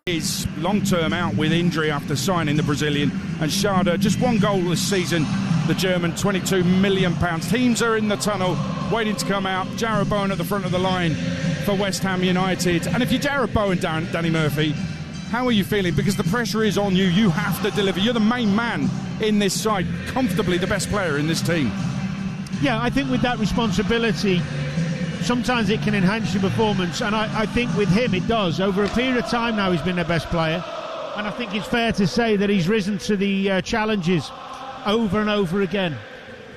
Is long-term out with injury after signing the Brazilian, and Schade, just one goal this season, the German, £22 million. Teams are in the tunnel waiting to come out. Jarrod Bowen at the front of the line for West Ham United. And if you're Jarrod Bowen, Danny Murphy, how are you feeling? Because the pressure is on you. You have to deliver. You're the main man in this side, comfortably the best player in this team. Yeah, I think with that responsibility, sometimes it can enhance your performance, and I think with him it does. Over a period of time now he's been their best player, and I think it's fair to say that he's risen to the challenges over and over again.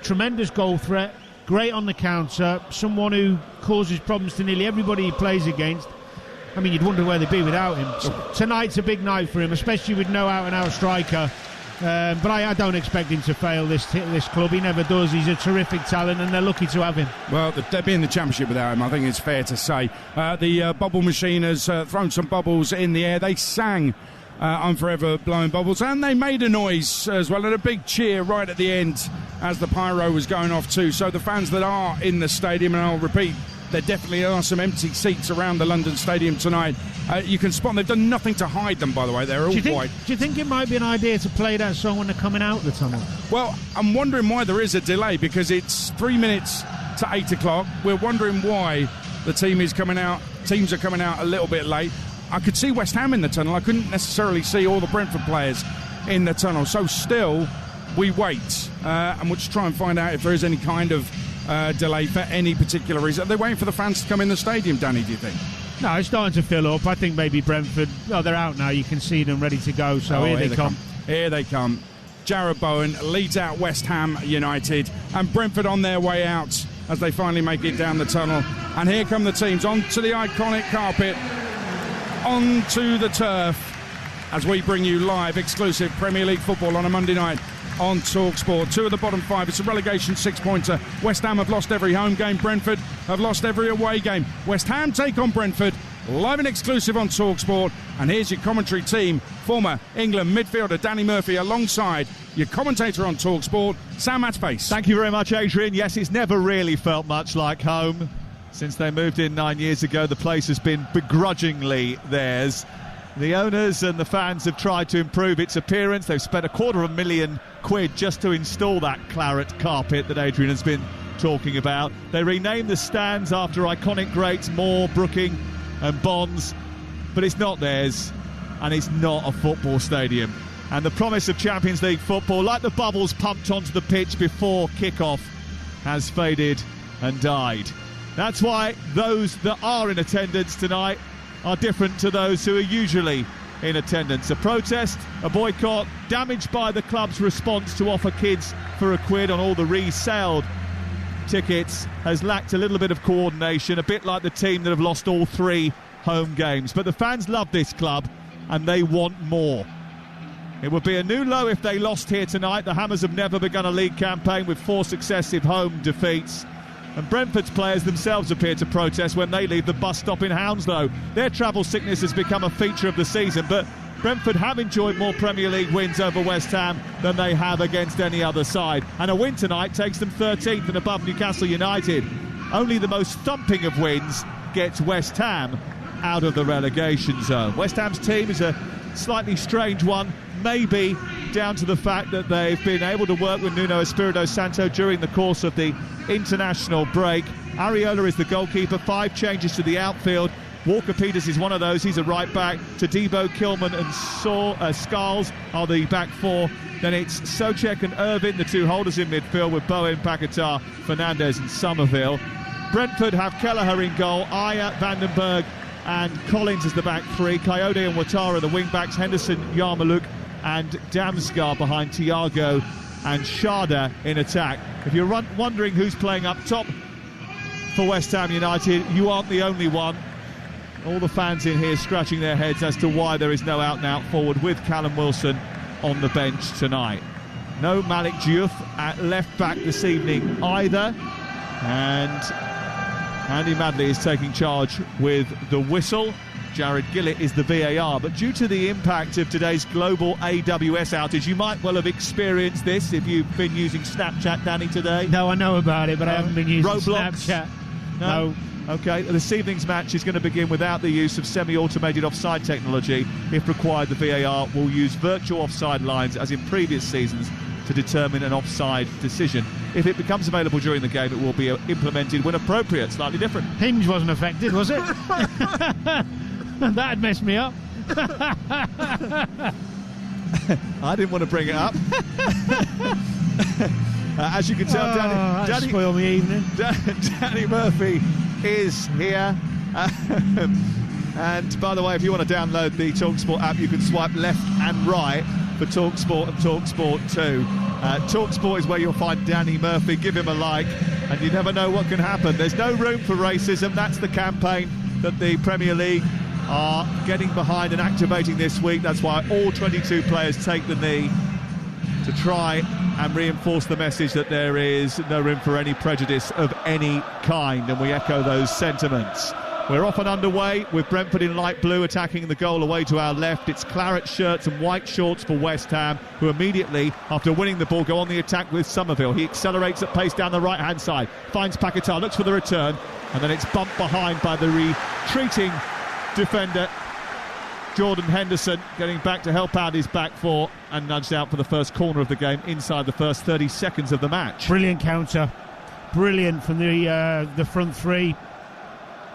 Tremendous goal threat, great on the counter, someone who causes problems to nearly everybody he plays against. I mean, you'd wonder where they'd be without him. Tonight's a big night for him, especially with no out-and-out striker. But I don't expect him to fail this club. He never does. He's a terrific talent, and they're lucky to have him. Well, they'd be in the Championship without him, I think it's fair to say. The bubble machine has thrown some bubbles in the air. They sang I'm Forever Blowing Bubbles, and they made a noise as well, and a big cheer right at the end as the pyro was going off too. So the fans that are in the stadium, and I'll repeat, there definitely are some empty seats around the London Stadium tonight. You can spot them. They've done nothing to hide them, by the way. They're all white. Do you think it might be an idea to play that song when they're coming out of the tunnel? Well, I'm wondering why there is a delay, because it's 3 minutes to 8 o'clock. We're wondering why the teams are coming out a little bit late. I could see West Ham in the tunnel. I couldn't necessarily see all the Brentford players in the tunnel. So still, we wait. And we'll just try and find out if there is any kind of delay for any particular reason. Are they waiting for the fans to come in the stadium, Danny, do you think? No, it's starting to fill up. I think maybe Brentford, they're out now. You can see them ready to go. So here they come. Here they come. Jarrod Bowen leads out West Ham United, and Brentford on their way out as they finally make it down the tunnel. And here come the teams onto the iconic carpet, onto the turf, as we bring you live exclusive Premier League football on a Monday night on TalkSport. Two of the bottom five. It's a relegation six-pointer. West Ham have lost every home game. Brentford have lost every away game. West Ham take on Brentford, live and exclusive on TalkSport. And here's your commentary team. Former England midfielder Danny Murphy alongside your commentator on TalkSport, Sam Matchface. Thank you very much, Adrian. Yes, it's never really felt much like home. Since they moved in 9 years ago, the place has been begrudgingly theirs. The owners and the fans have tried to improve its appearance. They've spent £250,000 just to install that claret carpet that Adrian has been talking about. They renamed the stands after iconic greats Moore, Brooking and Bonds, but it's not theirs, and it's not a football stadium. And the promise of Champions League football, like the bubbles pumped onto the pitch before kick-off, has faded and died. That's why those that are in attendance tonight are different to those who are usually in attendance. A protest, a boycott, damaged by the club's response to offer kids for £1 on all the resale tickets, has lacked a little bit of coordination, a bit like the team that have lost all 3 home games. But the fans love this club and they want more. It would be a new low if they lost here tonight. The Hammers have never begun a league campaign with 4 successive home defeats. And Brentford's players themselves appear to protest when they leave the bus stop in Hounslow. Their travel sickness has become a feature of the season, but Brentford have enjoyed more Premier League wins over West Ham than they have against any other side. And a win tonight takes them 13th and above Newcastle United. Only the most thumping of wins gets West Ham out of the relegation zone. West Ham's team is a slightly strange one, maybe down to the fact that they've been able to work with Nuno Espirito Santo during the course of the international break. Areola is the goalkeeper, 5 changes to the outfield. Walker-Peters is one of those, he's a right back. Todibo, Kilman and Scarles are the back 4. Then it's Souček and Irvin, the 2 holders in midfield, with Bowen, Paquetá, Fernandes and Somerville. Brentford have Kelleher in goal, Ayer, Vandenberg and Collins as the back 3. Coyote and Ouattara the wing backs, Henderson, Yarmouk and Damsgaard behind Thiago and Schade in attack. If you're wondering who's playing up top for West Ham United, you aren't the only one. All the fans in here scratching their heads as to why there is no out-and-out forward with Callum Wilson on the bench tonight. No Malik Diouf at left back this evening either. And Andy Madley is taking charge with the whistle. Jared Gillett is the VAR, but due to the impact of today's global AWS outage, you might well have experienced this if you've been using Snapchat, Danny, today. No, I know about it, but I haven't been using Roblox. Snapchat. No. OK, this evening's match is going to begin without the use of semi-automated offside technology. If required, the VAR will use virtual offside lines, as in previous seasons, to determine an offside decision. If it becomes available during the game, it will be implemented when appropriate. Slightly different. Hinge wasn't affected, was it? That'd mess me up. I didn't want to bring it up. As you can tell, Danny spoiled my evening. Danny Murphy is here. And by the way, if you want to download the TalkSport app, you can swipe left and right for TalkSport and TalkSport 2. TalkSport is where you'll find Danny Murphy. Give him a like, and you never know what can happen. There's no room for racism. That's the campaign that the Premier League are getting behind and activating this week. That's why all 22 players take the knee to try and reinforce the message that there is no room for any prejudice of any kind, and we echo those sentiments. We're off and underway with Brentford in light blue attacking the goal away to our left. It's claret shirts and white shorts for West Ham, who immediately, after winning the ball, go on the attack with Somerville. He accelerates at pace down the right-hand side, finds Paquetá, looks for the return, and then it's bumped behind by the retreating defender Jordan Henderson, getting back to help out his back four, and nudged out for the first corner of the game inside the first 30 seconds of the match. Brilliant counter, brilliant from the front three.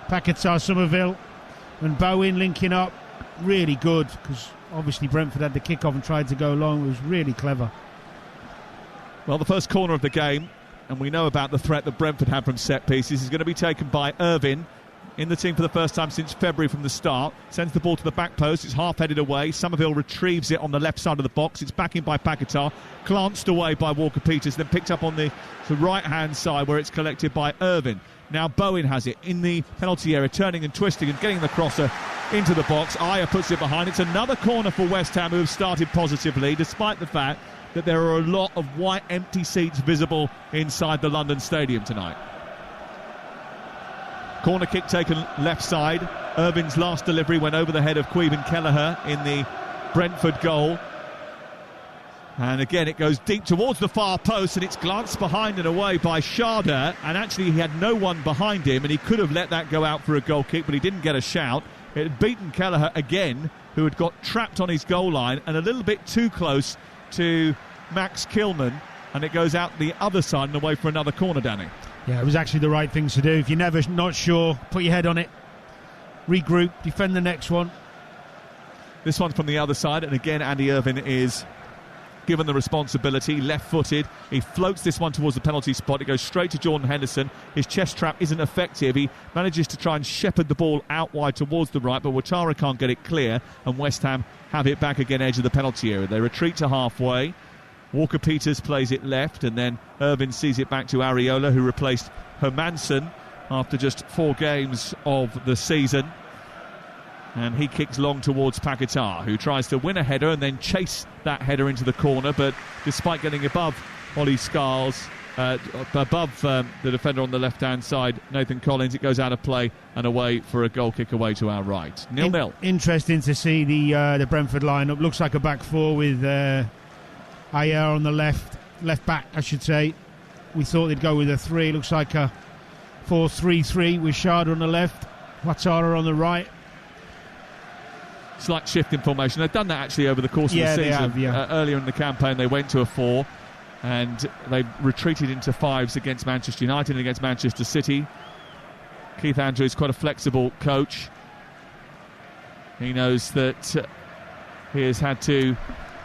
Paquetá, Somerville and Bowen linking up, really good, because obviously Brentford had the kick-off and tried to go long. It was really clever. Well, the first corner of the game, and we know about the threat that Brentford had from set pieces, is going to be taken by Irvine, in the team for the first time since February from the start. Sends the ball to the back post, it's half-headed away. Somerville retrieves it on the left side of the box. It's back in by Paquetá, glanced away by Walker-Peters, then picked up on the right-hand side where it's collected by Irvine. Now Bowen has it in the penalty area, turning and twisting and getting the crosser into the box. Ayer puts it behind. It's another corner for West Ham, who have started positively, despite the fact that there are a lot of white empty seats visible inside the London Stadium tonight. Corner kick taken left side. Irvine's last delivery went over the head of Queven Kelleher in the Brentford goal. And again, it goes deep towards the far post, and it's glanced behind and away by Sharda. And actually, he had no one behind him, and he could have let that go out for a goal kick, but he didn't get a shout. It had beaten Kelleher again, who had got trapped on his goal line and a little bit too close to Max Kilman. And it goes out the other side and away for another corner, Danny. Yeah, it was actually the right thing to do. If you're never not sure, put your head on it, regroup, defend the next one. This one's from the other side, and again, Andy Irvine is given the responsibility, left-footed. He floats this one towards the penalty spot. It goes straight to Jordan Henderson. His chest trap isn't effective. He manages to try and shepherd the ball out wide towards the right, but Ouattara can't get it clear, and West Ham have it back again, edge of the penalty area. They retreat to halfway. Walker-Peters plays it left, and then Irvine sees it back to Areola, who replaced Hermansen after just 4 games of the season. And he kicks long towards Paquetá, who tries to win a header and then chase that header into the corner. But despite getting above Ollie Scarles, above the defender on the left-hand side, Nathan Collins, it goes out of play and away for a goal kick away to our right. 0-0. Interesting to see the Brentford lineup. Looks like a back four with Ayer on the left back, I should say. We thought they'd go with a 3. Looks like a 4-3-3 with Sharda on the left, Ouattara on the right. Slight shift in formation. They've done that actually over the course of the season. They have, yeah. Earlier in the campaign they went to a 4 and they retreated into 5s against Manchester United and against Manchester City. Keith Andrews, quite a flexible coach. He knows that he has had to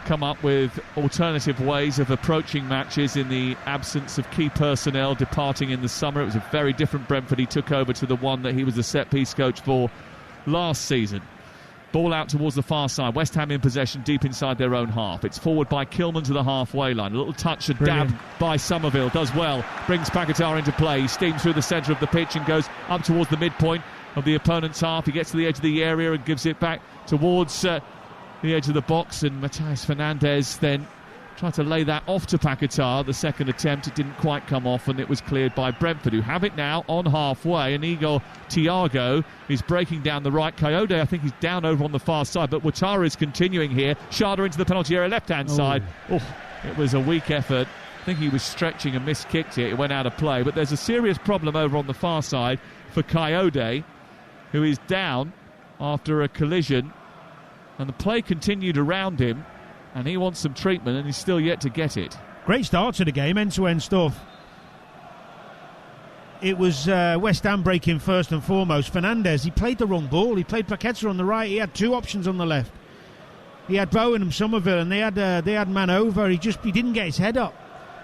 come up with alternative ways of approaching matches in the absence of key personnel departing in the summer. It was a very different Brentford he took over to the one that he was the set-piece coach for last season. Ball out towards the far side. West Ham in possession deep inside their own half. It's forward by Kilman to the halfway line. A little touch and dab by Somerville. Does well. Brings Paquetá into play. He steams through the centre of the pitch and goes up towards the midpoint of the opponent's half. He gets to the edge of the area and gives it back towards the edge of the box. And Matheus Fernandes then Tried to lay that off to Paquetá. The second attempt, it didn't quite come off, and it was cleared by Brentford, who have it now on halfway. And Igor Thiago is breaking down the right. Coyote, I think he's down over on the far side, but Ouattara is continuing here. Sharda into the penalty area, left-hand side. Oh, it was a weak effort. I think he was stretching and miskicked it. It went out of play. But there's a serious problem over on the far side for Coyote, who is down after a collision. And the play continued around him. And he wants some treatment, and he's still yet to get it. Great start to the game, end-to-end stuff. It was West Ham breaking first and foremost. Fernandez, he played the wrong ball. He played Paquetá on the right. He had two options on the left. He had Bowen and Somerville, and they had man over. He didn't get his head up.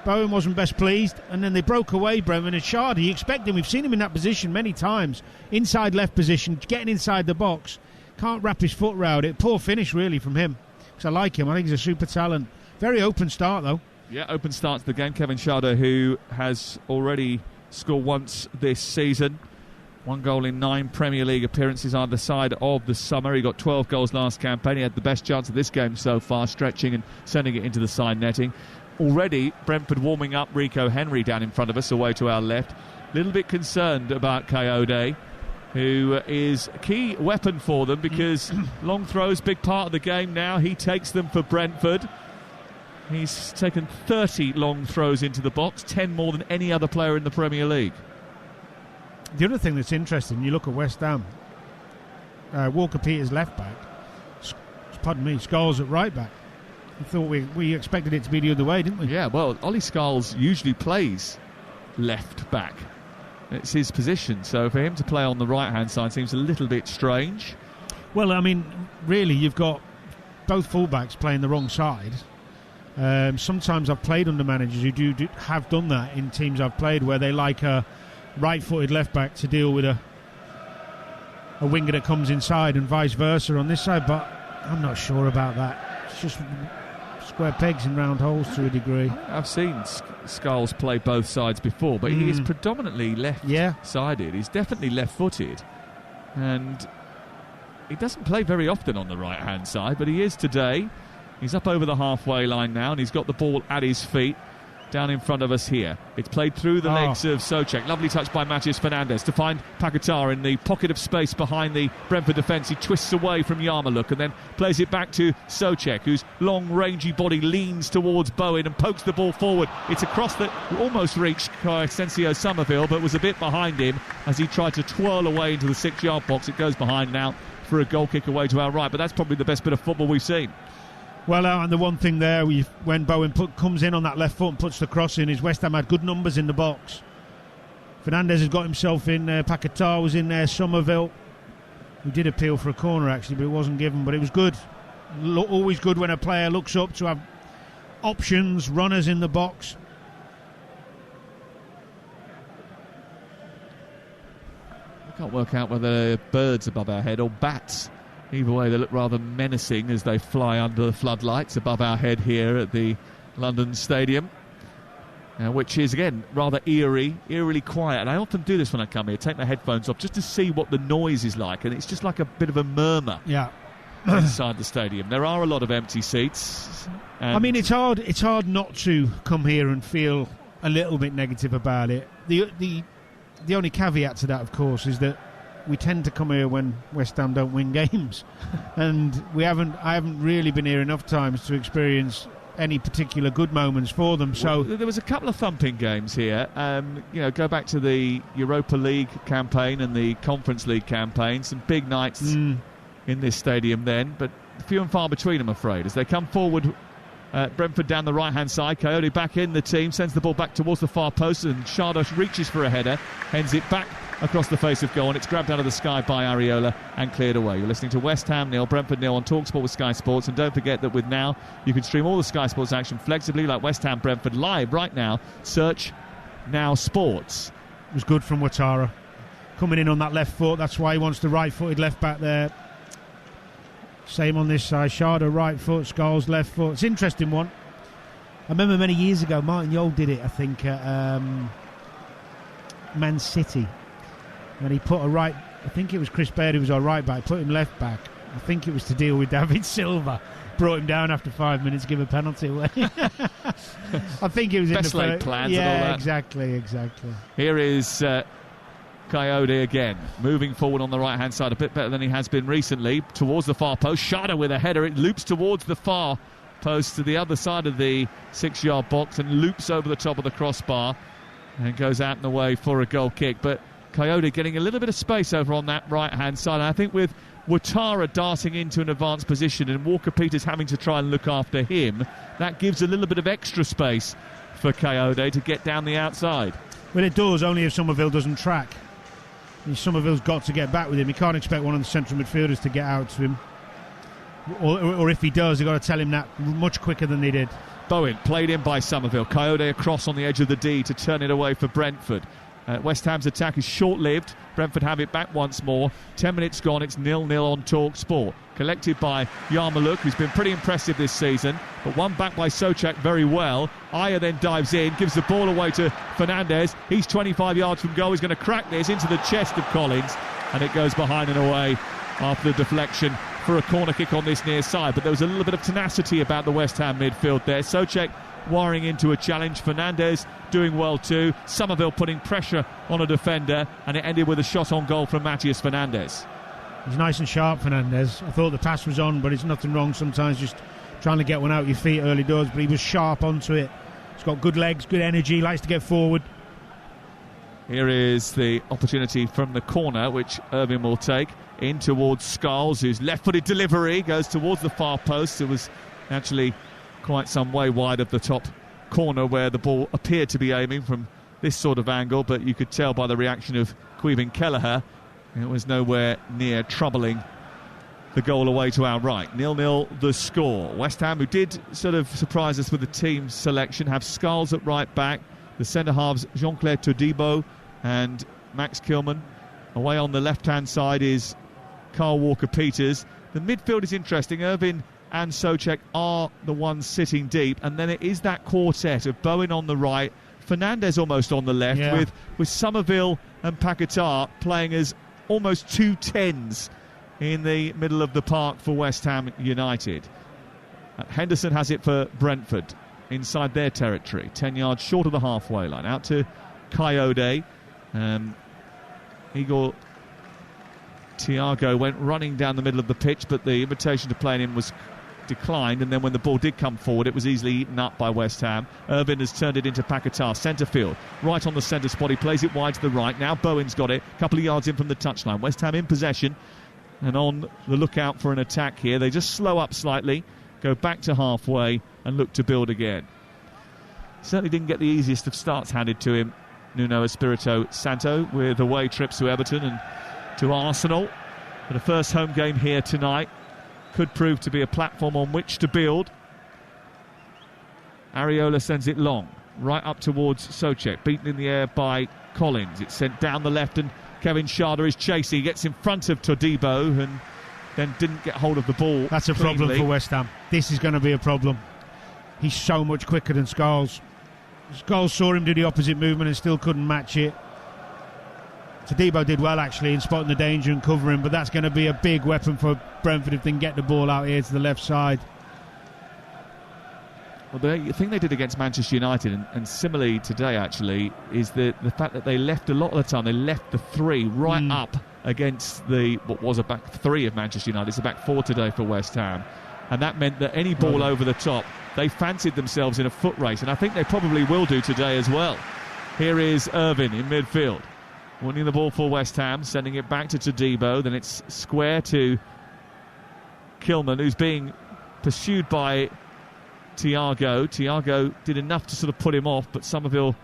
Bowen wasn't best pleased, and then they broke away, Brentford. And Shardy, you expect him. We've seen him in that position many times. Inside left position, getting inside the box. Can't wrap his foot round it. Poor finish, really, from him. I like him. I think he's a super talent. Very open start, though. Yeah, open start to the game. Kevin Sharda, who has already scored once this season. 1 goal in 9 Premier League appearances either side of the summer. He got 12 goals last campaign. He had the best chance of this game so far, stretching and sending it into the side netting. Already, Brentford warming up. Rico Henry down in front of us, away to our left. A little bit concerned about Coyote, who is a key weapon for them, because long throws, big part of the game now. He takes them for Brentford. He's taken 30 long throws into the box, 10 more than any other player in the Premier League. The other thing that's interesting, you look at West Ham, Walker-Peters left back, Scholes at right back. I thought we expected it to be the other way, didn't we? Yeah, well, Ollie Scholes usually plays left back. It's his position, so for him to play on the right-hand side seems a little bit strange. Well, I mean, really, you've got both fullbacks playing the wrong side. Sometimes I've played under managers who have done that in teams I've played, where they like a right-footed left-back to deal with a winger that comes inside, and vice versa on this side, but I'm not sure about that. It's just square pegs in round holes to a degree. I've seen Scholes play both sides before, but he is predominantly left-sided. He's definitely left-footed, and he doesn't play very often on the right-hand side, but he is today. He's up over the halfway line now, and he's got the ball at his feet down in front of us here. It's played through the legs of Souček. Lovely touch by Matheus Fernandes to find Paquetá in the pocket of space behind the Brentford defence. He twists away from Yarmouk and then plays it back to Souček, whose long, rangy body leans towards Bowen and pokes the ball forward. It's a cross that almost reached Asensio Somerville, but was a bit behind him as he tried to twirl away into the 6-yard box. It goes behind now for a goal kick away to our right, but that's probably the best bit of football we've seen. Well, and the one thing there, when Bowen comes in on that left foot and puts the cross in, is West Ham had good numbers in the box. Fernandes has got himself in there, Paquetá was in there, Somerville, who did appeal for a corner actually, but it wasn't given, but it was good. Always good when a player looks up to have options, runners in the box. I can't work out whether they're birds above our head or bats. Either way, they look rather menacing as they fly under the floodlights above our head here at the London Stadium, which is, again, rather eerily quiet. And I often do this when I come here, take my headphones off just to see what the noise is like, and it's just like a bit of a murmur inside the stadium. There are a lot of empty seats. I mean, it's hard not to come here and feel a little bit negative about it. The only caveat to that, of course, is that we tend to come here when West Ham don't win games, and I haven't really been here enough times to experience any particular good moments for them. So there was a couple of thumping games here. Go back to the Europa League campaign and the Conference League campaign. Some big nights in this stadium then, but few and far between, I'm afraid, as they come forward. Brentford down the right-hand side. Coyote back in the team, sends the ball back towards the far post, and Sharda reaches for a header, hends it back across the face of goal, and it's grabbed out of the sky by Areola and cleared away. You're listening to West Ham 0, Brentford 0 on TalkSport with Sky Sports, and don't forget that with Now you can stream all the Sky Sports action flexibly, like West Ham Brentford live right now. Search Now Sports. It was good from Ouattara coming in on that left foot. That's why he wants the right-footed left back there. Same on this side. Sharda right foot, Scholes left foot. It's an interesting one. I remember many years ago Martin Jol did it, I think, at Man City, and he put I think it was Chris Baird who was our right back, put him left back. I think it was to deal with David Silva, brought him down after 5 minutes, give a penalty away. I think it was best in the laid plans yeah, and all that. exactly. Here is Coyote again, moving forward on the right-hand side, a bit better than he has been recently, towards the far post. Schade with a header. It loops towards the far post to the other side of the 6-yard box and loops over the top of the crossbar and goes out and away for a goal kick. But Coyote getting a little bit of space over on that right-hand side. And I think with Ouattara darting into an advanced position and Walker-Peters having to try and look after him, that gives a little bit of extra space for Coyote to get down the outside. Well, it does, only if Somerville doesn't track. Somerville's got to get back with him. He can't expect one of the central midfielders to get out to him. Or if he does, they've got to tell him that much quicker than they did. Bowen played in by Somerville. Coyote across on the edge of the D to turn it away for Brentford. West Ham's attack is short-lived. Brentford have it back once more. 10 minutes gone. It's 0-0 on Talk Sport. Collected by Yarmouk, who's been pretty impressive this season, but one back by Souček very well. Aya then dives in, gives the ball away to Fernandez. He's 25 yards from goal. He's going to crack this into the chest of Collins, and it goes behind and away after the deflection for a corner kick on this near side. But there was a little bit of tenacity about the West Ham midfield there. Souček wiring into a challenge. Fernandez doing well too. Somerville putting pressure on a defender, and it ended with a shot on goal from Matías Fernandez. He's nice and sharp, Fernandez. I thought the pass was on, but it's nothing wrong sometimes just trying to get one out your feet early doors, but he was sharp onto it. He's got good legs, good energy, likes to get forward. Here is the opportunity from the corner, which Irvin will take in towards Skulls, whose left-footed delivery goes towards the far post. It was actually quite some way wide of the top corner where the ball appeared to be aiming from this sort of angle, but you could tell by the reaction of Caoimhin Kelleher it was nowhere near troubling the goal away to our right. 0-0 the score. West Ham, who did sort of surprise us with the team selection, have Skulls at right back, the centre-halves Jean-Claire Todibo and Max Kilman. Away on the left-hand side is Carl Walker-Peters. The midfield is interesting. Irvin and Souček are the ones sitting deep, and then it is that quartet of Bowen on the right, Fernandez almost on the left, with Somerville and Paquetá playing as almost two tens in the middle of the park for West Ham United. Henderson has it for Brentford inside their territory, 10 yards short of the halfway line. Out to Coyote. Igor Thiago went running down the middle of the pitch, but the invitation to play in him was declined, and then when the ball did come forward, it was easily eaten up by West Ham. Irvin has turned it into Paquetá, centre field, right on the centre spot. He plays it wide to the right. Now Bowen's got it, a couple of yards in from the touchline. West Ham in possession and on the lookout for an attack here. They just slow up slightly, go back to halfway and look to build again. Certainly didn't get the easiest of starts handed to him, Nuno Espirito Santo, with away trips to Everton and to Arsenal. But a first home game here tonight could prove to be a platform on which to build. Areola sends it long, right up towards Souček, beaten in the air by Collins. It's sent down the left, and Kevin Schade is chasing. He gets in front of Todibo and then didn't get hold of the ball. That's a problem for West Ham. This is going to be a problem. He's so much quicker than Scholes. Scholes saw him do the opposite movement and still couldn't match it. Todibo did well actually in spotting the danger and covering, but that's going to be a big weapon for Brentford if they can get the ball out here to the left side. Well, the thing they did against Manchester United, and similarly today actually, is the fact that they left a lot of the time, they left the three right up against what was a back three of Manchester United. It's a back four today for West Ham, and that meant that any ball over the top, they fancied themselves in a foot race, and I think they probably will do today as well. Here is Irvin in midfield, winning the ball for West Ham, sending it back to Todibo. Then it's square to Kilman, who's being pursued by Thiago. Thiago did enough to sort of put him off, but Somerville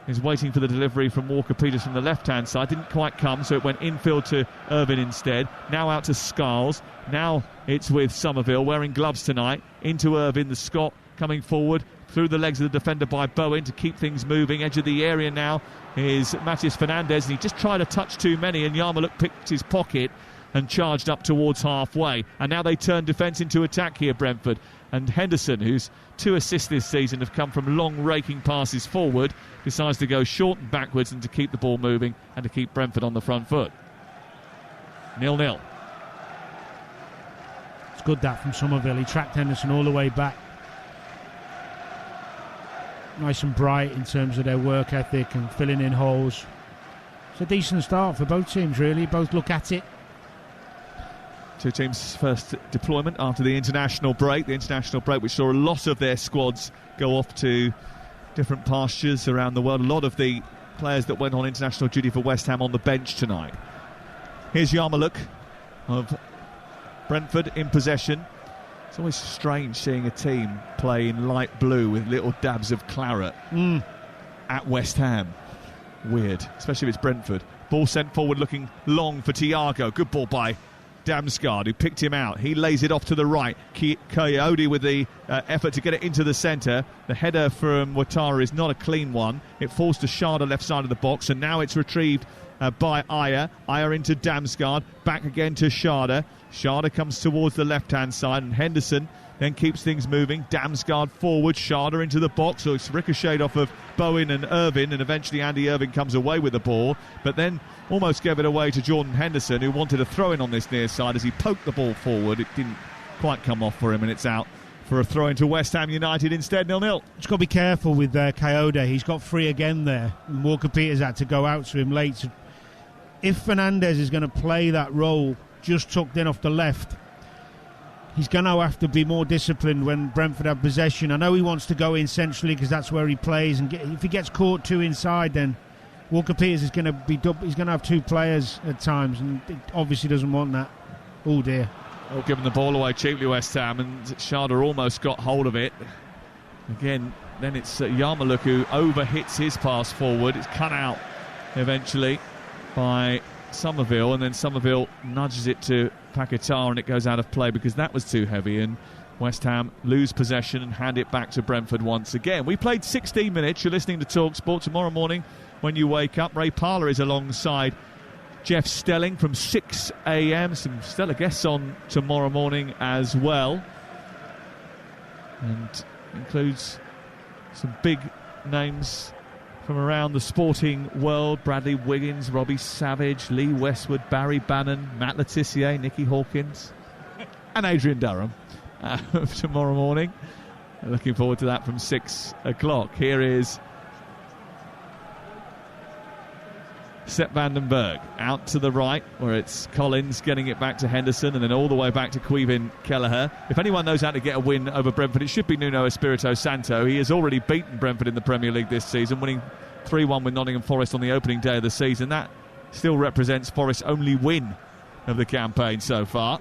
is waiting for the delivery from Walker-Peters from the left-hand side. Didn't quite come, so it went infield to Irvin instead. Now out to Skulls. Now it's with Somerville, wearing gloves tonight. Into Irvin, the Scot coming forward through the legs of the defender by Bowen to keep things moving. Edge of the area now is Matías Fernandez, and he just tried to touch too many, and Yarmouk picked his pocket and charged up towards halfway. And now they turn defence into attack here, Brentford. And Henderson, whose 2 assists this season have come from long raking passes forward, decides to go short and backwards and to keep the ball moving and to keep Brentford on the front foot. 0-0. good that from Somerville. He tracked Henderson all the way back. Nice and bright in terms of their work ethic and filling in holes. It's a decent start for both teams, really. Both look at it. Two teams' first deployment after the international break. The international break, which saw a lot of their squads go off to different pastures around the world. A lot of the players that went on international duty for West Ham on the bench tonight. Here's Yarmulke of Brentford in possession. It's always strange seeing a team play in light blue with little dabs of claret at West Ham. Weird, especially if it's Brentford. Ball sent forward looking long for Thiago. Good ball by Damsgaard, who picked him out. He lays it off to the right. Coyote with the effort to get it into the centre. The header from Ouattara is not a clean one. It falls to Sharda left side of the box, and now it's retrieved by Ayer. Ayer into Damsgaard. Back again to Sharda. Sharda comes towards the left-hand side, and Henderson then keeps things moving. Damsgaard forward, Sharda into the box, so it's ricocheted off of Bowen and Irvine, and eventually Andy Irvine comes away with the ball, but then almost gave it away to Jordan Henderson, who wanted a throw-in on this near side as he poked the ball forward. It didn't quite come off for him, and it's out for a throw-in to West Ham United instead, 0-0. Just got to be careful with Coyote. He's got free again there, and Walker-Peters had to go out to him late. If Fernandez is going to play that role just tucked in off the left, he's going to have to be more disciplined when Brentford have possession. I know he wants to go in centrally because that's where he plays, and if he gets caught too inside, then Walker-Peters is going to be he's going to have two players at times, and he obviously doesn't want that. Oh dear. Oh, giving the ball away cheaply, West Ham, and Sharda almost got hold of it. Again, then it's Yarmulke who overhits his pass forward. It's cut out eventually by Somerville, and then Somerville nudges it to Paquetá, and it goes out of play because that was too heavy, and West Ham lose possession and hand it back to Brentford once again. We played 16 minutes. You're listening to Talk Sport. Tomorrow morning when you wake up, Ray Parlour is alongside Jeff Stelling from 6 a.m. Some stellar guests on tomorrow morning as well, and includes some big names from around the sporting world: Bradley Wiggins, Robbie Savage, Lee Westwood, Barry Bannon, Matt Le Tissier, Nicky Hawkins and Adrian Durham tomorrow morning. Looking forward to that from 6 o'clock. Here is Sepp Vandenberg out to the right, where it's Collins getting it back to Henderson and then all the way back to Quevin Kelleher. If anyone knows how to get a win over Brentford, it should be Nuno Espirito Santo. He has already beaten Brentford in the Premier League this season, winning 3-1 with Nottingham Forest on the opening day of the season. That still represents Forest's only win of the campaign so far.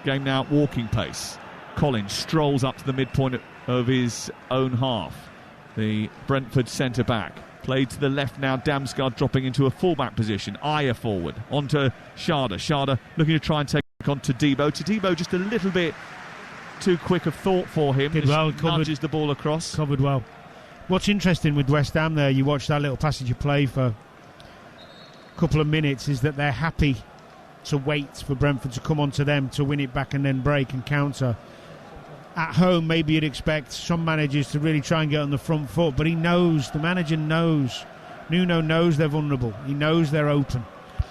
Game now at walking pace. Collins strolls up to the midpoint of his own half. The Brentford centre-back. Played to the left now, Damsgaard dropping into a full-back position. Ayer forward, onto Sharda. Sharda looking to try and take on Todibo. Todibo just a little bit too quick of thought for him. Did well, nudges the ball across. Covered well. What's interesting with West Ham there, you watch that little passage of play for a couple of minutes, is that they're happy to wait for Brentford to come onto them to win it back and then break and counter. At home, maybe you'd expect some managers to really try and get on the front foot, but the manager knows, Nuno knows they're vulnerable. He knows they're open.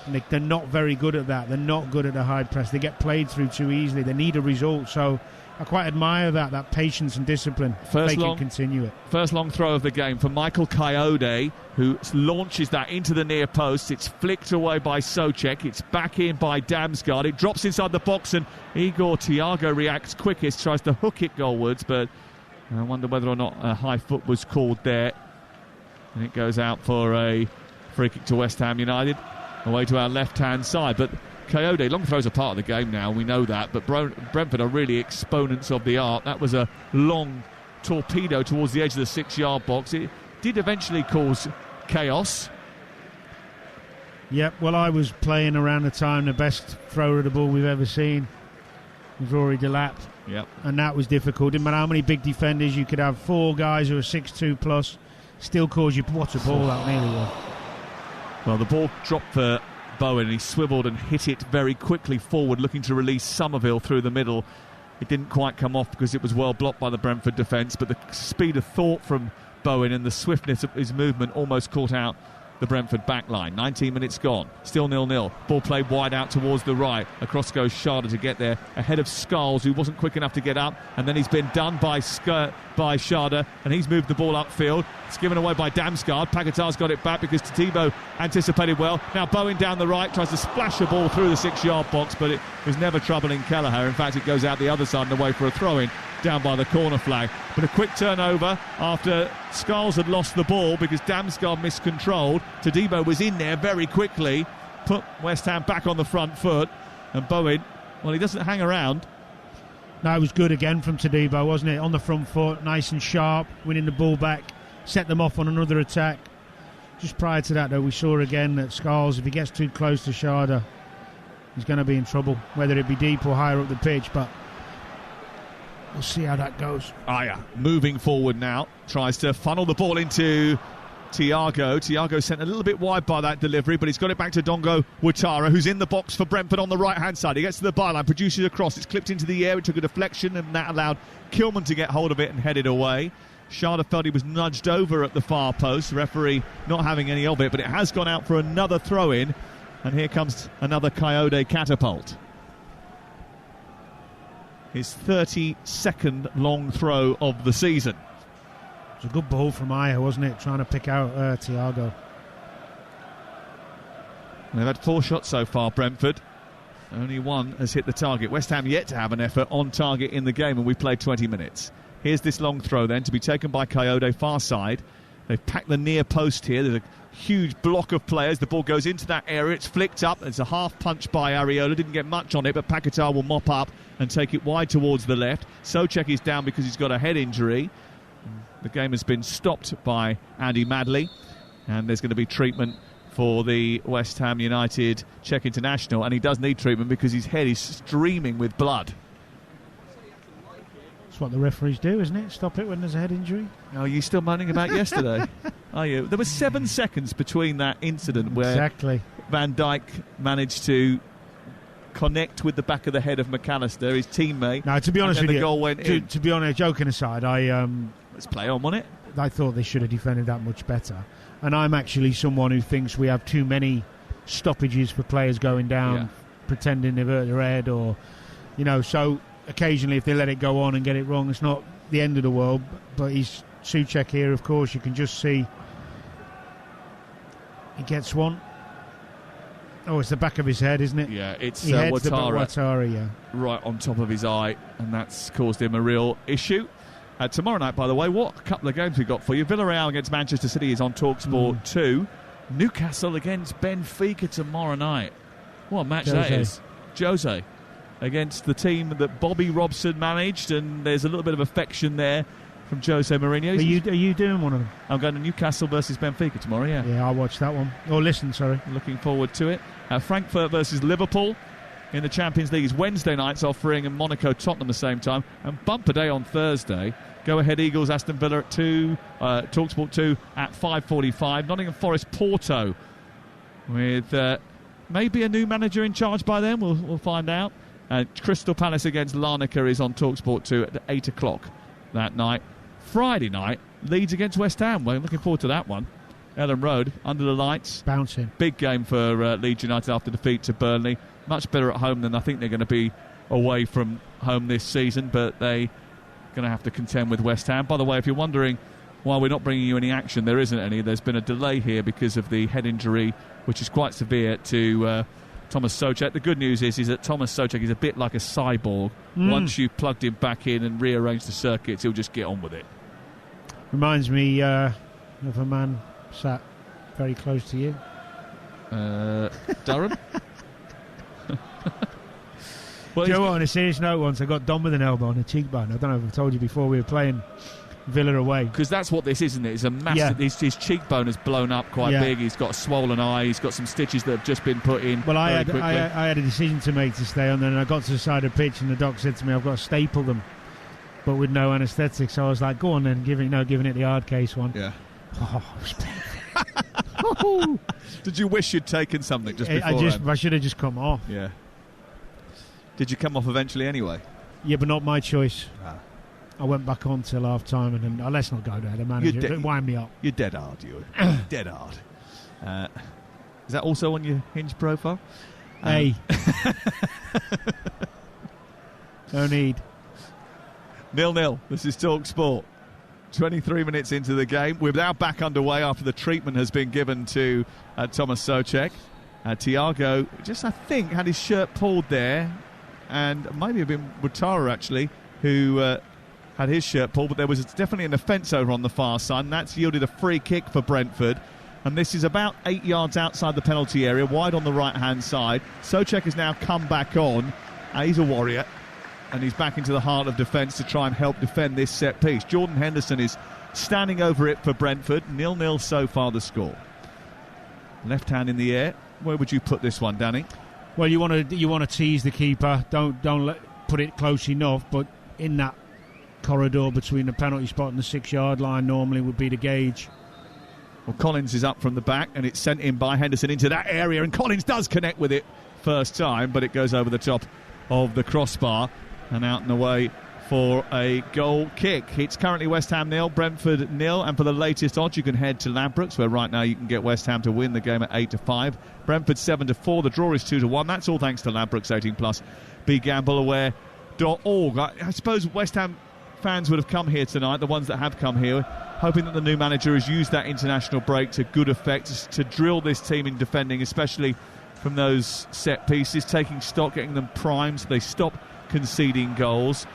And they're not very good at that. They're not good at the high press. They get played through too easily. They need a result. So I quite admire that patience and discipline. They can continue it. First long throw of the game for Michael Coyote, who launches that into the near post. It's flicked away by Souček. It's back in by Damsgaard. It drops inside the box, and Igor Thiago reacts quickest, tries to hook it goalwards, but I wonder whether or not a high foot was called there. And it goes out for a free kick to West Ham United, away to our left-hand side. But Coyote, long throws are part of the game now, we know that, but Brentford are really exponents of the art. That was a long torpedo towards the edge of the 6-yard box. It did eventually cause chaos. Yep, well, I was playing around the time the best thrower of the ball we've ever seen was Rory Delap. Yep. And that was difficult. Didn't matter how many big defenders, you could have 4 guys who are 6'2 plus, still cause you, what a ball that nearly was. Well, the ball dropped for Bowen, and he swiveled and hit it very quickly forward, looking to release Somerville through the middle. It didn't quite come off because it was well blocked by the Brentford defence, but the speed of thought from Bowen and the swiftness of his movement almost caught out the Brentford back line. 19 minutes gone, still 0-0. Ball played wide out towards the right. Across goes Schade to get there, ahead of Scholes, who wasn't quick enough to get up, and then he's been done by Schade, and he's moved the ball upfield. It's given away by Damsgaard. Paquetá's got it back because Tadibo anticipated well. Now Bowen down the right, tries to splash a ball through the 6-yard box, but it was never troubling Kelleher. In fact, it goes out the other side and away for a throw-in down by the corner flag. But a quick turnover after Scholes had lost the ball because Damsgaard miscontrolled. Tadibo was in there very quickly, put West Ham back on the front foot, and Bowen, well, he doesn't hang around. No, it was good again from Tadibo, wasn't it? On the front foot, nice and sharp, winning the ball back, set them off on another attack. Just prior to that, though, we saw again that Scholes, if he gets too close to Schade, he's going to be in trouble, whether it be deep or higher up the pitch, but we'll see how that goes. Moving forward now, tries to funnel the ball into Thiago. Thiago sent a little bit wide by that delivery, but he's got it back to Dongo Ouattara, who's in the box for Brentford on the right-hand side. He gets to the byline, produces a cross. It's clipped into the air. It took a deflection, and that allowed Kilman to get hold of it and head it away. Schade felt he was nudged over at the far post. Referee not having any of it, but it has gone out for another throw-in, and here comes another Coyote catapult. His 32nd long throw of the season. It was a good ball from Aya, wasn't it? Trying to pick out Thiago. They've had 4 shots so far, Brentford. Only one has hit the target. West Ham yet to have an effort on target in the game, and we played 20 minutes. Here's this long throw then to be taken by Coyote, far side. They've packed the near post here. There's a huge block of players. The ball goes into that area. It's flicked up. It's a half punch by Areola. Didn't get much on it, but Paquetá will mop up and take it wide towards the left. Souček is down because he's got a head injury. The game has been stopped by Andy Madley, and there's going to be treatment for the West Ham United Czech international, and he does need treatment because his head is streaming with blood. That's what the referees do, isn't it? Stop it when there's a head injury. Oh, are you still moaning about yesterday? Are you? There was 7 seconds between that incident where Van Dijk managed to connect with the back of the head of McAllister, his teammate. Now, to be honest with you, the goal went in. To be honest, joking aside, let's play on, wasn't it? I thought they should have defended that much better. And I'm actually someone who thinks we have too many stoppages for players going down, pretending they've hurt their head, or, so occasionally if they let it go on and get it wrong, it's not the end of the world. But he's Souček here, of course, you can just see he gets one. Oh, it's the back of his head, isn't it? Yeah, it's Ouattara, right on top of his eye, and that's caused him a real issue. Tomorrow night, by the way, what a couple of games we got for you. Villarreal against Manchester City is on TalkSport 2. Newcastle against Benfica tomorrow night. What a match that is. Jose against the team that Bobby Robson managed, and there's a little bit of affection there from Jose Mourinho. Are you doing one of them? I'm going to Newcastle versus Benfica tomorrow, Yeah, I'll watch that one. Listen, sorry. Looking forward to it. Frankfurt versus Liverpool in the Champions League is Wednesday nights, offering and Monaco Tottenham the same time, and bumper day on Thursday. Go Ahead Eagles Aston Villa at 2, TalkSport 2 at 5:45. Nottingham Forest Porto with maybe a new manager in charge by then. We'll find out. Crystal Palace against Larnaca is on TalkSport 2 at 8 o'clock that night. Friday night, Leeds against West Ham. We're looking forward to that one. Ellen Road under the lights. Bouncing. Big game for Leeds United after defeat to Burnley. Much better at home than I think they're going to be away from home this season, but they going to have to contend with West Ham. By the way, if you're wondering why we're not bringing you any action, there isn't any. There's been a delay here because of the head injury, which is quite severe, to Thomas Souček. The good news is that Thomas Souček is a bit like a cyborg. Once you've plugged him back in and rearranged the circuits, he'll just get on with it. Reminds me of a man sat very close to you. Durham? Well, do you know what, on a serious note, once I got done with an elbow on a cheekbone. I don't know if I've told you before, we were playing Villa away. Because that's what this is, isn't it? It's a massive... Yeah. His cheekbone has blown up quite big. He's got a swollen eye. He's got some stitches that have just been put in. Well, I had a decision to make to stay on there, and I got to the side of the pitch, and the doc said to me, I've got to staple them, but with no anaesthetic. So I was like, go on then, giving it the hard case one. Yeah. Oh, it was painful. Did you wish you'd taken something just before? I should have just come off. Yeah. Did you come off eventually anyway? Yeah, but not my choice. I went back on till half time, and then let's not go there. The manager wound me up. You're dead hard, you. Dead hard. Is that also on your Hinge profile? Hey. No need. 0-0. This is Talk Sport. 23 minutes into the game. We're now back underway after the treatment has been given to Thomas Souček. Thiago just, I think, had his shirt pulled there, and maybe have been Ouattara actually, who had his shirt pulled, but there was definitely an offence over on the far side, and that's yielded a free kick for Brentford. And this is about 8 yards outside the penalty area, wide on the right-hand side. Souček has now come back on. He's a warrior, and he's back into the heart of defence to try and help defend this set piece. Jordan Henderson is standing over it for Brentford. 0-0 so far the score. Left hand in the air. Where would you put this one, Danny? Well, you want to tease the keeper. Don't put it close enough, but in that corridor between the penalty spot and the 6-yard line normally would be the gauge. Well, Collins is up from the back, and it's sent in by Henderson into that area, and Collins does connect with it first time, but it goes over the top of the crossbar and out and away for a goal kick. It's currently West Ham 0, Brentford 0, and for the latest odds you can head to Ladbrokes, where right now you can get West Ham to win the game at 8-5, Brentford 7-4, the draw is 2-1. That's all thanks to Ladbrokes 18+. BeGambleAware.org. I suppose West Ham fans would have come here tonight, the ones that have come here, hoping that the new manager has used that international break to good effect to drill this team in defending, especially from those set pieces, taking stock, getting them primed so they stop conceding goals.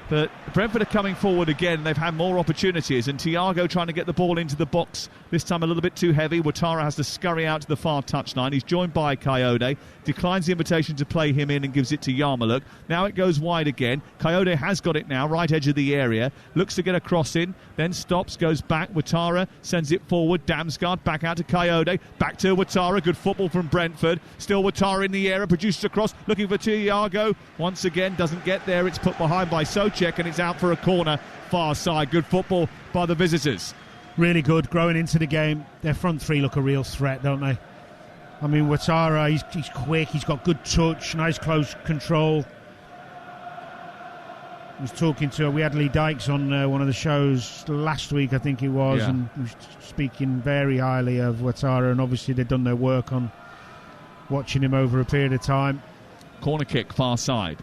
But Brentford are coming forward again. They've had more opportunities, and Thiago trying to get the ball into the box, this time a little bit too heavy. Ouattara has to scurry out to the far touchline. He's joined by Coyote, declines the invitation to play him in and gives it to Yarmulke. Now it goes wide again. Coyote has got it now, right edge of the area, looks to get a cross in, then stops, goes back. Ouattara sends it forward. Damsgaard back out to Coyote, back to Ouattara. Good football from Brentford. Still Ouattara in the area, produces a cross, looking for Thiago. Once again, doesn't get there. It's put behind by Souček, and it's out for a corner, far side. Good football by the visitors. Really good, growing into the game. Their front three look a real threat, don't they? I mean, Ouattara, he's quick, he's got good touch, nice close control. I was talking to, we had Lee Dykes on one of the shows last week, I think it was, and he was speaking very highly of Ouattara, and obviously they've done their work on watching him over a period of time. Corner kick, far side.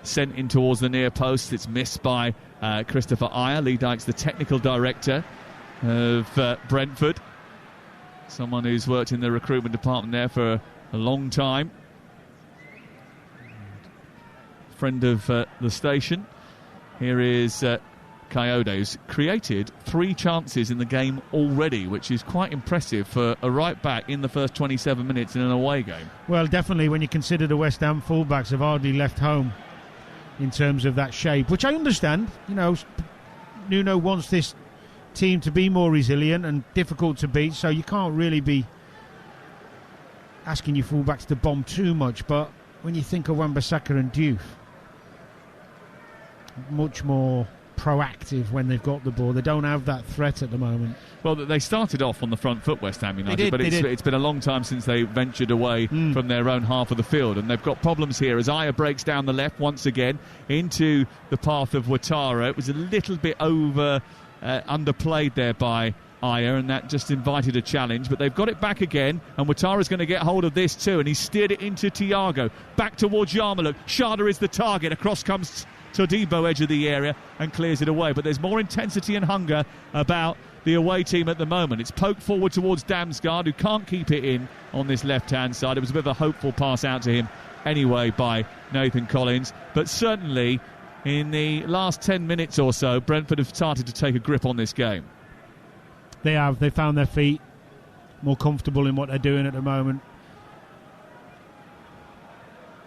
Sent in towards the near post. It's missed by Christopher Ayer. Lee Dykes, the technical director of Brentford. Someone who's worked in the recruitment department there for a long time. Friend of the station. Here is Coyote, who's created 3 chances in the game already, which is quite impressive for a right back in the first 27 minutes in an away game. Well, definitely when you consider the West Ham fullbacks have hardly left home in terms of that shape, which I understand. You know, Nuno wants this team to be more resilient and difficult to beat, so you can't really be asking your fullbacks to bomb too much. But when you think of Wan-Bissaka and Diouf, much more proactive when they've got the ball. They don't have that threat at the moment. Well, they started off on the front foot, West Ham United, but it's been a long time since they ventured away from their own half of the field, and they've got problems here as Ayer breaks down the left once again into the path of Ouattara. It was a little bit underplayed there by Ayer, and that just invited a challenge, but they've got it back again, and Ouattara's going to get hold of this too, and he steered it into Thiago, back towards Yarmulke. Sharda is the target, across comes Todibo, edge of the area, and clears it away. But there's more intensity and hunger about the away team at the moment. It's poked forward towards Damsgaard, who can't keep it in on this left-hand side. It was a bit of a hopeful pass out to him anyway by Nathan Collins. But certainly, in the last 10 minutes or so, Brentford have started to take a grip on this game. They have. They found their feet, more comfortable in what they're doing at the moment.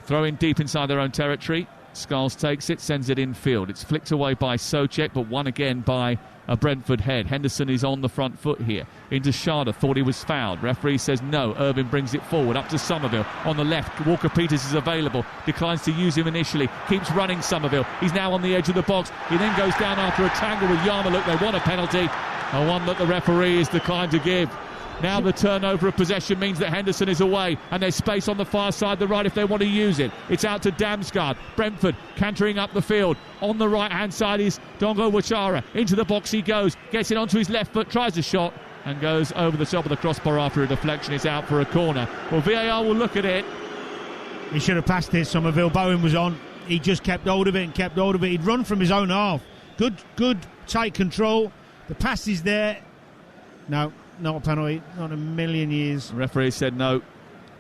Throw in deep inside their own territory. Scholes takes it, sends it infield. It's flicked away by Souček, but won again by a Brentford head. Henderson is on the front foot here. Into Sharda, thought he was fouled. Referee says no. Irvin brings it forward, up to Somerville. On the left, Walker-Peters is available. Declines to use him initially. Keeps running Somerville. He's now on the edge of the box. He then goes down after a tangle with Yarmulke. They want a penalty. A one that the referee is declined to give. Now the turnover of possession means that Henderson is away, and there's space on the far side, the right, if they want to use it. It's out to Damsgaard. Brentford cantering up the field. On the right-hand side is Dongo Ouattara. Into the box he goes. Gets it onto his left foot. Tries a shot. and goes over the top of the crossbar after a deflection. It's out for a corner. Well, VAR will look at it. He should have passed it. Somerville. Bowen was on. He just kept hold of it and kept hold of it. He'd run from his own half. Good, tight control. The pass is there. No, not a penalty. Not a million years. The referee said no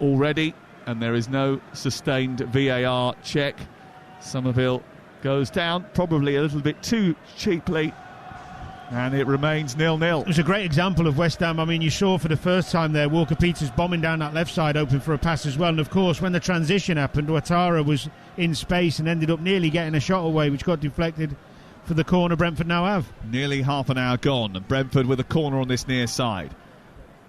already, and there is no sustained VAR check. Somerville goes down, probably a little bit too cheaply, and it remains 0-0. It was a great example of West Ham. I mean, you saw for the first time there, Walker-Peters bombing down that left side, open for a pass as well. And of course, when the transition happened, Ouattara was in space and ended up nearly getting a shot away, which got deflected for the corner Brentford now have. Nearly half an hour gone, and Brentford with a corner on this near side.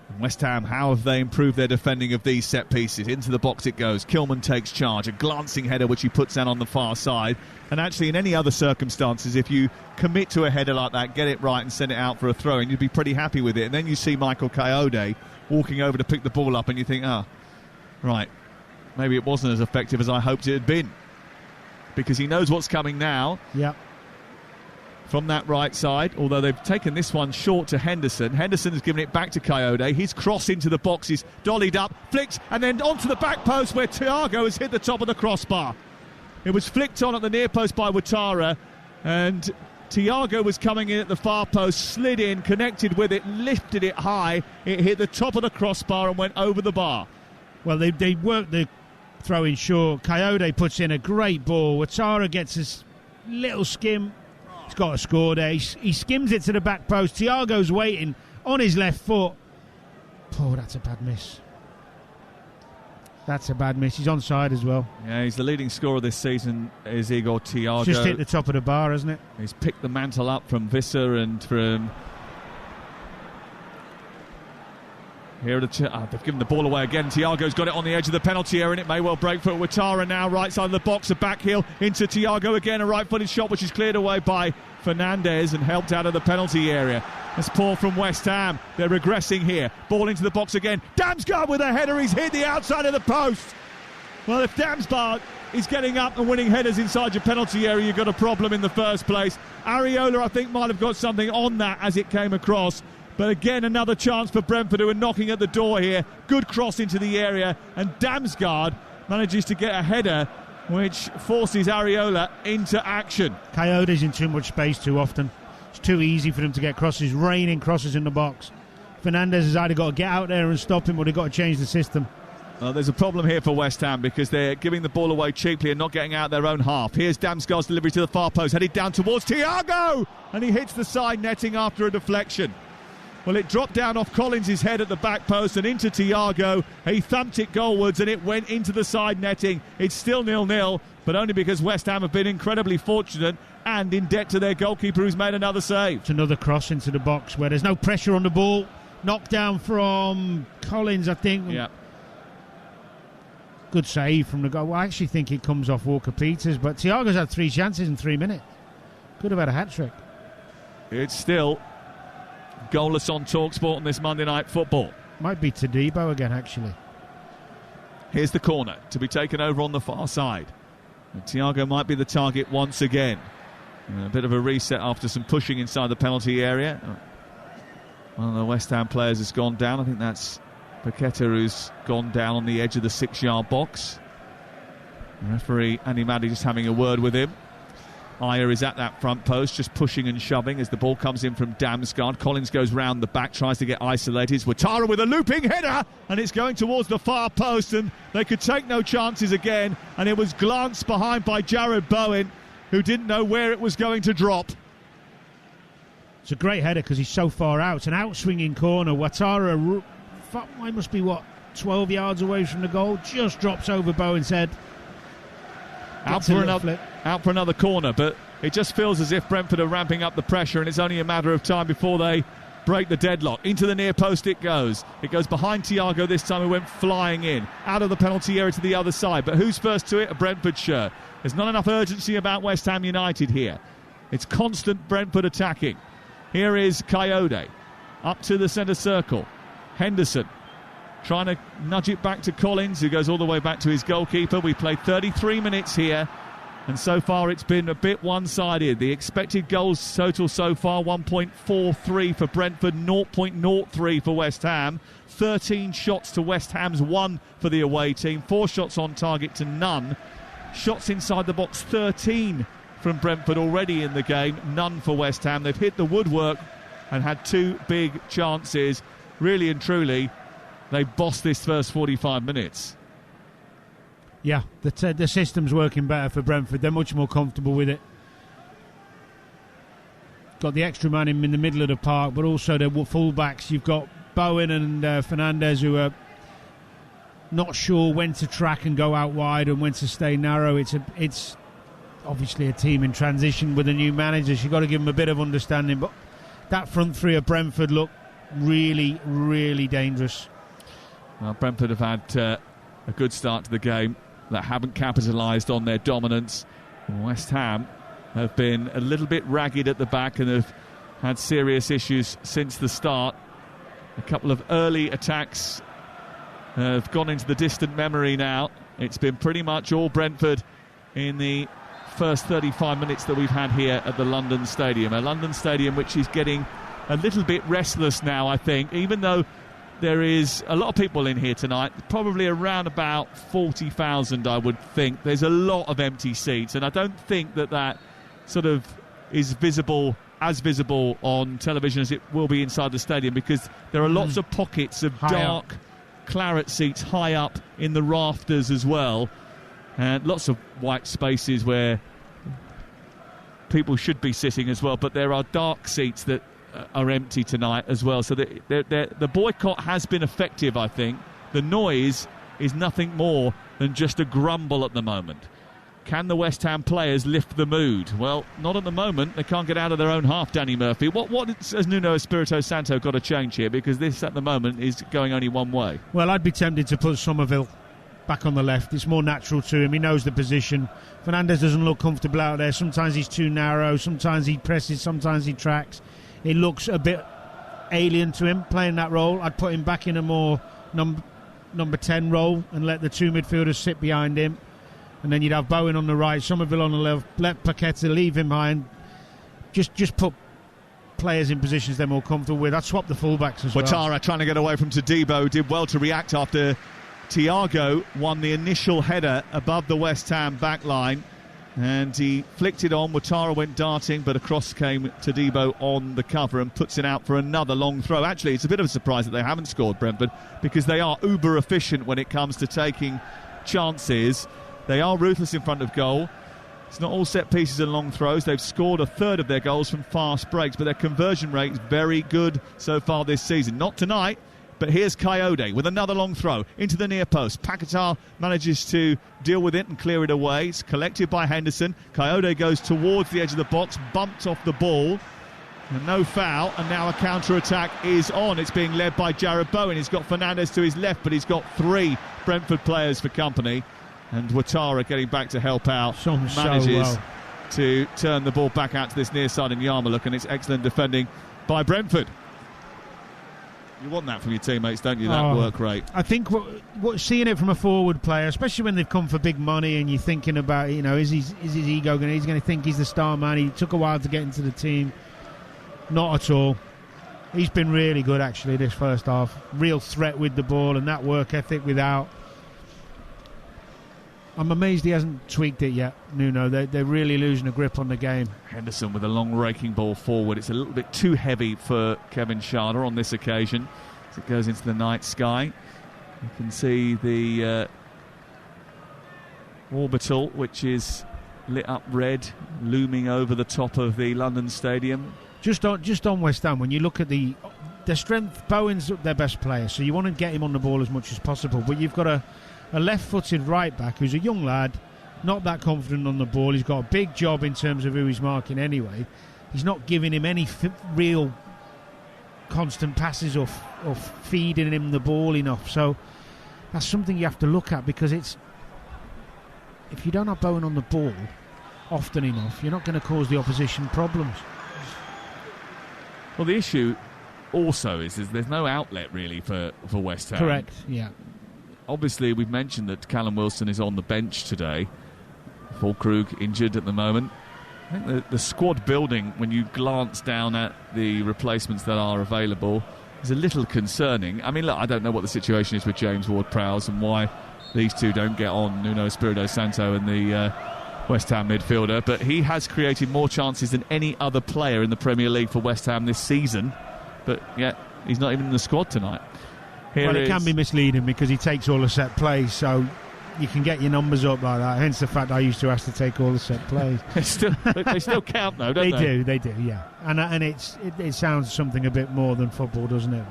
And West Ham, how have they improved their defending of these set pieces? Into the box it goes. Kilman takes charge. A glancing header which he puts down on the far side. And actually, in any other circumstances, if you commit to a header like that, get it right and send it out for a throw, and you'd be pretty happy with it. And then you see Michael Kayode walking over to pick the ball up, and you think, right, maybe it wasn't as effective as I hoped it had been. Because he knows what's coming now. Yeah. From that right side, although they've taken this one short to Henderson. Henderson has given it back to Kayode. His cross into the box is dollied up, flicked, and then onto the back post where Thiago has hit the top of the crossbar. It was flicked on at the near post by Ouattara, and Thiago was coming in at the far post, slid in, connected with it, lifted it high. It hit the top of the crossbar and went over the bar. Well, they worked the throw in short. Kayode puts in a great ball. Ouattara gets his little skim. He's got a score there. He skims it to the back post. Thiago's waiting on his left foot. Oh, that's a bad miss. That's a bad miss. He's onside as well. Yeah, he's the leading scorer this season, is Igor Thiago. Just hit the top of the bar, hasn't it? He's picked the mantle up from Visser and from... Here they've given the ball away again. Thiago's got it on the edge of the penalty area, and it may well break for Ouattara now. Right side of the box, a back heel into Thiago again. A right-footed shot which is cleared away by Fernandez and helped out of the penalty area. That's poor from West Ham. They're regressing here. Ball into the box again. Damsgaard with a header. He's hit the outside of the post. Well, if Damsgaard is getting up and winning headers inside your penalty area, you've got a problem in the first place. Areola, I think, might have got something on that as it came across. But again, another chance for Brentford, who are knocking at the door here. Good cross into the area, and Damsgaard manages to get a header which forces Areola into action. Coyote's in too much space too often. It's too easy for them to get crosses, raining crosses in the box. Fernandez has either got to get out there and stop him, or they've got to change the system. Well, there's a problem here for West Ham because they're giving the ball away cheaply and not getting out their own half. Here's Damsgaard's delivery to the far post, headed down towards Thiago, and he hits the side netting after a deflection. Well, it dropped down off Collins' head at the back post and into Thiago. He thumped it goalwards and it went into the side netting. It's still 0-0, but only because West Ham have been incredibly fortunate and in debt to their goalkeeper, who's made another save. It's another cross into the box where there's no pressure on the ball. Knocked down from Collins, I think. Yeah. Good save from the goal. Well, I actually think it comes off Walker-Peters, but Thiago's had 3 chances in 3 minutes. Could have had a hat-trick. It's still goalless on TalkSport on this Monday Night Football. Might be Todibo again, actually. Here's the corner to be taken over on the far side. And Thiago might be the target once again. A bit of a reset after some pushing inside the penalty area. One of the West Ham players has gone down. I think that's Paqueta, who's gone down on the edge of the 6-yard box. The referee, Andy Maddy, just having a word with him. Ayer is at that front post, just pushing and shoving as the ball comes in from Damsgaard. Collins goes round the back, tries to get isolated. Ouattara with a looping header, and it's going towards the far post, and they could take no chances again. And it was glanced behind by Jared Bowen, who didn't know where it was going to drop. It's a great header because he's so far out. It's an out-swinging corner. Ouattara, I must be, 12 yards away from the goal, just drops over Bowen's head. Out for another corner, but it just feels as if Brentford are ramping up the pressure, and it's only a matter of time before they break the deadlock. Into the near post it goes. It goes behind Thiago this time, who went flying in. Out of the penalty area to the other side. But who's first to it? A Brentford shirt. There's not enough urgency about West Ham United here. It's constant Brentford attacking. Here is Kayode. Up to the centre circle. Henderson trying to nudge it back to Collins, who goes all the way back to his goalkeeper. We played 33 minutes here And so far it's been a bit one-sided. The expected goals total so far, 1.43 for Brentford, 0.03 for West Ham. 13 shots to West Ham's 1 for the away team. 4 shots on target to none. Shots inside the box, 13 from Brentford already in the game. None for West Ham. They've hit the woodwork and had 2 big chances. Really and truly, they bossed this first 45 minutes. Yeah, the system's working better for Brentford. They're much more comfortable with it. Got the extra man in the middle of the park, but also the full-backs. You've got Bowen and Fernandes, who are not sure when to track and go out wide and when to stay narrow. It's obviously a team in transition with a new manager. So you've got to give them a bit of understanding. But that front three of Brentford look really, really dangerous. Well, Brentford have had a good start to the game that haven't capitalised on their dominance. West Ham have been a little bit ragged at the back and have had serious issues since the start. A couple of early attacks have gone into the distant memory now. It's been pretty much all Brentford in the first 35 minutes that we've had here at the London Stadium. A London Stadium which is getting a little bit restless now, I think, even though there is a lot of people in here tonight, probably around about 40,000, I would think. There's a lot of empty seats, and I don't think that sort of is as visible on television as it will be inside the stadium, because there are lots of pockets of dark claret seats high up in the rafters as well, and lots of white spaces where people should be sitting as well, but there are dark seats that are empty tonight as well. So the boycott has been effective, I think. The noise is nothing more than just a grumble at the moment. Can the West Ham players lift the mood? Well, not at the moment. They can't get out of their own half, Danny Murphy. What has Nuno Espirito Santo got to change here? Because this, at the moment, is going only one way. Well, I'd be tempted to put Somerville back on the left. It's more natural to him. He knows the position. Fernandes doesn't look comfortable out there. Sometimes he's too narrow. Sometimes he presses. Sometimes he tracks. It looks a bit alien to him playing that role. I'd put him back in a more number 10 role and let the 2 midfielders sit behind him. And then you'd have Bowen on the right, Somerville on the left, let Paqueta leave him behind. Just put players in positions they're more comfortable with. I'd swap the fullbacks as well. Ouattara trying to get away from Todibo, did well to react after Thiago won the initial header above the West Ham back line. And he flicked it on. Ouattara went darting, but across came Todibo on the cover and puts it out for another long throw. Actually, it's a bit of a surprise that they haven't scored, Brentford, because they are uber efficient when it comes to taking chances. They are ruthless in front of goal. It's not all set pieces and long throws. They've scored a third of their goals from fast breaks, but their conversion rate is very good so far this season. Not tonight. But here's Coyote with another long throw into the near post. Paqueta manages to deal with it and clear it away. It's collected by Henderson. Coyote goes towards the edge of the box, bumped off the ball. And no foul, and now a counter-attack is on. It's being led by Jared Bowen. He's got Fernandes to his left, but he's got 3 Brentford players for company. And Ouattara getting back to help out. Manages to turn the ball back out to this near side in Yarmouth, and it's excellent defending by Brentford. You want that from your teammates, don't you, that work rate? I think seeing it from a forward player, especially when they've come for big money and you're thinking about, is his ego going to... He's going to think he's the star man. He took a while to get into the team. Not at all. He's been really good, actually, this first half. Real threat with the ball and that work ethic without... I'm amazed he hasn't tweaked it yet, Nuno. They're really losing a grip on the game. Henderson with a long raking ball forward. It's a little bit too heavy for Kevin Schade on this occasion as it goes into the night sky. You can see the orbital, which is lit up red, looming over the top of the London Stadium. Just on West Ham, when you look at their strength, Bowen's their best player, so you want to get him on the ball as much as possible. But you've got a left-footed right-back who's a young lad, not that confident on the ball. He's got a big job in terms of who he's marking anyway. He's not giving him any real constant passes or feeding him the ball enough. So that's something you have to look at, because if you don't have Bowen on the ball often enough, you're not going to cause the opposition problems. Well, the issue also is there's no outlet really for West Ham. Correct, yeah. Obviously, we've mentioned that Callum Wilson is on the bench today Fulkrug injured at the moment. I think the squad building, when you glance down at the replacements that are available, is a little concerning. I mean, look, I don't know what the situation is with James Ward-Prowse and why these two don't get on, Nuno Espirito Santo and the West Ham midfielder, but he has created more chances than any other player in the Premier League for West Ham this season, but yet he's not even in the squad tonight. It can be misleading because he takes all the set plays, so you can get your numbers up like that, hence the fact I used to ask to take all the set plays. they still count though, don't they? They do, yeah. And it sounds something a bit more than football, doesn't it?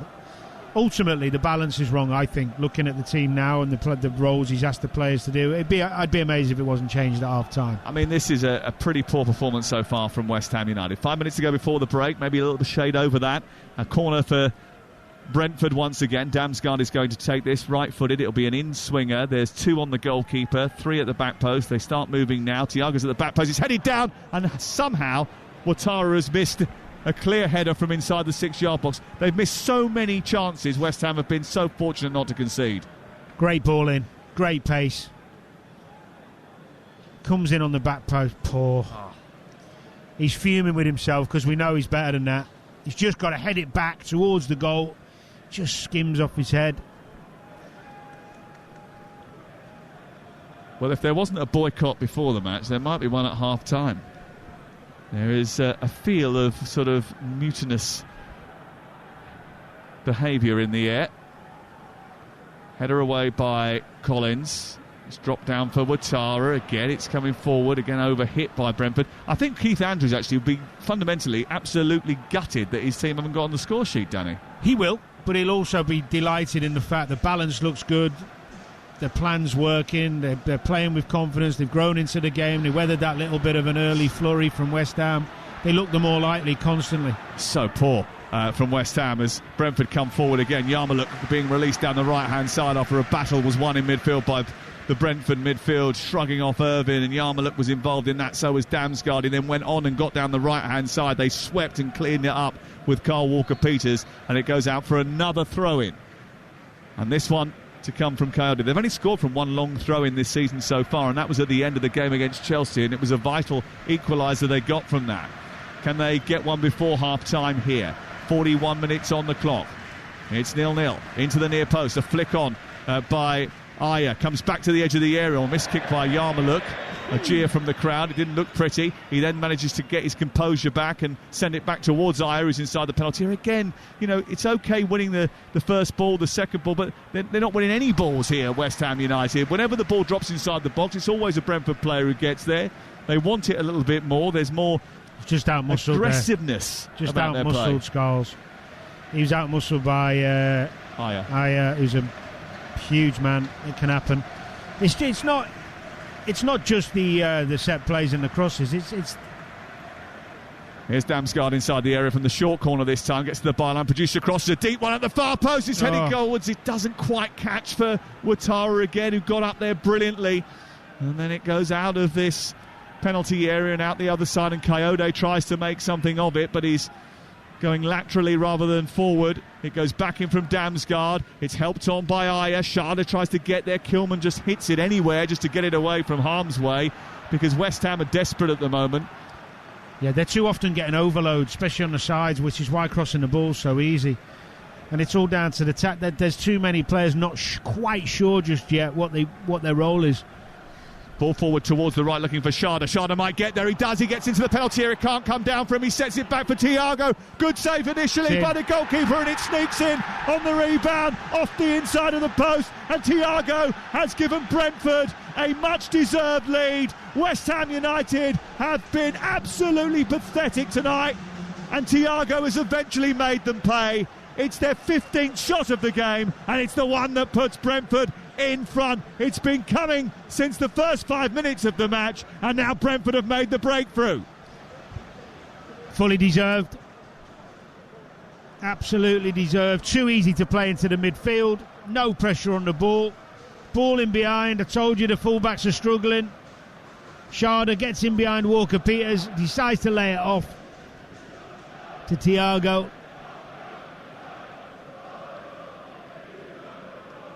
Ultimately, the balance is wrong, I think, looking at the team now and the roles he's asked the players to do. I'd be amazed if it wasn't changed at half-time. I mean, this is a pretty poor performance so far from West Ham United. 5 minutes to go before the break, maybe a little bit shade over that. A corner for Brentford once again. Damsgaard is going to take this, right-footed. It'll be an in-swinger. There's 2 on the goalkeeper, 3 at the back post. They start moving now. Thiago's at the back post. He's headed down, and somehow Ouattara has missed a clear header from inside the 6-yard box. They've missed so many chances. West Ham have been so fortunate not to concede. Great ball in, great pace. Comes in on the back post, poor. He's fuming with himself because we know he's better than that. He's just got to head it back towards the goal. Just skims off his head. Well, if there wasn't a boycott before the match, there might be one at half-time. There is a feel of sort of mutinous behaviour in the air. Header away by Collins. It's dropped down for Ouattara again. It's coming forward again, overhit by Brentford. I think Keith Andrews actually will be fundamentally absolutely gutted that his team haven't got on the score sheet, Danny. He will, but he'll also be delighted in the fact the balance looks good. The plan's working, they're playing with confidence, they've grown into the game, they weathered that little bit of an early flurry from West Ham. They look the more likely constantly. So poor from West Ham as Brentford come forward again. Yarmouk being released down the right-hand side after a battle was won in midfield by the Brentford midfield, shrugging off Irvine, and Yarmouk was involved in that, so was Damsgaard. He then went on and got down the right-hand side. They swept and cleaned it up with Carl Walker-Peters, and it goes out for another throw-in. And this one to come from Coyote. They've only scored from one long throw-in this season so far, and that was at the end of the game against Chelsea, and it was a vital equaliser they got from that. Can they get one before half-time here? 41 minutes on the clock. It's 0-0. Into the near post. A flick on by Aya. Comes back to the edge of the area. Missed kick by Yarmouk. A jeer from the crowd. It didn't look pretty. He then manages to get his composure back and send it back towards Aya, who's inside the penalty area. Again, you know, it's okay winning the first ball, the second ball, but they're not winning any balls here, West Ham United. Whenever the ball drops inside the box, it's always a Brentford player who gets there. They want it a little bit more. There's more just out-muscled aggressiveness. Just out-muscled Scholes. He was out-muscled by Aya, who's a huge man. It can happen. It's not just the set plays and the crosses. It's Here's Damsgaard inside the area from the short corner this time. Gets to the byline. Producer crosses a deep one at the far post. It's heading goalwards. It doesn't quite catch for Ouattara again, who got up there brilliantly. And then it goes out of this penalty area and out the other side. And Coyote tries to make something of it, but he's going laterally rather than forward. It goes back in from Damsgaard. It's helped on by Aya. Sharda tries to get there. Kilman just hits it anywhere just to get it away from harm's way, because West Ham are desperate at the moment. Yeah, they're too often getting overload, especially on the sides, which is why crossing the ball's so easy. And it's all down to the attack. There's too many players not quite sure just yet what their role is. Ball forward towards the right, looking for Sharda. Sharda might get there. He does. He gets into the penalty area. Can't come down for him. He sets it back for Thiago. Good save initially by the goalkeeper, and it sneaks in on the rebound off the inside of the post. And Thiago has given Brentford a much-deserved lead. West Ham United have been absolutely pathetic tonight, and Thiago has eventually made them pay. It's their 15th shot of the game, and it's the one that puts Brentford in front. It's been coming since the first 5 minutes of the match, and now Brentford have made the breakthrough. Fully deserved. Absolutely deserved. Too easy to play into the midfield. No pressure on the ball. Ball in behind. I told you the fullbacks are struggling. Sharda gets in behind Walker-Peters, decides to lay it off to Thiago.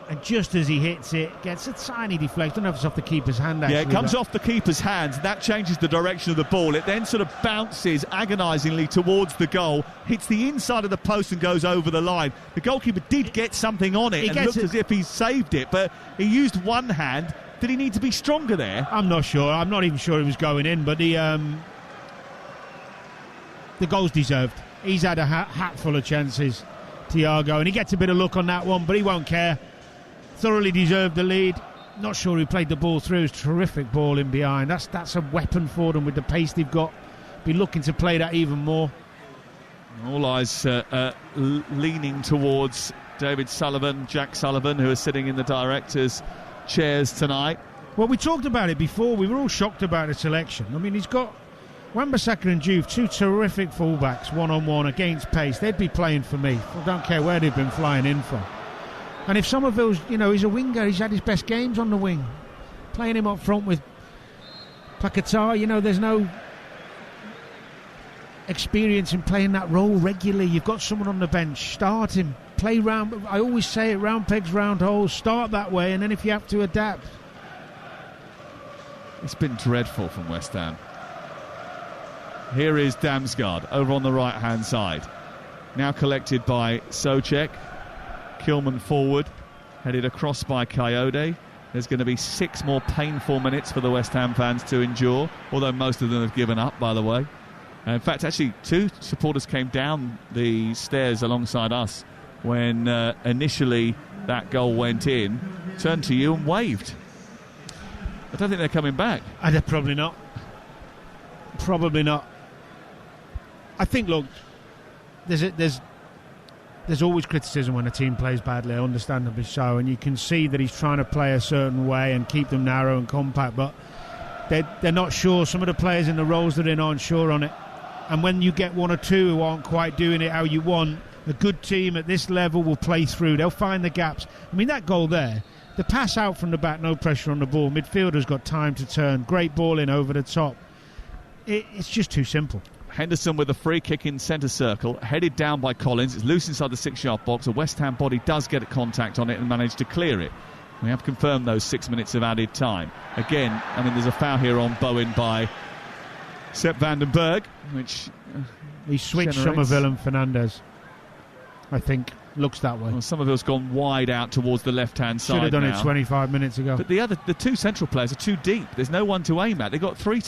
And and just as he hits it, gets a tiny deflection. I don't know if it's off the keeper's hand, actually. Yeah, it comes off the keeper's hands. That changes the direction of the ball. It then sort of bounces agonisingly towards the goal, hits the inside of the post and goes over the line. The goalkeeper did get something on it and looked as if he saved it, but he used one hand. Did he need to be stronger there? I'm not sure. I'm not even sure he was going in, but the goal's deserved. He's had a hat full of chances, Thiago, and he gets a bit of luck on that one, but he won't care. Thoroughly deserved the lead. Not sure who played the ball through. It's a terrific ball in behind. That's a weapon for them with the pace they've got. Be looking to play that even more. All eyes leaning towards David Sullivan, Jack Sullivan, who are sitting in the directors' chairs tonight. Well, we talked about it before. We were all shocked about the selection. I mean, he's got Wan-Bissaka and Juve, two terrific fullbacks, one-on-one against pace. They'd be playing for me. I don't care where they've been flying in from. And if Somerville's, he's a winger, he's had his best games on the wing. Playing him up front with Paquetá, there's no experience in playing that role regularly. You've got someone on the bench. Start him. Play round. I always say it, round pegs, round holes. Start that way, and then if you have to adapt. It's been dreadful from West Ham. Here is Damsgaard over on the right-hand side. Now collected by Souček. Kilman forward, headed across by Coyote. There's going to be 6 more painful minutes for the West Ham fans to endure, although most of them have given up, by the way. In fact, actually, 2 supporters came down the stairs alongside us when initially that goal went in, turned to you and waved. I don't think they're coming back. Probably not. Probably not. I think, look, there's always criticism when a team plays badly, understandably so, and you can see that he's trying to play a certain way and keep them narrow and compact, but they're not sure. Some of the players in the roles they're in aren't sure on it. And when you get 1 or 2 who aren't quite doing it how you want, a good team at this level will play through. They'll find the gaps. I mean, that goal there, the pass out from the back, no pressure on the ball. Midfielder's got time to turn. Great ball in over the top. It's just too simple. Henderson with a free kick in centre circle, headed down by Collins. It's loose inside the 6-yard box. A West Ham body does get a contact on it and manage to clear it. We have confirmed those 6 minutes of added time. Again, there's a foul here on Bowen by Sepp van den Berg, which he switched Somerville and Fernandes, I think. Looks that way. Well, Somerville's gone wide out towards the left-hand side. Should have done now. it 25 minutes ago. But the 2 central players are too deep. There's no one to aim at. They've got 2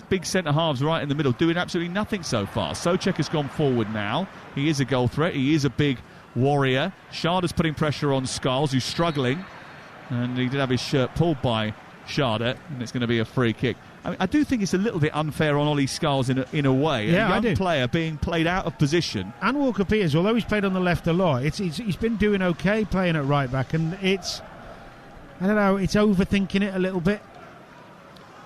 big centre-halves right in the middle, doing absolutely nothing so far. Souček has gone forward now. He is a goal threat. He is a big warrior. Sharda's putting pressure on Scholes, who's struggling. And he did have his shirt pulled by Sharda, and it's going to be a free kick. I do think it's a little bit unfair on Ollie Scholes in a way. Yeah, a young player being played out of position. And Walker-Peters, although he's played on the left a lot, he's been doing okay playing at right back, and it's overthinking it a little bit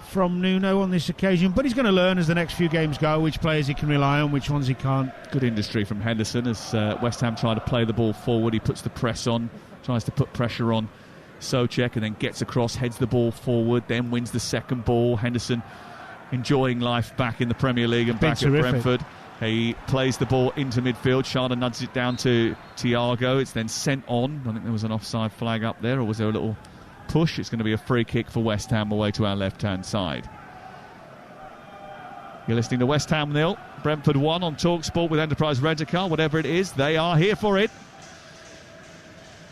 from Nuno on this occasion, but he's going to learn as the next few games go which players he can rely on, which ones he can't. Good industry from Henderson as West Ham try to play the ball forward. He puts the press on, tries to put pressure on Souček, and then gets across, heads the ball forward, then wins the second ball. Henderson enjoying life back in the Premier League and back at Brentford. He plays the ball into midfield. Sharda nudges it down to Thiago. It's then sent on. I think there was an offside flag up there, or was there a little push? It's going to be a free kick for West Ham away to our left-hand side. You're listening to West Ham 0, Brentford 1 on TalkSport with Enterprise Rent-A-Car. Whatever it is, they are here for it.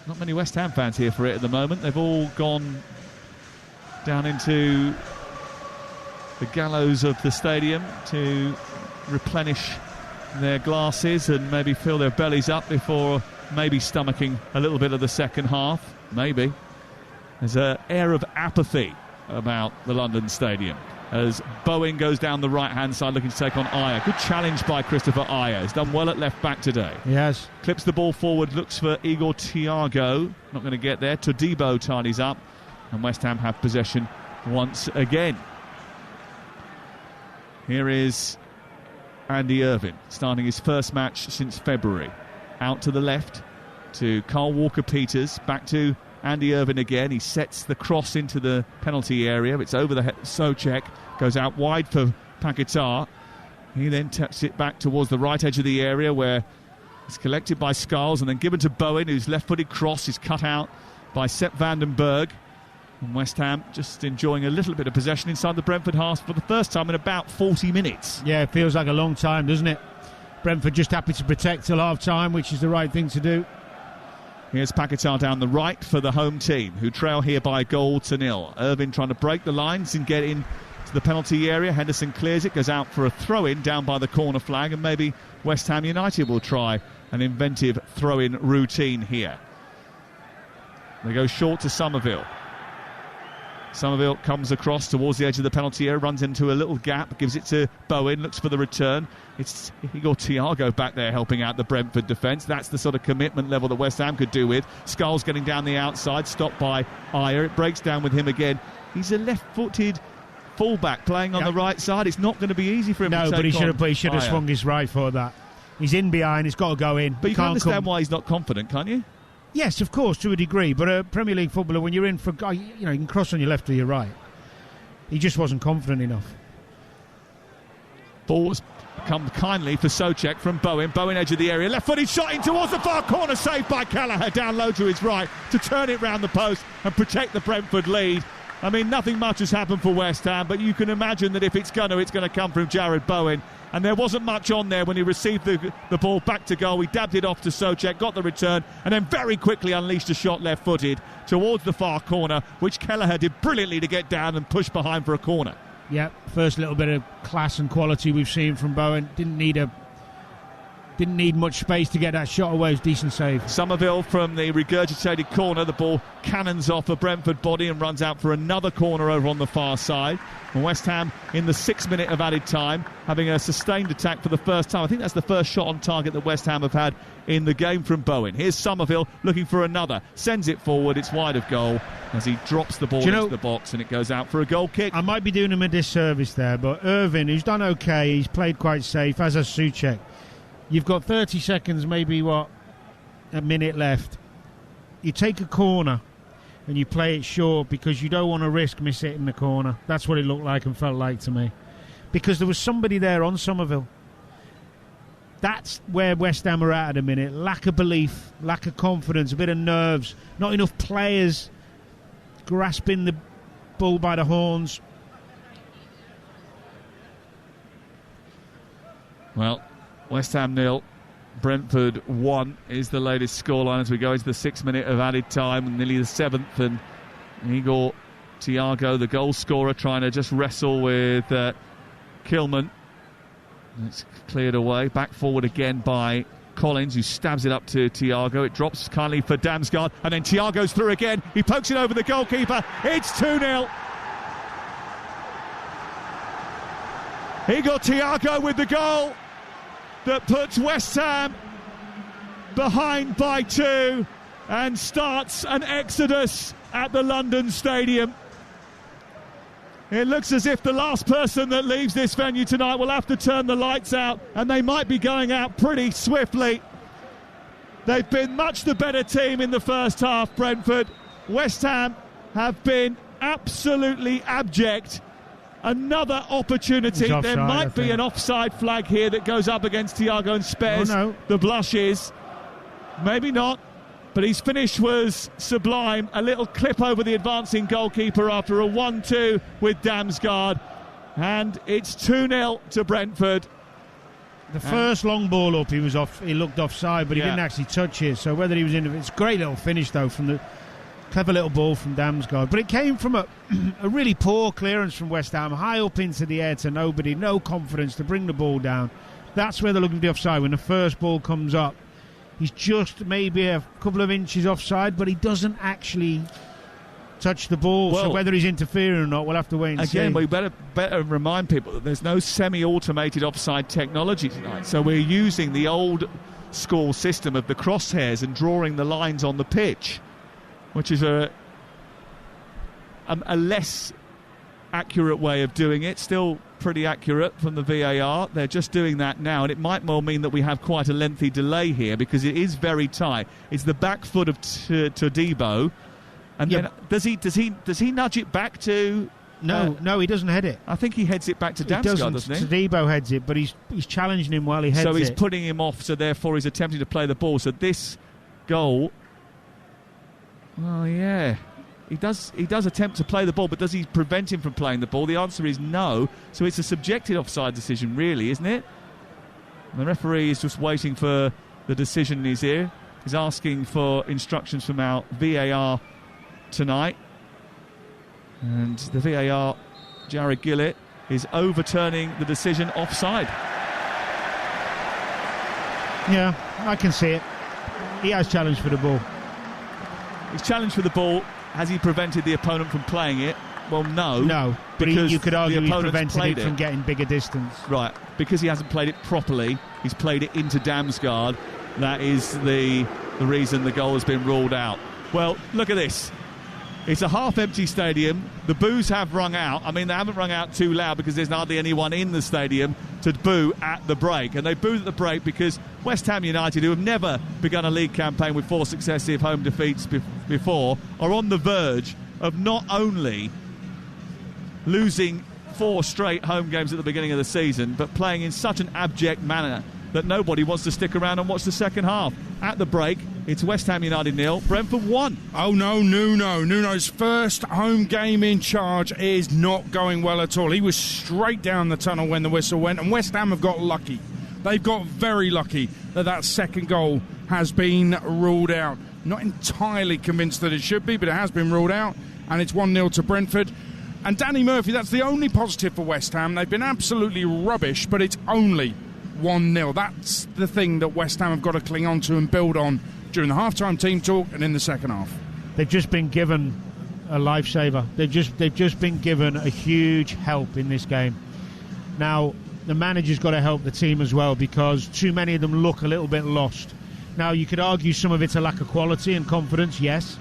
Not many West Ham fans here for it at the moment. They've all gone down into the gallows of the stadium to replenish their glasses and maybe fill their bellies up before maybe stomaching a little bit of the second half. Maybe. There's an air of apathy about the London Stadium as Bowen goes down the right-hand side looking to take on Ayer. Good challenge by Christopher Ayer. He's done well at left-back today. Yes. Clips the ball forward, looks for Igor Thiago. Not going to get there. Todibo tidies up. And West Ham have possession once again. Here is Andy Irvine, starting his first match since February. Out to the left to Carl Walker-Peters. Back to Andy Irvine again. He sets the cross into the penalty area. It's over the Souček. Goes out wide for Paquetá. He then tucks it back towards the right edge of the area where it's collected by Scholes and then given to Bowen, whose left-footed cross is cut out by Sepp van den Berg. And West Ham just enjoying a little bit of possession inside the Brentford half for the first time in about 40 minutes. Yeah, it feels like a long time, doesn't it? Brentford just happy to protect till half-time, which is the right thing to do. Here's Paquetá down the right for the home team, who trail here by 1-0. Irvin trying to break the lines and get in to the penalty area. Henderson clears it, goes out for a throw-in down by the corner flag, and maybe West Ham United will try an inventive throw-in routine here. They go short to Somerville. Somerville comes across towards the edge of the penalty area, runs into a little gap, gives it to Bowen, looks for the return. It's Igor Thiago back there helping out the Brentford defence. That's the sort of commitment level that West Ham could do with. Skulls getting down the outside, stopped by Ayer. It breaks down with him again. He's a left-footed fullback playing on the right side. It's not going to be easy for him to take on. No, but he should have swung his right foot at that. He's in behind, he's got to go in. But you can understand why he's not confident, can't you? Yes, of course, to a degree. But a Premier League footballer, when you're in for, you can cross on your left or your right. He just wasn't confident enough. Ball's come kindly for Souček from Bowen. Bowen edge of the area. Left-footed shot in towards the far corner. Saved by Kelleher. Down low to his right to turn it round the post and protect the Brentford lead. I mean, nothing much has happened for West Ham, but you can imagine that if it's going to come from Jared Bowen. And there wasn't much on there when he received the ball back to goal. He dabbed it off to Souček, got the return, and then very quickly unleashed a shot left-footed towards the far corner, which Kelleher did brilliantly to get down and push behind for a corner. Yeah, first little bit of class and quality we've seen from Bowen. Didn't need much space to get that shot away. It was a decent save. Somerville from the regurgitated corner. The ball cannons off a Brentford body and runs out for another corner over on the far side. And West Ham in the 6th minute of added time, having a sustained attack for the first time. I think that's the first shot on target that West Ham have had in the game from Bowen. Here's Somerville looking for another. Sends it forward. It's wide of goal as he drops the ball into the box and it goes out for a goal kick. I might be doing him a disservice there, but Irvin, who's done okay, he's played quite safe, as has Souček. You've got 30 seconds, maybe, a minute left. You take a corner and you play it short because you don't want to risk hitting the corner. That's what it looked like and felt like to me. Because there was somebody there on Somerville. That's where West Ham are at a minute. Lack of belief, lack of confidence, a bit of nerves. Not enough players grasping the bull by the horns. Well, West Ham 0, Brentford 1 is the latest scoreline as we go into the 6th minute of added time, nearly the 7th, and Igor Thiago, the goal scorer, trying to just wrestle with Kilman. It's cleared away, back forward again by Collins, who stabs it up to Thiago. It drops kindly for Damsgaard, and then Thiago's through again. He pokes it over the goalkeeper. It's 2-0. Igor Thiago with the goal that puts West Ham behind by 2 and starts an exodus at the London Stadium. It looks as if the last person that leaves this venue tonight will have to turn the lights out, and they might be going out pretty swiftly. They've been much the better team in the first half, Brentford. West Ham have been absolutely abject. Another opportunity. Offside, there might be an offside flag here that goes up against Thiago and spares the blushes. Maybe not, but his finish was sublime. A little clip over the advancing goalkeeper after a 1-2 with Damsgaard. And it's 2-0 to Brentford. The first long ball up, he looked offside, but he didn't actually touch it. So whether he was in, it's a great little finish though from the clever little ball from Damsgaard, but it came from a really poor clearance from West Ham, high up into the air to nobody, no confidence to bring the ball down. That's where they're looking for the offside. When the first ball comes up, he's just maybe a couple of inches offside, but he doesn't actually touch the ball. So whether he's interfering or not, we'll have to wait and see. Again, we better remind people that there's no semi-automated offside technology tonight, so we're using the old school system of the crosshairs and drawing the lines on the pitch, which is a less accurate way of doing it. Still pretty accurate from the VAR. They're just doing that now, and it might well mean that we have quite a lengthy delay here because it is very tight. It's the back foot of Todibo, and then does he nudge it back to? No, he doesn't head it. I think he heads it back to Damsgaard, doesn't he? Todibo heads it, but he's challenging him while he heads it. So he's putting him off. So therefore, he's attempting to play the ball. So this goal Well, yeah. He does attempt to play the ball, but does he prevent him from playing the ball? The answer is no. So it's a subjective offside decision, really, isn't it? And the referee is just waiting for the decision in his ear. He's asking for instructions from our VAR tonight. And the VAR, Jared Gillett, is overturning the decision offside. Yeah, I can see it. He has challenged for the ball. He's challenged for the ball. Has he prevented the opponent from playing it? Well, no. No, but you could argue he prevented it from getting bigger distance. Right, because he hasn't played it properly. He's played it into Damsgaard. That is the reason the goal has been ruled out. Well, look at this. It's a half-empty stadium. The boos have rung out. I mean, they haven't rung out too loud because there's hardly anyone in the stadium to boo at the break. And they booed at the break because West Ham United, who have never begun a league campaign with 4 successive home defeats before, are on the verge of not only losing 4 straight home games at the beginning of the season, but playing in such an abject manner that nobody wants to stick around and watch the second half. At the break, it's West Ham United 0, Brentford 1. Oh no, Nuno. Nuno's first home game in charge is not going well at all. He was straight down the tunnel when the whistle went, and West Ham have got lucky. They've got very lucky that second goal has been ruled out. Not entirely convinced that it should be, but it has been ruled out, and it's 1-0 to Brentford. And Danny Murphy, that's the only positive for West Ham. They've been absolutely rubbish, but it's only 1-0. That's the thing that West Ham have got to cling on to and build on during the half-time team talk and in the second half. They've just been given a lifesaver. They've just been given a huge help in this game. Now, the manager's got to help the team as well because too many of them look a little bit lost. Now, you could argue some of it's a lack of quality and confidence, yes,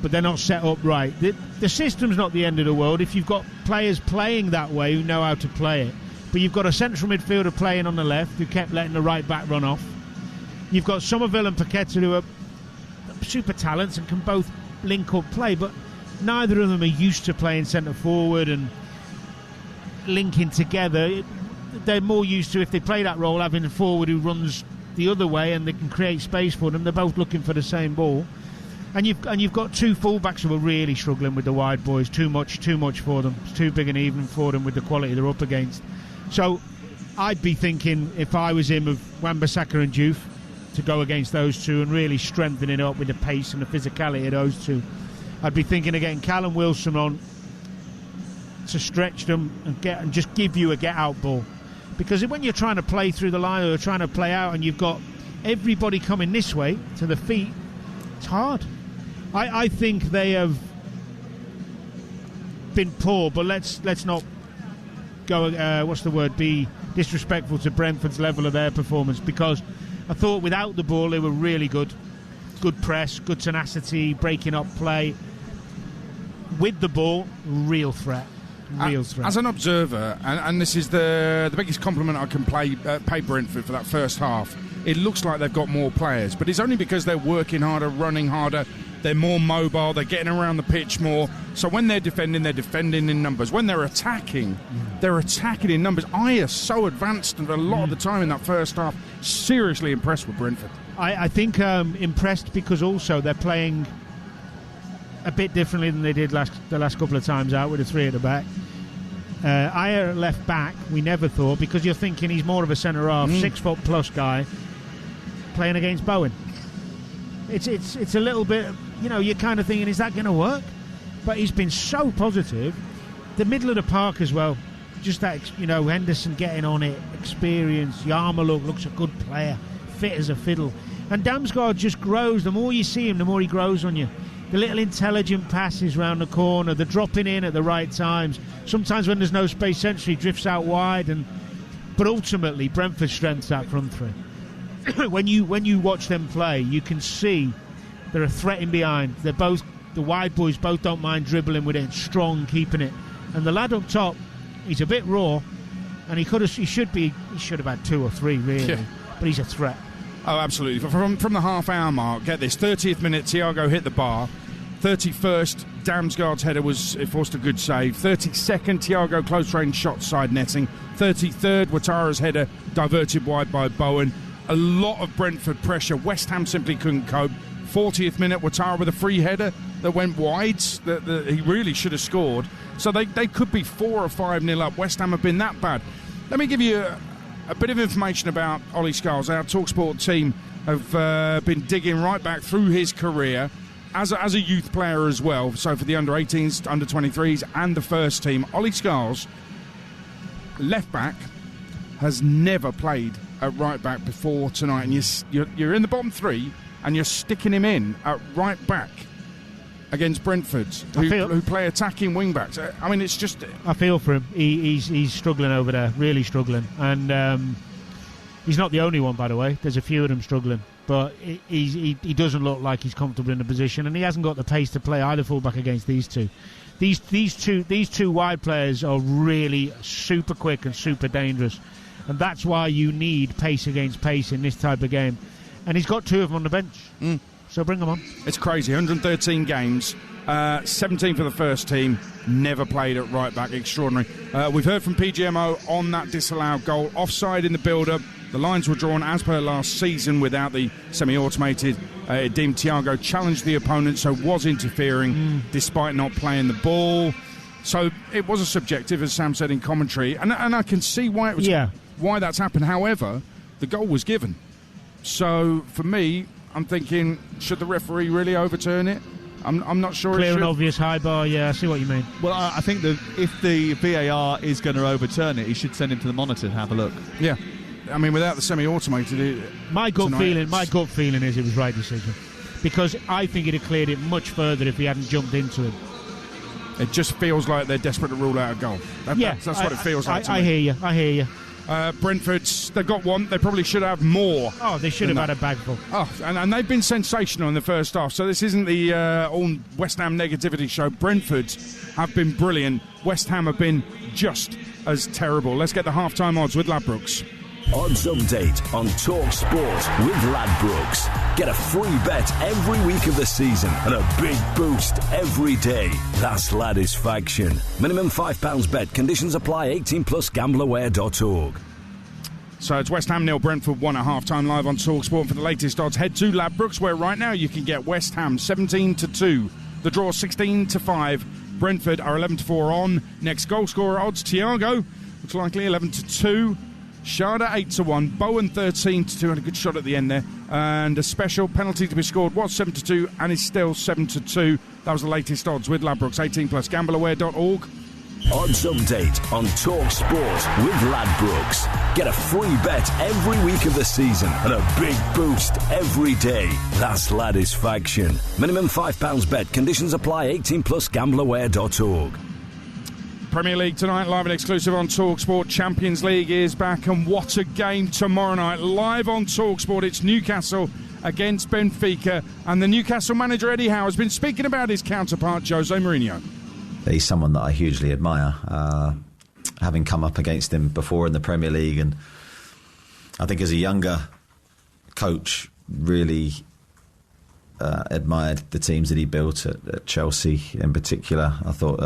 but they're not set up right. The system's not the end of the world if you've got players playing that way who know how to play it. But you've got a central midfielder playing on the left who kept letting the right back run off. You've got Somerville and Paqueta who are super talents and can both link up play, but neither of them are used to playing centre forward and linking together. They're more used to, if they play that role, having a forward who runs the other way and they can create space for them. They're both looking for the same ball. And you've got 2 fullbacks who are really struggling with the wide boys. Too much for them. It's too big an evening for them with the quality they're up against. So I'd be thinking, if I was him, of Wan-Bissaka and Diouf to go against those two and really strengthening it up with the pace and the physicality of those two. I'd be thinking of getting Callum Wilson on to stretch them and just give you a get-out ball. Because when you're trying to play through the line or trying to play out and you've got everybody coming this way to the feet, it's hard. I think they have been poor, but let's not go, be disrespectful to Brentford's level of their performance, because I thought without the ball they were really good. Good press, good tenacity, breaking up play. With the ball, real threat. As an observer, and this is the biggest compliment I can pay Brentford for that first half, it looks like they've got more players, but it's only because they're working harder, running harder, they're more mobile, they're getting around the pitch more. So when they're defending in numbers. When they're attacking in numbers. I are so advanced a lot of the time in that first half. Seriously impressed with Brentford. I think impressed because also they're playing a bit differently than they did the last couple of times out with the 3 at the back. Ayer left back, we never thought, because you're thinking he's more of a centre-half, 6 foot plus guy playing against Bowen. It's a little bit, you're kind of thinking, is that going to work? But he's been so positive. The middle of the park as well, just that, Henderson getting on it, experience. Yarmouk looks a good player, fit as a fiddle. And Damsgaard just grows. The more you see him, the more he grows on you. The little intelligent passes round the corner, the dropping in at the right times. Sometimes when there's no space centrally, he drifts out wide. But ultimately, Brentford's strength's that front 3. When you watch them play, you can see they're a threat in behind. They're both, the wide boys both don't mind dribbling with it, strong, keeping it. And the lad up top, he's a bit raw, and he should have had 2 or 3 really, yeah. But he's a threat. Oh, absolutely. From the half-hour mark, get this, 30th minute, Thiago hit the bar. 31st, Damsgaard's header it forced a good save. 32nd, Thiago close-range shot side netting. 33rd, Ouattara's header diverted wide by Bowen. A lot of Brentford pressure. West Ham simply couldn't cope. 40th minute, Ouattara with a free header that went wide, that he really should have scored. So they could be 4 or 5-0 up. West Ham have been that bad. Let me give you a bit of information about Ollie Scholes. Our TalkSport team have been digging right back through his career as a youth player as well. So for the under-18s, under-23s and the first team, Ollie Scholes, left back, has never played at right back before tonight. And you're in the bottom three and you're sticking him in at right back against Brentford, who play attacking wing backs. I mean, it's just... I feel for him. He's struggling over there, really struggling. And he's not the only one, by the way. There's a few of them struggling. But he doesn't look like he's comfortable in the position, and he hasn't got the pace to play either fullback against these two. These two wide players are really super quick and super dangerous, and that's why you need pace against pace in this type of game. And he's got two of them on the bench. So bring them on. It's crazy. 113 games, 17 for the first team, never played at right back. Extraordinary. We've heard from PGMO on that disallowed goal. Offside in the build-up. The lines were drawn as per last season without the semi-automated. It deemed Thiago challenged the opponent, so was interfering despite not playing the ball. So it was a subjective, as Sam said in commentary. And I can see why why that's happened. However, the goal was given. So for me, I'm thinking, should the referee really overturn it? I'm not sure. Clear and obvious high bar, yeah, I see what you mean. Well, I think that if the VAR is going to overturn it, he should send him to the monitor to have a look. Yeah. I mean, without the semi-automated... My gut feeling is it was right decision. Because I think he'd have cleared it much further if he hadn't jumped into him. It just feels like they're desperate to rule out a goal. That's what it feels like to me. I hear you. Brentford, they've got one. They probably should have more. Oh, they should have had a bagful. Oh, and they've been sensational in the first half. So this isn't the all West Ham negativity show. Brentford have been brilliant. West Ham have been just as terrible. Let's get the half-time odds with Ladbrokes. Odds update on Talk Sport with Ladbrokes. Get a free bet every week of the season and a big boost every day. That's Ladisfaction. Minimum £5 bet. Conditions apply. 18 plus gambleaware.org. So it's West Ham 0, Brentford 1 at half-time live on Talk Sport. For the latest odds, head to Ladbrokes, where right now you can get West Ham 17-2. The draw 16-5. Brentford are 11-4 on. Next goal scorer odds, Thiago, looks likely 11-2. Sharda 8-1, Bowen 13-2, and a good shot at the end there. And a special penalty to be scored was 7-2 and is still 7-2. That was the latest odds with Ladbrokes. 18 plus gambleaware.org. Odds update on Talk Sport with Ladbrokes. Get a free bet every week of the season and a big boost every day. That's Ladisfaction. Minimum £5 bet. Conditions apply. 18 plus gambleaware.org. Premier League tonight, live and exclusive on TalkSport. Champions League is back, and what a game tomorrow night. Live on TalkSport, it's Newcastle against Benfica, and the Newcastle manager Eddie Howe has been speaking about his counterpart Jose Mourinho. He's someone that I hugely admire, having come up against him before in the Premier League, and I think as a younger coach, really admired the teams that he built at Chelsea in particular. I thought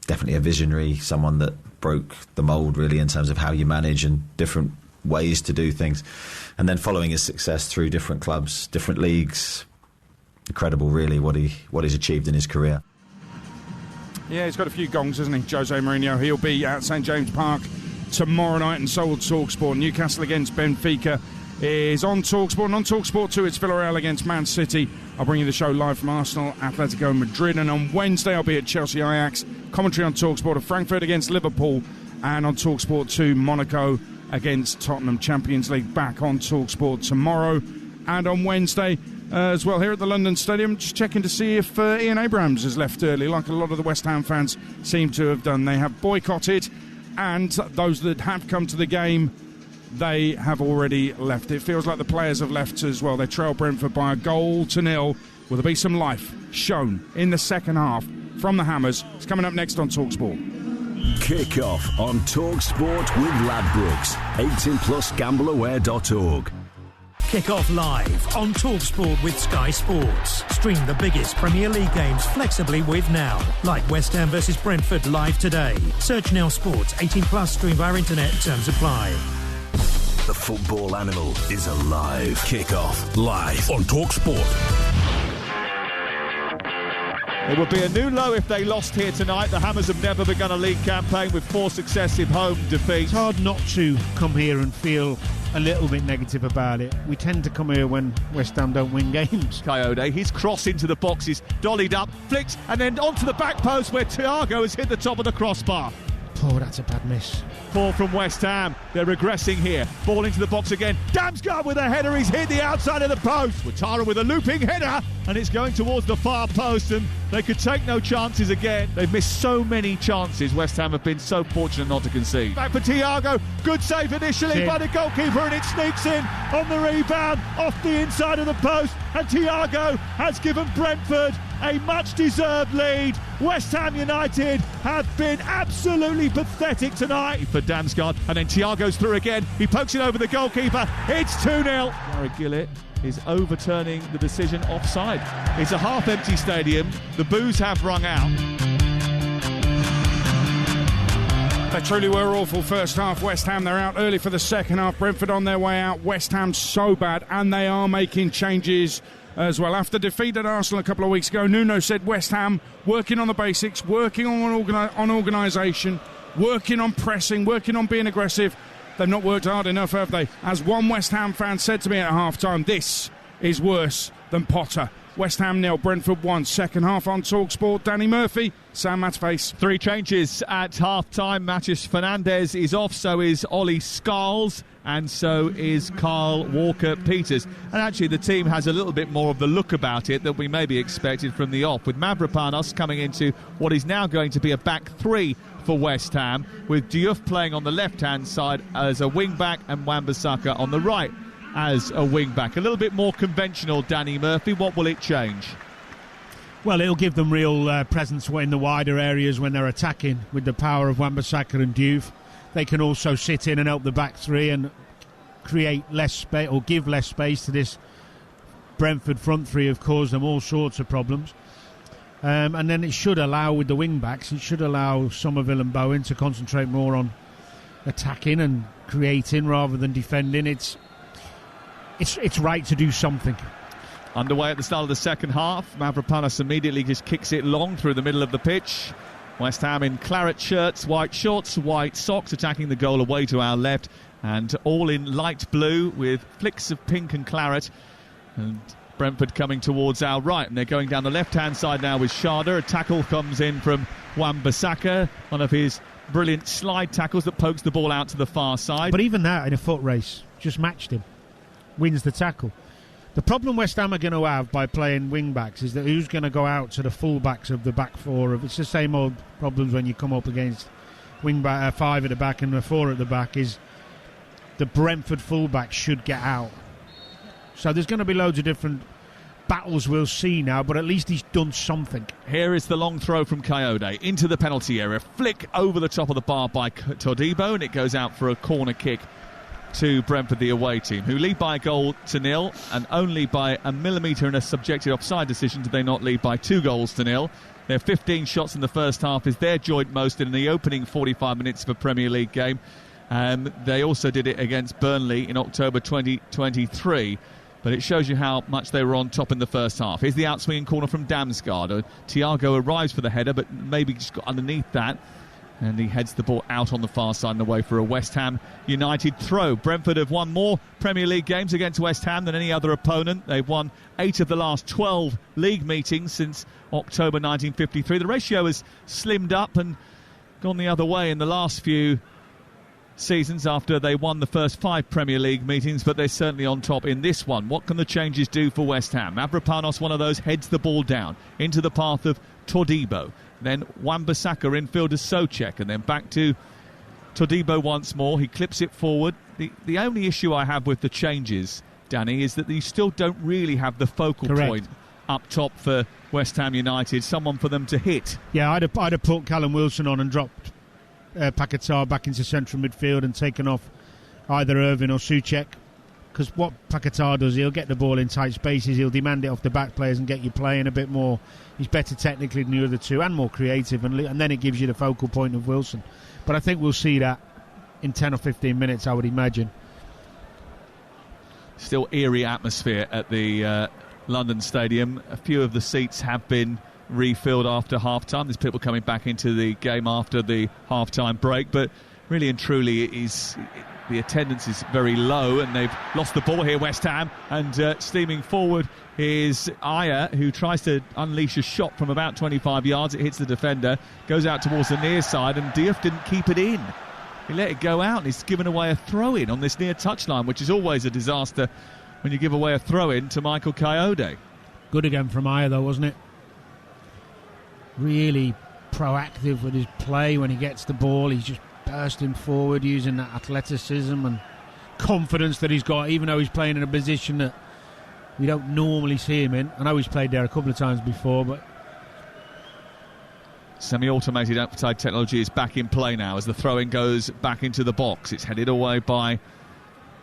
definitely a visionary, someone that broke the mould really in terms of how you manage and different ways to do things. And then following his success through different clubs, different leagues, incredible really what he's achieved in his career. Yeah, he's got a few gongs, hasn't he, Jose Mourinho? He'll be at St James Park tomorrow night, and so will TalkSport. Newcastle against Benfica is on TalkSport, and on TalkSport 2 it's Villarreal against Man City. I'll bring you the show live from Arsenal, Atletico Madrid, and on Wednesday I'll be at Chelsea Ajax. Commentary on TalkSport of Frankfurt against Liverpool, and on TalkSport 2 Monaco against Tottenham. Champions League back on TalkSport tomorrow and on Wednesday as well here at the London Stadium. Just checking to see if Ian Abrahams has left early, like a lot of the West Ham fans seem to have done. They have boycotted, and those that have come to the game, they have already left. It feels like the players have left as well. They trail Brentford by 1-0. Will there be some life shown in the second half from the Hammers? It's coming up next on TalkSport. Kick off on TalkSport with Ladbrokes. 18 plus gambleaware.org. Kick off live on TalkSport with Sky Sports. Stream the biggest Premier League games flexibly with Now, like West Ham versus Brentford live today. Search Now Sports. 18 plus. Stream via internet. Terms apply. The football animal is alive. Kick-off live on TalkSport. It would be a new low if they lost here tonight. The Hammers have never begun a league campaign with 4 successive home defeats. It's hard not to come here and feel a little bit negative about it. We tend to come here when West Ham don't win games. Coyote, his cross into the boxes, dollied up, flicked, and then onto the back post where Thiago has hit the top of the crossbar. Oh, that's a bad miss. 4 from West Ham. They're regressing here. Ball into the box again. Damsgaard with a header. He's hit the outside of the post. Ouattara with a looping header. And it's going towards the far post. And they could take no chances again. They've missed so many chances. West Ham have been so fortunate not to concede. Back for Thiago. Good save initially by the goalkeeper. And it sneaks in on the rebound off the inside of the post. And Thiago has given Brentford a much-deserved lead. West Ham United have been absolutely pathetic tonight. For Damsgaard, and then Thiago's through again. He pokes it over the goalkeeper. It's 2-0. Gareth Gillett is overturning the decision offside. It's a half-empty stadium. The boos have rung out. They truly were awful first half. West Ham, they're out early for the second half. Brentford on their way out. West Ham so bad, and they are making changes as well. After defeat at Arsenal a couple of weeks ago, Nuno said West Ham working on the basics, working on organisation, working on pressing, working on being aggressive. They've not worked hard enough, have they? As one West Ham fan said to me at half-time, this is worse than Potter. West Ham 0, Brentford 1. Second half on TalkSport. Danny Murphy, Sam Matface. 3 changes at half-time. Matheus Fernandes is off, so is Ollie Scholes, and so is Kyle Walker-Peters. And actually the team has a little bit more of the look about it that we maybe expected from the off, with Mavropanos coming into what is now going to be a back 3 for West Ham, with Diouf playing on the left-hand side as a wing-back and Wan-Bissaka on the right as a wing-back. A little bit more conventional, Danny Murphy. What will it change? Well, it'll give them real presence in the wider areas when they're attacking with the power of Wan-Bissaka and Diouf. They can also sit in and help the back 3 and create less space, or give less space to this Brentford front 3 have caused them all sorts of problems. And then it should allow, with the wing-backs, it should allow Somerville and Bowen to concentrate more on attacking and creating rather than defending. It's right to do something. Underway at the start of the second half. Mavropanos immediately just kicks it long through the middle of the pitch. West Ham in claret shirts, white shorts, white socks, attacking the goal away to our left, and all in light blue with flicks of pink and claret. And Brentford coming towards our right, and they're going down the left-hand side now with Schade. A tackle comes in from Wan-Bissaka, one of his brilliant slide tackles that pokes the ball out to the far side. But even that in a foot race just matched him. Wins the tackle. The problem West Ham are going to have by playing wing-backs is that who's going to go out to the full-backs of the back 4? It's the same old problems when you come up against wing-back 5 at the back and a 4 at the back, is the Brentford full-backs should get out. So there's going to be loads of different battles we'll see now, but at least he's done something. Here is the long throw from Coyote into the penalty area. Flick over the top of the bar by Todibo, and it goes out for a corner kick to Brentford, the away team, who lead by a goal to 0, and only by a millimetre in a subjected offside decision did they not lead by 2 goals to 0. Their 15 shots in the first half is their joint most in the opening 45 minutes of a Premier League game. They also did it against Burnley in October 2023. But it shows you how much they were on top in the first half. Here's the outswinging corner from Damsgaard. Thiago arrives for the header, but maybe just got underneath that. And he heads the ball out on the far side and away for a West Ham United throw. Brentford have won more Premier League games against West Ham than any other opponent. They've won 8 of the last 12 league meetings since October 1953. The ratio has slimmed up and gone the other way in the last few seasons after they won the first 5 Premier League meetings, but they're certainly on top in this one. What can the changes do for West Ham? Mavropanos, one of those, heads the ball down into the path of Todibo. Then Wan-Bissaka infield to Souček, and then back to Todibo once more. He clips it forward. The only issue I have with the changes, Danny, is that you still don't really have the focal point up top for West Ham United, someone for them to hit. Yeah, I'd have put Callum Wilson on and dropped Paquetá back into central midfield and taken off either Irvine or Souček, because what Paquetá does, he'll get the ball in tight spaces, he'll demand it off the back players and get you playing a bit more. He's better technically than the other two and more creative, and then it gives you the focal point of Wilson. But I think we'll see that in 10 or 15 minutes, I would imagine. Still eerie atmosphere at the London Stadium. A few of the seats have been refilled after half-time. There's people coming back into the game after the half-time break, but really and truly the attendance is very low, and they've lost the ball here, West Ham, and steaming forward is Ayer, who tries to unleash a shot from about 25 yards. It hits the defender, goes out towards the near side, and Diouf didn't keep it in. He let it go out, and he's given away a throw-in on this near touchline, which is always a disaster when you give away a throw-in to Michael Coyote. Good again from Ayer, though, wasn't it? Really proactive with his play when he gets the ball. He's just bursting forward, using that athleticism and confidence that he's got, even though he's playing in a position that we don't normally see him in. I know he's played there a couple of times before, but... Semi-automated outside technology is back in play now as the throw-in goes back into the box. It's headed away by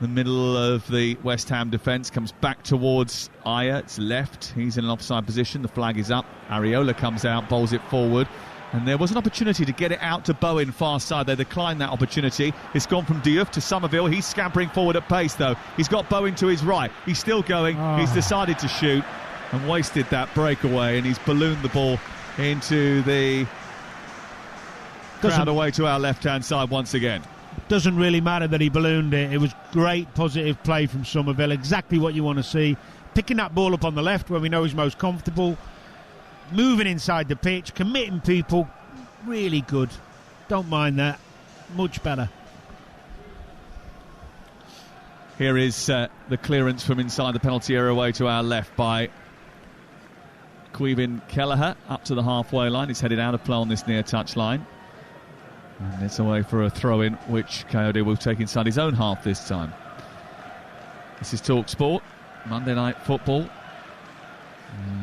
the middle of the West Ham defence, comes back towards Ayer. It's left. He's in an offside position. The flag is up. Areola comes out, bowls it forward. And there was an opportunity to get it out to Bowen far side. They declined that opportunity. It's gone from Diouf to Somerville. He's scampering forward at pace, though. He's got Bowen to his right. He's still going. He's decided to shoot and wasted that breakaway, and he's ballooned the ball into the crowd away to our left-hand side once again. Doesn't really matter that he ballooned it. It was great, positive play from Somerville. Exactly what you want to see. Picking that ball up on the left where we know he's most comfortable. Moving inside the pitch, committing people. Really good. Don't mind that. Much better. Here is the clearance from inside the penalty area away to our left by Caoimhin Kelleher up to the halfway line. It's headed out of play on this near touch line. And it's away for a throw-in, which Coyote will take inside his own half this time. This is Talk Sport, Monday Night Football.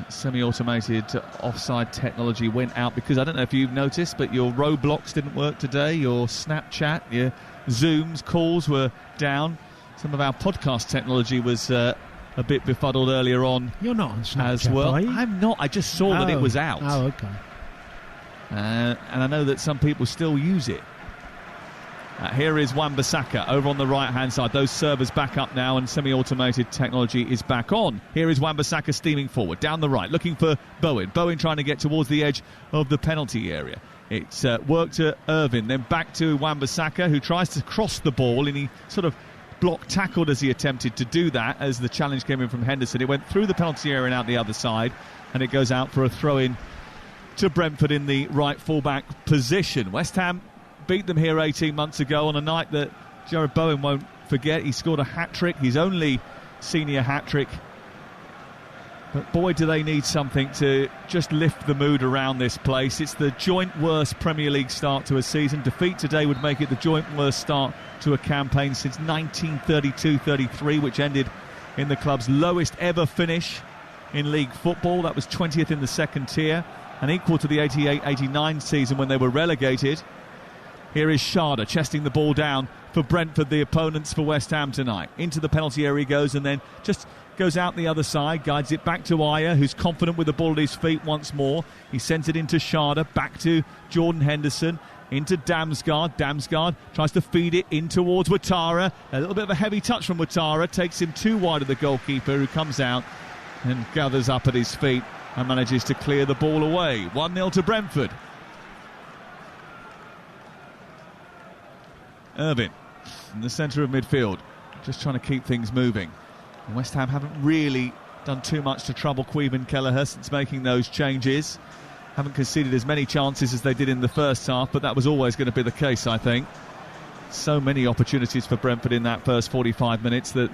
Semi-automated offside technology went out because, I don't know if you've noticed, but your Roblox didn't work today, your Snapchat, your Zooms, calls were down. Some of our podcast technology was a bit befuddled earlier on. You're not on Snapchat, as well. are you? I'm not. I just saw that it was out. Oh, okay. And I know that some people still use it. Here is Wan-Bissaka over on the right-hand side. Those servers back up now, and semi-automated technology is back on. Here is Wan-Bissaka steaming forward, down the right, looking for Bowen. Bowen trying to get towards the edge of the penalty area. It's worked to Irvine, then back to Wan-Bissaka, who tries to cross the ball, and he sort of block-tackled as he attempted to do that as the challenge came in from Henderson. It went through the penalty area and out the other side, and it goes out for a throw-in to Brentford in the right full-back position. West Ham beat them here 18 months ago on a night that Jared Bowen won't forget. He scored a hat-trick, his only senior hat-trick. But boy, do they need something to just lift the mood around this place. It's the joint worst Premier League start to a season. Defeat today would make it the joint worst start to a campaign since 1932-33, which ended in the club's lowest ever finish in league football. That was 20th in the second tier and equal to the 88-89 season when they were relegated. Here is Sharda chesting the ball down for Brentford, the opponents for West Ham tonight. Into the penalty area he goes, and then just goes out the other side, guides it back to Ayer, who's confident with the ball at his feet once more. He sends it into Sharda, back to Jordan Henderson, into Damsgaard. Damsgaard tries to feed it in towards Ouattara. A little bit of a heavy touch from Ouattara, takes him too wide of the goalkeeper, who comes out and gathers up at his feet and manages to clear the ball away. 1-0 to Brentford. Irvine in the centre of midfield, just trying to keep things moving. And West Ham haven't really done too much to trouble Caoimhin Kelleher since making those changes. Haven't conceded as many chances as they did in the first half, but that was always going to be the case, I think. So many opportunities for Brentford in that first 45 minutes that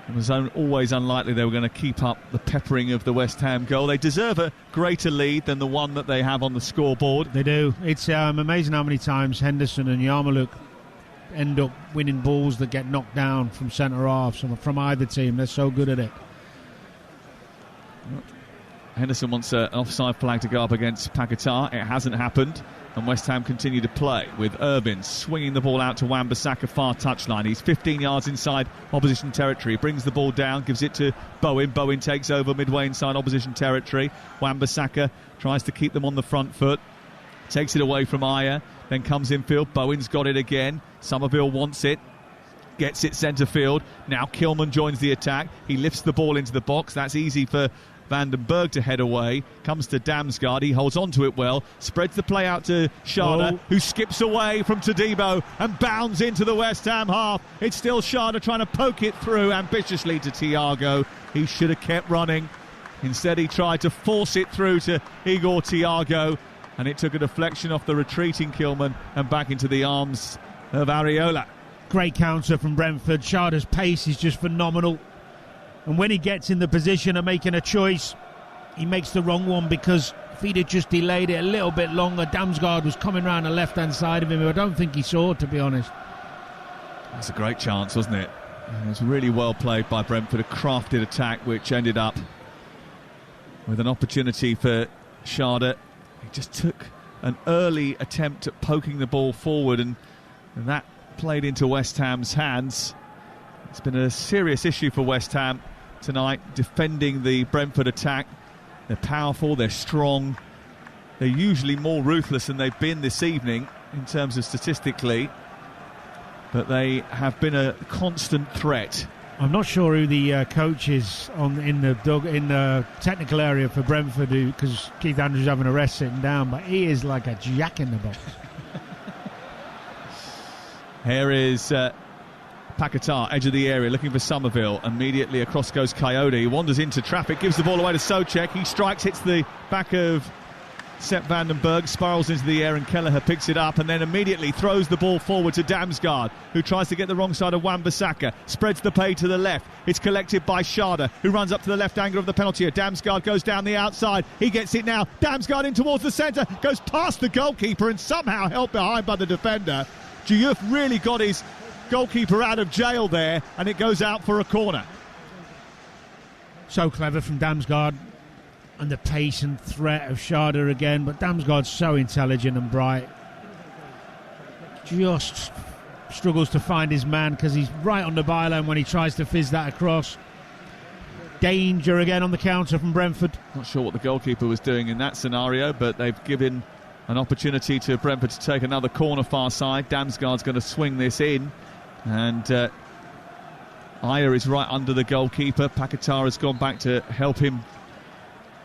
it was always unlikely they were going to keep up the peppering of the West Ham goal. They deserve a greater lead than the one that they have on the scoreboard. They do. It's amazing how many times Henderson and Yarmouk end up winning balls that get knocked down from centre half, from either team. They're so good at it. Henderson wants an offside flag to go up against Paquetá. It hasn't happened, and West Ham continue to play with Irvine swinging the ball out to Wan-Bissaka far touchline. He's 15 yards inside opposition territory. Brings the ball down, gives it to Bowen. Bowen takes over midway inside opposition territory. Wan-Bissaka tries to keep them on the front foot. Takes it away from Ayer, then comes infield. Bowen's got it again. Somerville wants it. gets it centre field. Now Kilman joins the attack. He lifts the ball into the box. That's easy for Van den Berg to head away. Comes to Damsgaard. He holds on to it well. Spreads the play out to Schade, who skips away from Todibo and bounds into the West Ham half. It's still Schade trying to poke it through ambitiously to Thiago. He should have kept running. Instead, he tried to force it through to Igor Thiago, and it took a deflection off the retreating Kilman and back into the arms of Areola. Great counter from Brentford. Schade's pace is just phenomenal. And when he gets in the position of making a choice, he makes the wrong one, because if he'd have just delayed it a little bit longer, Damsgaard was coming round the left-hand side of him, who I don't think he saw, to be honest. That's a great chance, wasn't it? It was really well played by Brentford, a crafted attack which ended up with an opportunity for Schade. He just took an early attempt at poking the ball forward, and that played into West Ham's hands. It's been a serious issue for West Ham tonight, defending the Brentford attack. They're powerful, they're strong, they're usually more ruthless than they've been this evening in terms of statistically, but they have been a constant threat. I'm not sure who the coach is in the technical area for Brentford, because Keith Andrews having a rest sitting down, but he is like a jack in the box. Here is Paquetá, edge of the area, looking for Somerville. Immediately across goes Coyote. He wanders into traffic, gives the ball away to Souček. He strikes, hits the back of Sepp van den Berg, spirals into the air, and Kelleher picks it up and then immediately throws the ball forward to Damsgaard, who tries to get the wrong side of Wan-Bissaka. Spreads the play to the left. It's collected by Schade, who runs up to the left angle of the penalty area. Damsgaard goes down the outside. He gets it now. Damsgaard in towards the centre, goes past the goalkeeper and somehow held behind by the defender. Diouf really got his goalkeeper out of jail there, and it goes out for a corner. So clever from Damsgaard, and the pace and threat of Schade again, but Damsgaard's so intelligent and bright. Just struggles to find his man, because he's right on the byline when he tries to fizz that across. Danger again on the counter from Brentford. Not sure what the goalkeeper was doing in that scenario, but they've given an opportunity to Brentford to take another corner far side. Damsgaard's going to swing this in, and Ayer is right under the goalkeeper. Paquetá has gone back to help him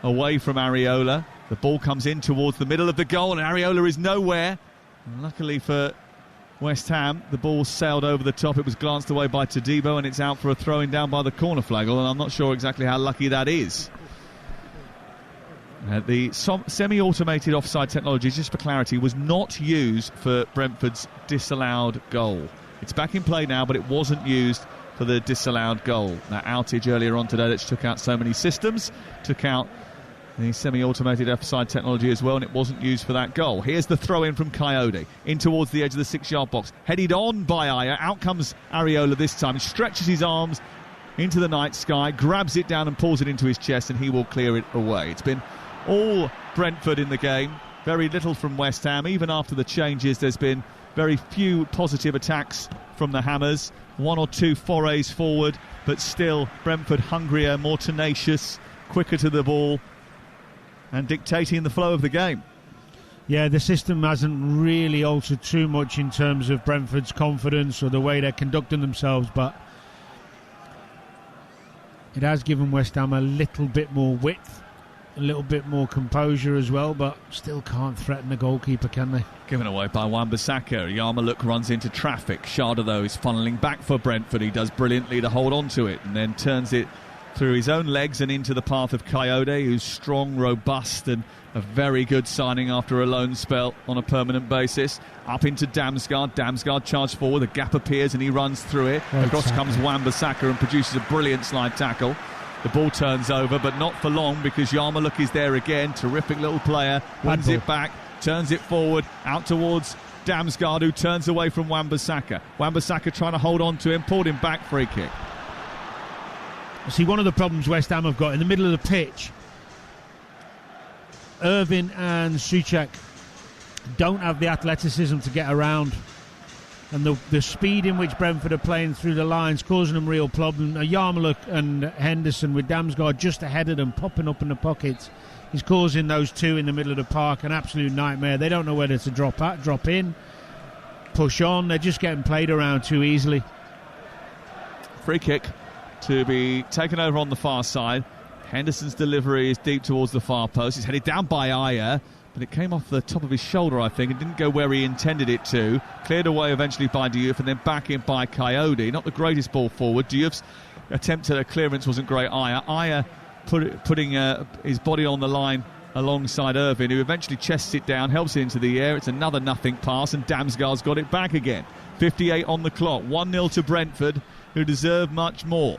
away from Areola. The ball comes in towards the middle of the goal, and Areola is nowhere. And luckily for West Ham, the ball sailed over the top. It was glanced away by Todibo, and it's out for a throw-in down by the corner flag, and I'm not sure exactly how lucky that is. The semi-automated offside technology, just for clarity, was not used for Brentford's disallowed goal. It's back in play now, but it wasn't used for the disallowed goal. That outage earlier on today that took out so many systems, took out the semi-automated offside technology as well, and it wasn't used for that goal. Here's the throw-in from Coyote, in towards the edge of the 6-yard box. Headed on by Ayer. Out comes Areola this time. He stretches his arms into the night sky, grabs it down and pulls it into his chest, and he will clear it away. It's been all Brentford in the game, very little from West Ham. Even after the changes, there's been very few positive attacks from the Hammers. One or two forays forward, but still Brentford hungrier, more tenacious, quicker to the ball, and dictating the flow of the game. Yeah, the system hasn't really altered too much in terms of Brentford's confidence or the way they're conducting themselves, but it has given West Ham a little bit more width, a little bit more composure as well, but still can't threaten the goalkeeper, can they? Given away by Wan-Bissaka. Yarmulke runs into traffic. Schade, though, is funneling back for Brentford. He does brilliantly to hold on to it and then turns it through his own legs and into the path of Coyote, who's strong, robust, and a very good signing after a loan spell on a permanent basis. Up into Damsgaard. Damsgaard charged forward. The gap appears and he runs through it. Across comes Wan-Bissaka and produces a brilliant slide tackle. The ball turns over, but not for long, because Yarmulke is there again. Terrific little player. Wins it back, turns it forward, out towards Damsgaard, who turns away from Wan-Bissaka. Wan-Bissaka trying to hold on to him, pulled him back, free kick. See, one of the problems West Ham have got in the middle of the pitch, Irvine and Souček don't have the athleticism to get around, and the speed in which Brentford are playing through the lines causing them real problems. Yarmulke and Henderson with Damsgaard just ahead of them, popping up in the pockets, is causing those two in the middle of the park an absolute nightmare. They don't know whether to drop in, push on. They're just getting played around too easily. Free kick to be taken over on the far side. Henderson's delivery is deep towards the far post. He's headed down by Ayer, but it came off the top of his shoulder, I think, and didn't go where he intended it to. Cleared away eventually by Diouf and then back in by Coyote. Not the greatest ball forward. Diouf's attempt at a clearance wasn't great. Ayer putting his body on the line alongside Irvine, who eventually chests it down, helps it into the air. It's another nothing pass, and Damsgaard's got it back again. 58 on the clock. 1-0 to Brentford, who deserve much more.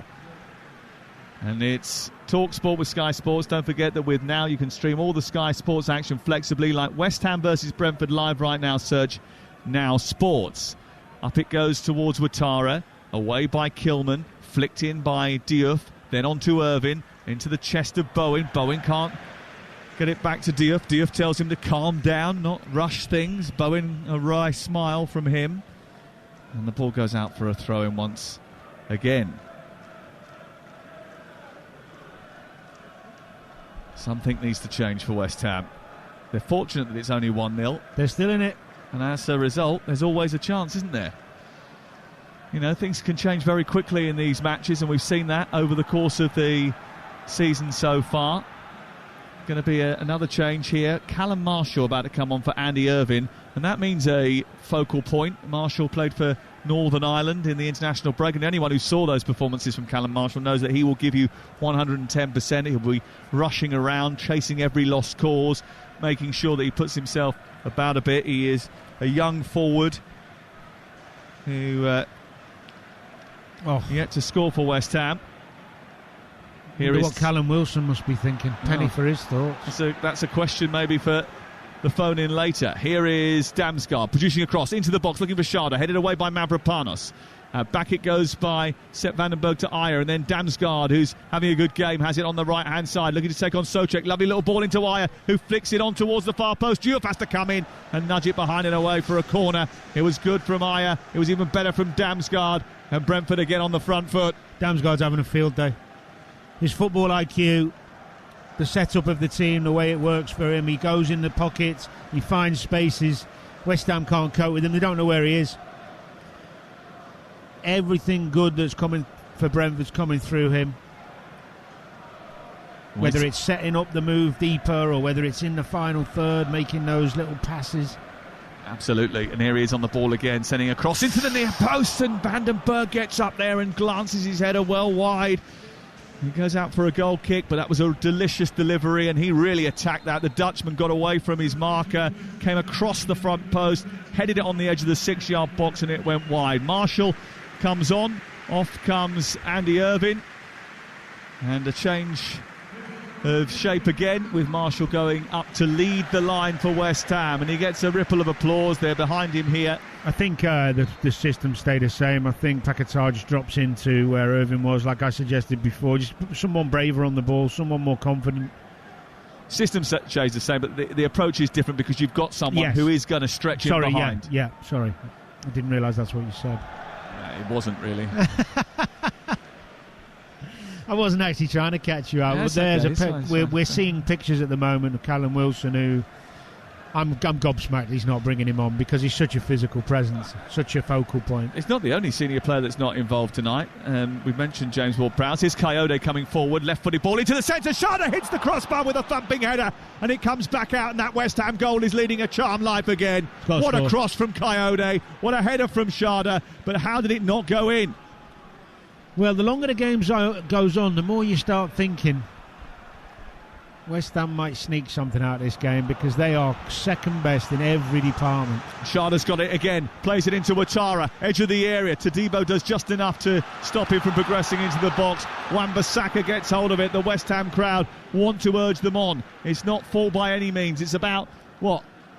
And it's TalkSport with Sky Sports. Don't forget that with Now you can stream all the Sky Sports action flexibly, like West Ham versus Brentford live right now. Search Now Sports. Up it goes towards Ouattara, away by Kilman, flicked in by Diouf, then on to Irvine, into the chest of Bowen. Bowen can't get it back to Diouf. Diouf tells him to calm down, not rush things. Bowen, a wry smile from him. And the ball goes out for a throw-in once again. Something needs to change for West Ham. They're fortunate that it's only 1-0. They're still in it. And as a result, there's always a chance, isn't there? You know, things can change very quickly in these matches, and we've seen that over the course of the season so far. Going to be another change here. Callum Marshall about to come on for Andy Irvine, and that means a focal point. Marshall played for Northern Ireland in the international break, and anyone who saw those performances from Callum Marshall knows that he will give you 110%. He'll be rushing around, chasing every lost cause, making sure that he puts himself about a bit. He is a young forward who yet to score for West Ham. Here is what Callum Wilson must be thinking. Penny for his thoughts. That's a question maybe for the phone in later. Here is Damsgaard producing a cross into the box, looking for Schade, headed away by Mavropanos. Back it goes by Sepp Vandenberg to Ayer, and then Damsgaard, who's having a good game, has it on the right-hand side, looking to take on Souček. Lovely little ball into Ayer, who flicks it on towards the far post. Diouf has to come in and nudge it behind and away for a corner. It was good from Ayer. It was even better from Damsgaard, and Brentford again on the front foot. Damsgaard's having a field day. His football IQ, the setup of the team, the way it works for him. He goes in the pockets, he finds spaces. West Ham can't cope with him. They don't know where he is. Everything good that's coming for Brentford's coming through him. Whether it's setting up the move deeper or whether it's in the final third, making those little passes. Absolutely, and here he is on the ball again, sending a cross into the near post, and Vandenberg gets up there and glances his header well wide. He goes out for a goal kick, but that was a delicious delivery, and he really attacked that. The Dutchman got away from his marker, came across the front post, headed it on the edge of the 6-yard box, and it went wide. Marshall comes on, off comes Andy Irvine, and a change of shape again, with Marshall going up to lead the line for West Ham, and he gets a ripple of applause there behind him here. I think the system stayed the same. I think Paquetá just drops into where Irvine was, like I suggested before. Just someone braver on the ball, someone more confident. System stays the same, but the approach is different because you've got someone who is going to stretch in behind. Yeah, sorry. I didn't realise that's what you said. It wasn't really. I wasn't actually trying to catch you out. Yeah, but there's we're seeing pictures at the moment of Callum Wilson, who I'm gobsmacked he's not bringing him on, because he's such a physical presence, such a focal point. It's not the only senior player that's not involved tonight. We've mentioned James Ward-Prowse. Here's Coyote coming forward, left-footed ball into the centre. Schade hits the crossbar with a thumping header, and it comes back out, and that West Ham goal is leading a charmed life again. What a cross from Coyote, what a header from Schade, but how did it not go in? Well, the longer the game goes on, the more you start thinking West Ham might sneak something out of this game, because they are second best in every department. Schade's got it again, plays it into Ouattara, edge of the area. Todibo does just enough to stop him from progressing into the box. Wan-Bissaka gets hold of it. The West Ham crowd want to urge them on. It's not full by any means. It's about,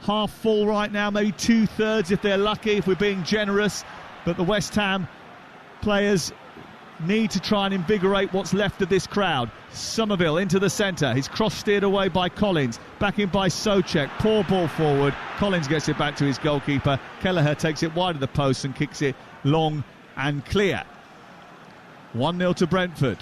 half full right now, maybe 2/3 if they're lucky, if we're being generous. But the West Ham players need to try and invigorate what's left of this crowd. Somerville into the centre. His cross steered away by Collins. Back in by Souček. Poor ball forward. Collins gets it back to his goalkeeper. Kelleher takes it wide of the post and kicks it long and clear. 1-0 to Brentford.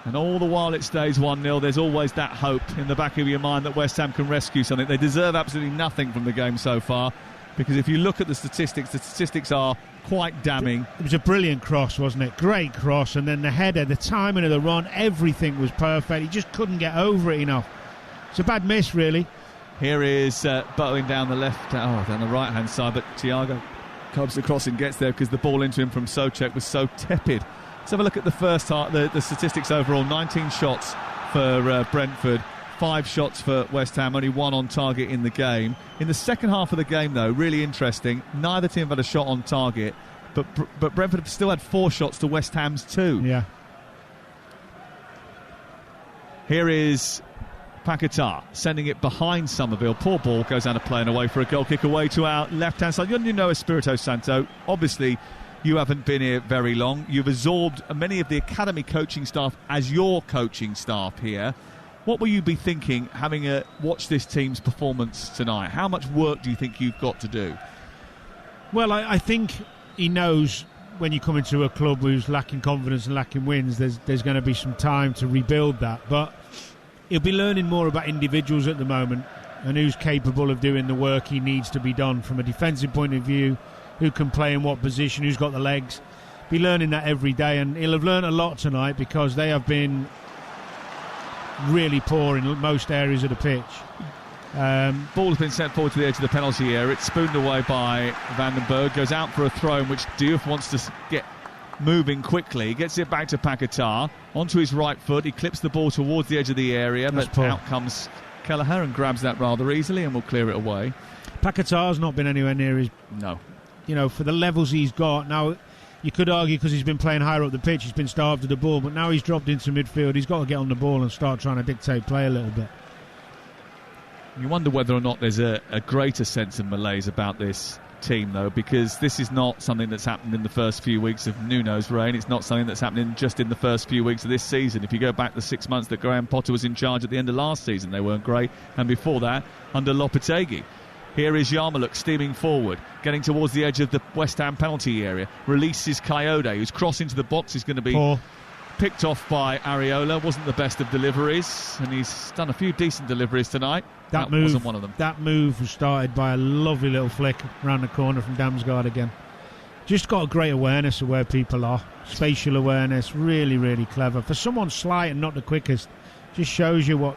And all the while it stays 1-0, there's always that hope in the back of your mind that West Ham can rescue something. They deserve absolutely nothing from the game so far. because if you look at the statistics are quite damning. It was a brilliant cross, wasn't it? Great cross, and then the header, the timing of the run, everything was perfect. He just couldn't get over it enough. It's a bad miss, really. Here is Bowen down the down the right-hand side, but Thiago cobs across and gets there because the ball into him from Souček was so tepid. Let's have a look at the first half, the statistics overall. 19 shots for Brentford, 5 shots for West Ham, only 1 on target in the game. In the second half of the game, though, really interesting, neither team had a shot on target, but Brentford have still had 4 shots to West Ham's 2. Yeah. Here is Paquetá sending it behind Somerville. Poor ball goes out of play and away for a goal kick away to our left-hand side. You know Espirito Santo, obviously you haven't been here very long. You've absorbed many of the academy coaching staff as your coaching staff here. What will you be thinking having watched this team's performance tonight? How much work do you think you've got to do? Well, I think he knows when you come into a club who's lacking confidence and lacking wins, there's going to be some time to rebuild that. But he'll be learning more about individuals at the moment and who's capable of doing the work he needs to be done from a defensive point of view, who can play in what position, who's got the legs. Be learning that every day, and he'll have learned a lot tonight because they have been really poor in most areas of the pitch. Ball has been sent forward to the edge of the penalty area. It's spooned away by Vandenberg, goes out for a throw in which Diouf wants to get moving quickly. He gets it back to Paquetá onto his right foot. He clips the ball towards the edge of the area, but out comes Kelleher and grabs that rather easily and will clear it away. Paquetá's not been anywhere near his... No. You know, for the levels he's got. Now, you could argue because he's been playing higher up the pitch, he's been starved of the ball, but now he's dropped into midfield. He's got to get on the ball and start trying to dictate play a little bit. You wonder whether or not there's a greater sense of malaise about this team, though, because this is not something that's happened in the first few weeks of Nuno's reign. It's not something that's happening just in the first few weeks of this season. If you go back the 6 months that Graham Potter was in charge at the end of last season, they weren't great, and before that, under Lopetegui. Here is Yarmouk steaming forward, getting towards the edge of the West Ham penalty area. Releases Coyote, who's crossed into the box, is going to be picked off by Areola. Wasn't the best of deliveries, and he's done a few decent deliveries tonight. That move wasn't one of them. That move was started by a lovely little flick around the corner from Damsgaard again. Just got a great awareness of where people are. Spatial awareness, really, really clever. For someone slight and not the quickest, just shows you what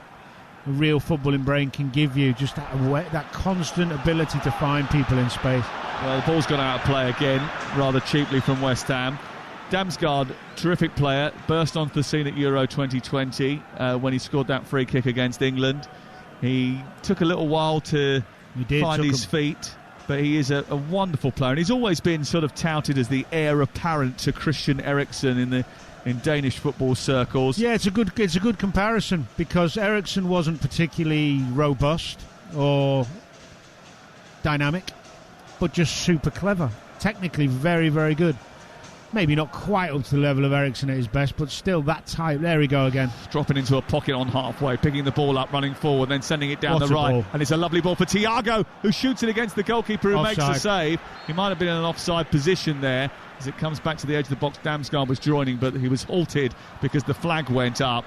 a real footballing brain can give you. Just that constant ability to find people in space. Well, the ball's gone out of play again, rather cheaply from West Ham. Damsgaard, terrific player, burst onto the scene at Euro 2020 when he scored that free kick against England. He took a little while to find his feet, but he is a wonderful player, and he's always been sort of touted as the heir apparent to Christian Eriksen in Danish football circles. Yeah, it's a good comparison, because Eriksen wasn't particularly robust or dynamic, but just super clever, technically very, very good. Maybe not quite up to the level of Eriksen at his best, but still that type. There we go again. Dropping into a pocket on halfway, picking the ball up, running forward, then sending it down the right. Ball. And it's a lovely ball for Thiago, who shoots it against the goalkeeper, who makes the save. He might have been in an offside position there. As it comes back to the edge of the box, Damsgaard was joining, but he was halted because the flag went up.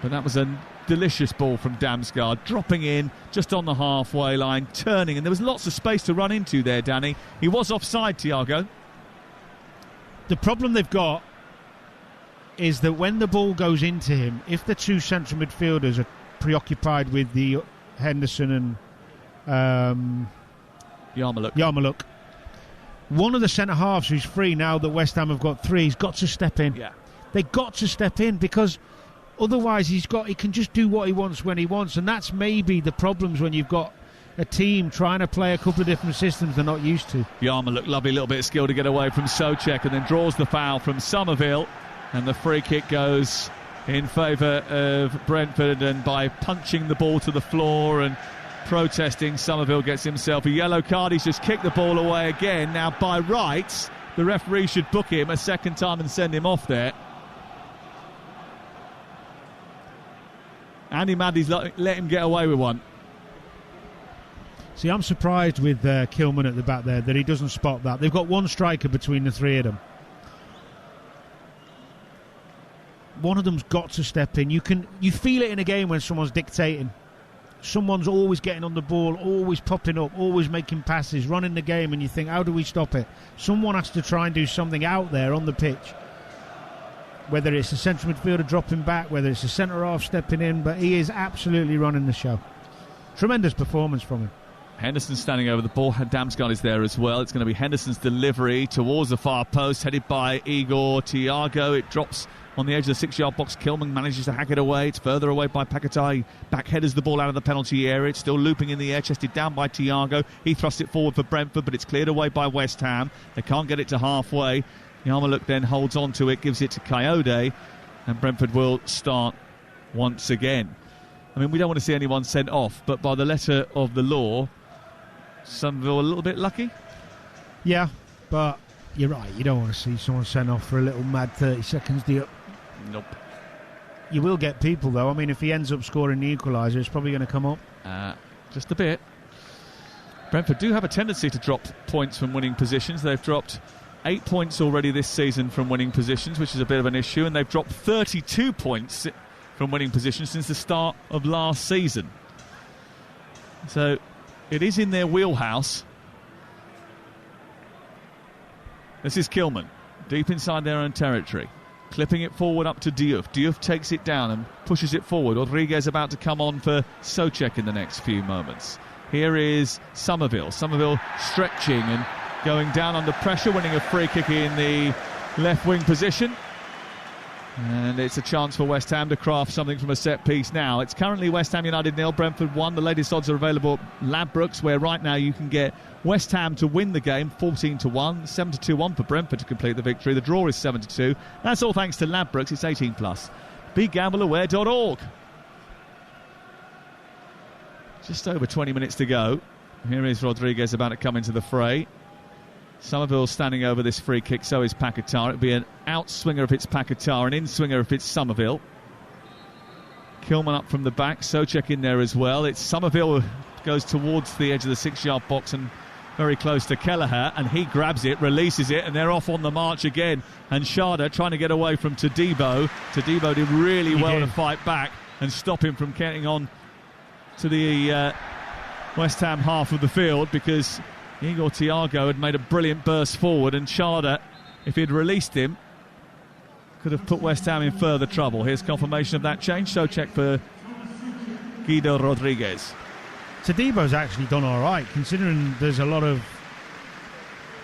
But that was a delicious ball from Damsgaard, dropping in just on the halfway line, turning, and there was lots of space to run into there, Danny. He was offside, Thiago. The problem they've got is that when the ball goes into him, if the two central midfielders are preoccupied with the Henderson and Yarmouk, one of the centre-halves who's free now that West Ham have got 3, he's got to step in. Yeah. They've got to step in, because otherwise he can just do what he wants when he wants, and that's maybe the problems when you've got a team trying to play a couple of different systems they're not used to. Yarmouk, lovely little bit of skill to get away from Souček, and then draws the foul from Somerville, and the free kick goes in favour of Brentford, and by punching the ball to the floor and protesting, Somerville gets himself a yellow card. He's just kicked the ball away again. Now, by rights, the referee should book him a second time and send him off there. Andy Maddy's let him get away with one. See, I'm surprised with Kilman at the back there that he doesn't spot that. They've got one striker between the 3 of them. One of them's got to step in. You feel it in a game when someone's dictating. someone's always getting on the ball, always popping up, always making passes, running the game, and you think, how do we stop it? Someone has to try and do something out there on the pitch. Whether it's a central midfielder dropping back, whether it's a centre-half stepping in, but he is absolutely running the show. Tremendous performance from him. Henderson standing over the ball. Damsgaard is there as well. It's going to be Henderson's delivery towards the far post, headed by Igor Thiago. It drops on the edge of the 6-yard box. Kilman manages to hack it away. It's further away by Paquetá. Backheaders the ball out of the penalty area. It's still looping in the air, chested down by Thiago. He thrusts it forward for Brentford, but it's cleared away by West Ham. They can't get it to halfway. Yarmulke then holds on to it, gives it to Coyote, and Brentford will start once again. I mean, we don't want to see anyone sent off, but by the letter of the law, Somerville a little bit lucky. Yeah, but you're right. You don't want to see someone sent off for a little mad 30 seconds, do you? Nope. You will get people, though. I mean, if he ends up scoring the equaliser, it's probably going to come up. Just a bit. Brentford do have a tendency to drop points from winning positions. They've dropped 8 points already this season from winning positions, which is a bit of an issue, and they've dropped 32 points from winning positions since the start of last season. So it is in their wheelhouse. This is Kilman, deep inside their own territory, clipping it forward up to Diouf. Diouf takes it down and pushes it forward. Rodriguez about to come on for Souček in the next few moments. Here is Somerville. Somerville stretching and going down under pressure, winning a free kick in the left wing position. And it's a chance for West Ham to craft something from a set piece now. It's currently West Ham United 0, Brentford 1. The latest odds are available at Ladbrokes, where right now you can get West Ham to win the game 14-1, 7-2-1 for Brentford to complete the victory. The draw is 7-2. That's all thanks to Ladbrokes. It's 18+. BeGambleAware.org. Just over 20 minutes to go. Here is Rodriguez about to come into the fray. Somerville standing over this free kick, so is Paquetá. It'll be an outswinger if it's Paquetá, an inswinger if it's Somerville. Kilman up from the back, Souček in there as well. It's Somerville goes towards the edge of the 6-yard box and very close to Kelleher, and he grabs it, releases it, and they're off on the march again. And Sharda trying to get away from Todibo. Todibo did really well to fight back and stop him from getting on to the West Ham half of the field, because Igor Thiago had made a brilliant burst forward, and Sharda, if he'd released him, could have put West Ham in further trouble. Here's confirmation of that change. Souček for Guido Rodriguez. Todibo's actually done all right, considering there's a lot of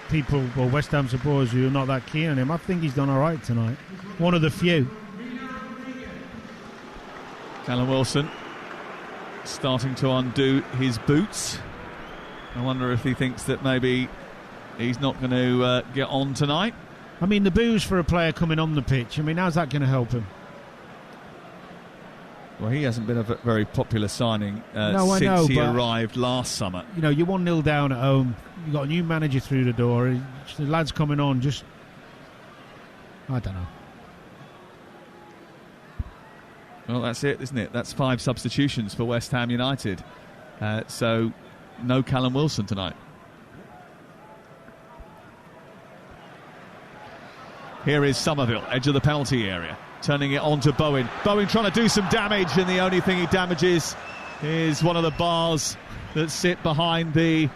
people, well, West Ham supporters who are not that keen on him. I think he's done all right tonight. One of the few. Callum Wilson starting to undo his boots. I wonder if he thinks that maybe he's not going to get on tonight. I mean, the boos for a player coming on the pitch, I mean, how's that going to help him? Well, he hasn't been a very popular signing since he arrived last summer. You know, you're 1-0 down at home. You've got a new manager through the door. The lad's coming on, just... I don't know. Well, that's it, isn't it? That's 5 substitutions for West Ham United. So, no Callum Wilson tonight. Here is Somerville, edge of the penalty area, turning it on to Bowen. Bowen trying to do some damage, and the only thing he damages is one of the bars that sit behind the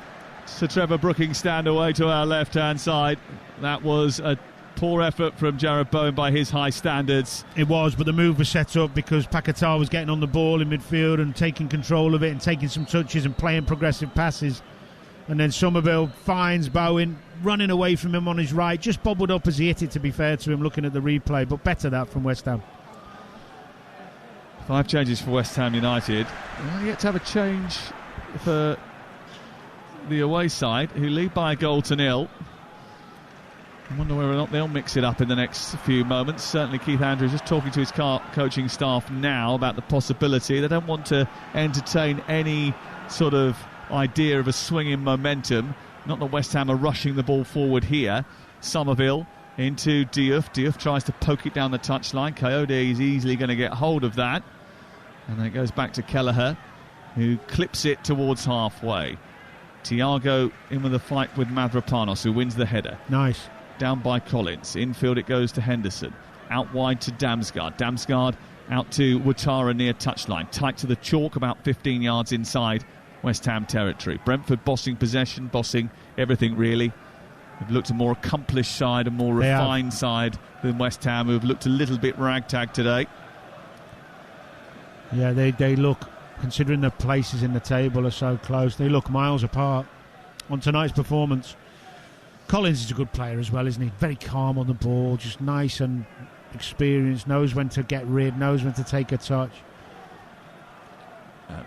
Sir Trevor Brooking stand away to our left-hand side. That was a poor effort from Jarrod Bowen by his high standards. It was, but the move was set up because Paquetá was getting on the ball in midfield and taking control of it and taking some touches and playing progressive passes. And then Somerville finds Bowen running away from him on his right, just bobbled up as he hit it, to be fair to him, looking at the replay, but better that from West Ham. 5 changes for West Ham United. Well, yet to have a change for the away side, who lead by a goal to 0. I wonder whether or not they'll mix it up in the next few moments. Certainly Keith Andrews just talking to his coaching staff now about the possibility. They don't want to entertain any sort of idea of a swing in momentum. Not that West Ham are rushing the ball forward here. Somerville into Diouf. Diouf tries to poke it down the touchline. Coyote is easily going to get hold of that. And then it goes back to Kelleher, who clips it towards halfway. Thiago in with a fight with Mavropanos, who wins the header. Nice. Down by Collins. Infield it goes to Henderson. Out wide to Damsgaard. Damsgaard out to Ouattara near touchline, tight to the chalk, about 15 yards inside West Ham territory. Brentford bossing possession, bossing everything really. They've looked a more accomplished side, a more refined side than West Ham, who have looked a little bit ragtag today. Yeah, they look, considering the places in the table are so close, they look miles apart on tonight's performance. Collins is a good player as well, isn't he? Very calm on the ball, just nice and experienced, knows when to get rid, knows when to take a touch.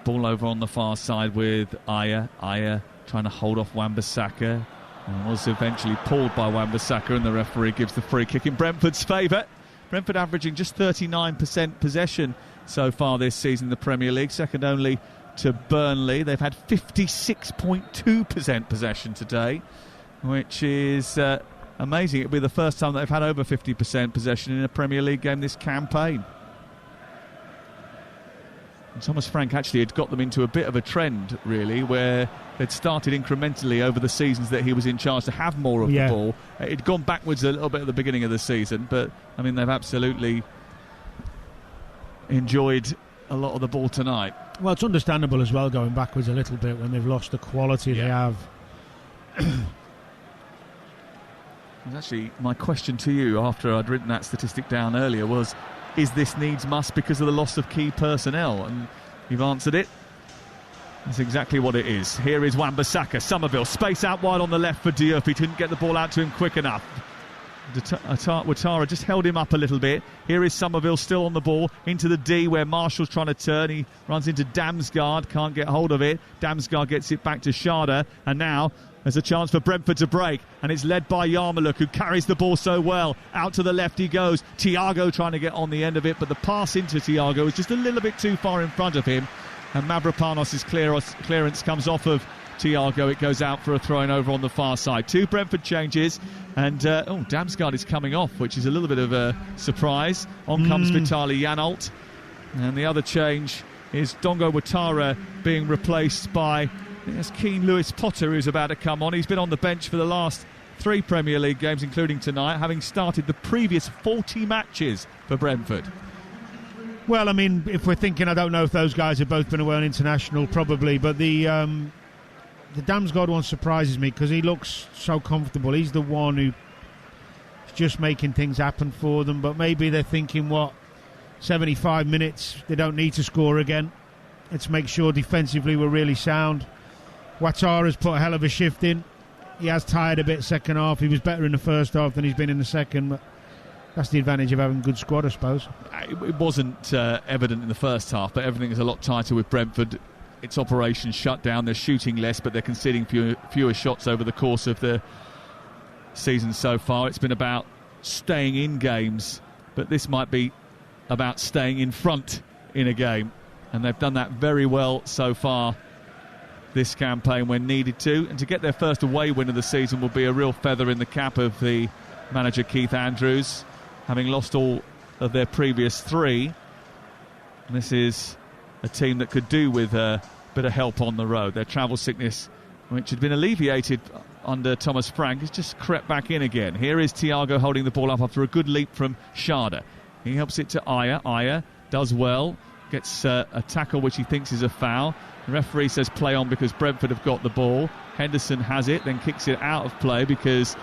Ball over on the far side with Aya. Aya trying to hold off Wan-Bissaka, and was eventually pulled by Wan-Bissaka, and the referee gives the free kick in Brentford's favour. Brentford averaging just 39% possession so far this season in the Premier League, second only to Burnley. They've had 56.2% possession today, which is amazing. It'll be the first time they've had over 50% possession in a Premier League game this campaign. And Thomas Frank actually had got them into a bit of a trend, really, where they'd started incrementally over the seasons that he was in charge to have more of the ball. It'd gone backwards a little bit at the beginning of the season, but, I mean, they've absolutely enjoyed a lot of the ball tonight. Well, it's understandable as well going backwards a little bit when they've lost the quality they have. Actually, my question to you after I'd written that statistic down earlier was, is this needs must because of the loss of key personnel? And you've answered it. That's exactly what it is. Here is Wan-Bissaka, Somerville, space out wide on the left for Diop. He couldn't get the ball out to him quick enough. Ouattara just held him up a little bit. Here is Somerville still on the ball into the D where Marshall's trying to turn. He runs into Damsgaard, can't get hold of it. Damsgaard gets it back to Sharda, and now there's a chance for Brentford to break, and it's led by Yarmuluk, who carries the ball so well. Out to the left he goes. Thiago trying to get on the end of it, but the pass into Thiago is just a little bit too far in front of him, and Mavropanos' clearance comes off of Thiago. It goes out for a throw-in over on the far side. Two Brentford changes, and Damsgaard is coming off, which is a little bit of a surprise. On comes Vitaly Janalt, and the other change is Dongo Ouattara being replaced by Keane Lewis Potter, who's about to come on. He's been on the bench for the last 3 Premier League games, including tonight, having started the previous 40 matches for Brentford. Well, I mean, if we're thinking, I don't know if those guys have both been away on international, probably, but the Damsgaard one surprises me because he looks so comfortable. He's the one who's just making things happen for them, but maybe they're thinking, 75 minutes, they don't need to score again. Let's make sure defensively we're really sound. Ouattara's put a hell of a shift in. He has tired a bit second half. He was better in the first half than he's been in the second, but that's the advantage of having a good squad, I suppose. It wasn't evident in the first half, but everything is a lot tighter with Brentford. Its operations shut down. They're shooting less, but they're conceding fewer shots over the course of the season so far. It's been about staying in games, but this might be about staying in front in a game, and they've done that very well so far this campaign when needed to, and to get their first away win of the season will be a real feather in the cap of the manager Keith Andrews, having lost all of their previous 3. And this is a team that could do with a bit of help on the road. Their travel sickness, which had been alleviated under Thomas Frank, has just crept back in again. Here is Thiago holding the ball up after a good leap from Sharda. He helps it to Aya. Aya does well, gets a tackle which he thinks is a foul. The referee says play on because Brentford have got the ball. Henderson has it, then kicks it out of play because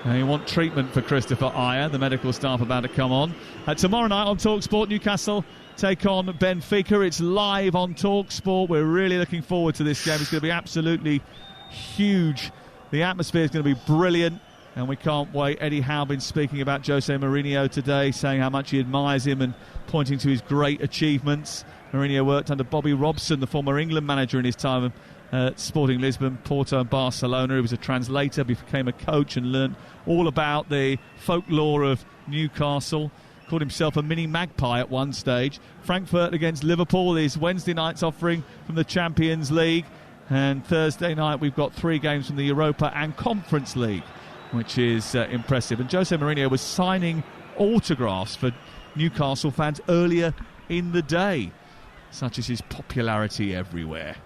they want treatment for Christopher Aya. The medical staff about to come on. Tomorrow night on TalkSport, Newcastle take on Benfica. It's live on TalkSport. We're really looking forward to this game. It's going to be absolutely huge. The atmosphere is going to be brilliant, and we can't wait. Eddie Howe been speaking about Jose Mourinho today, saying how much he admires him and pointing to his great achievements. Mourinho worked under Bobby Robson, the former England manager, in his time at Sporting Lisbon, Porto and Barcelona. He was a translator, became a coach and learned all about the folklore of Newcastle. Called himself a mini magpie at one stage. Frankfurt against Liverpool is Wednesday night's offering from the Champions League. And Thursday night we've got 3 games from the Europa and Conference League, which is impressive. And Jose Mourinho was signing autographs for Newcastle fans earlier in the day. Such is his popularity everywhere.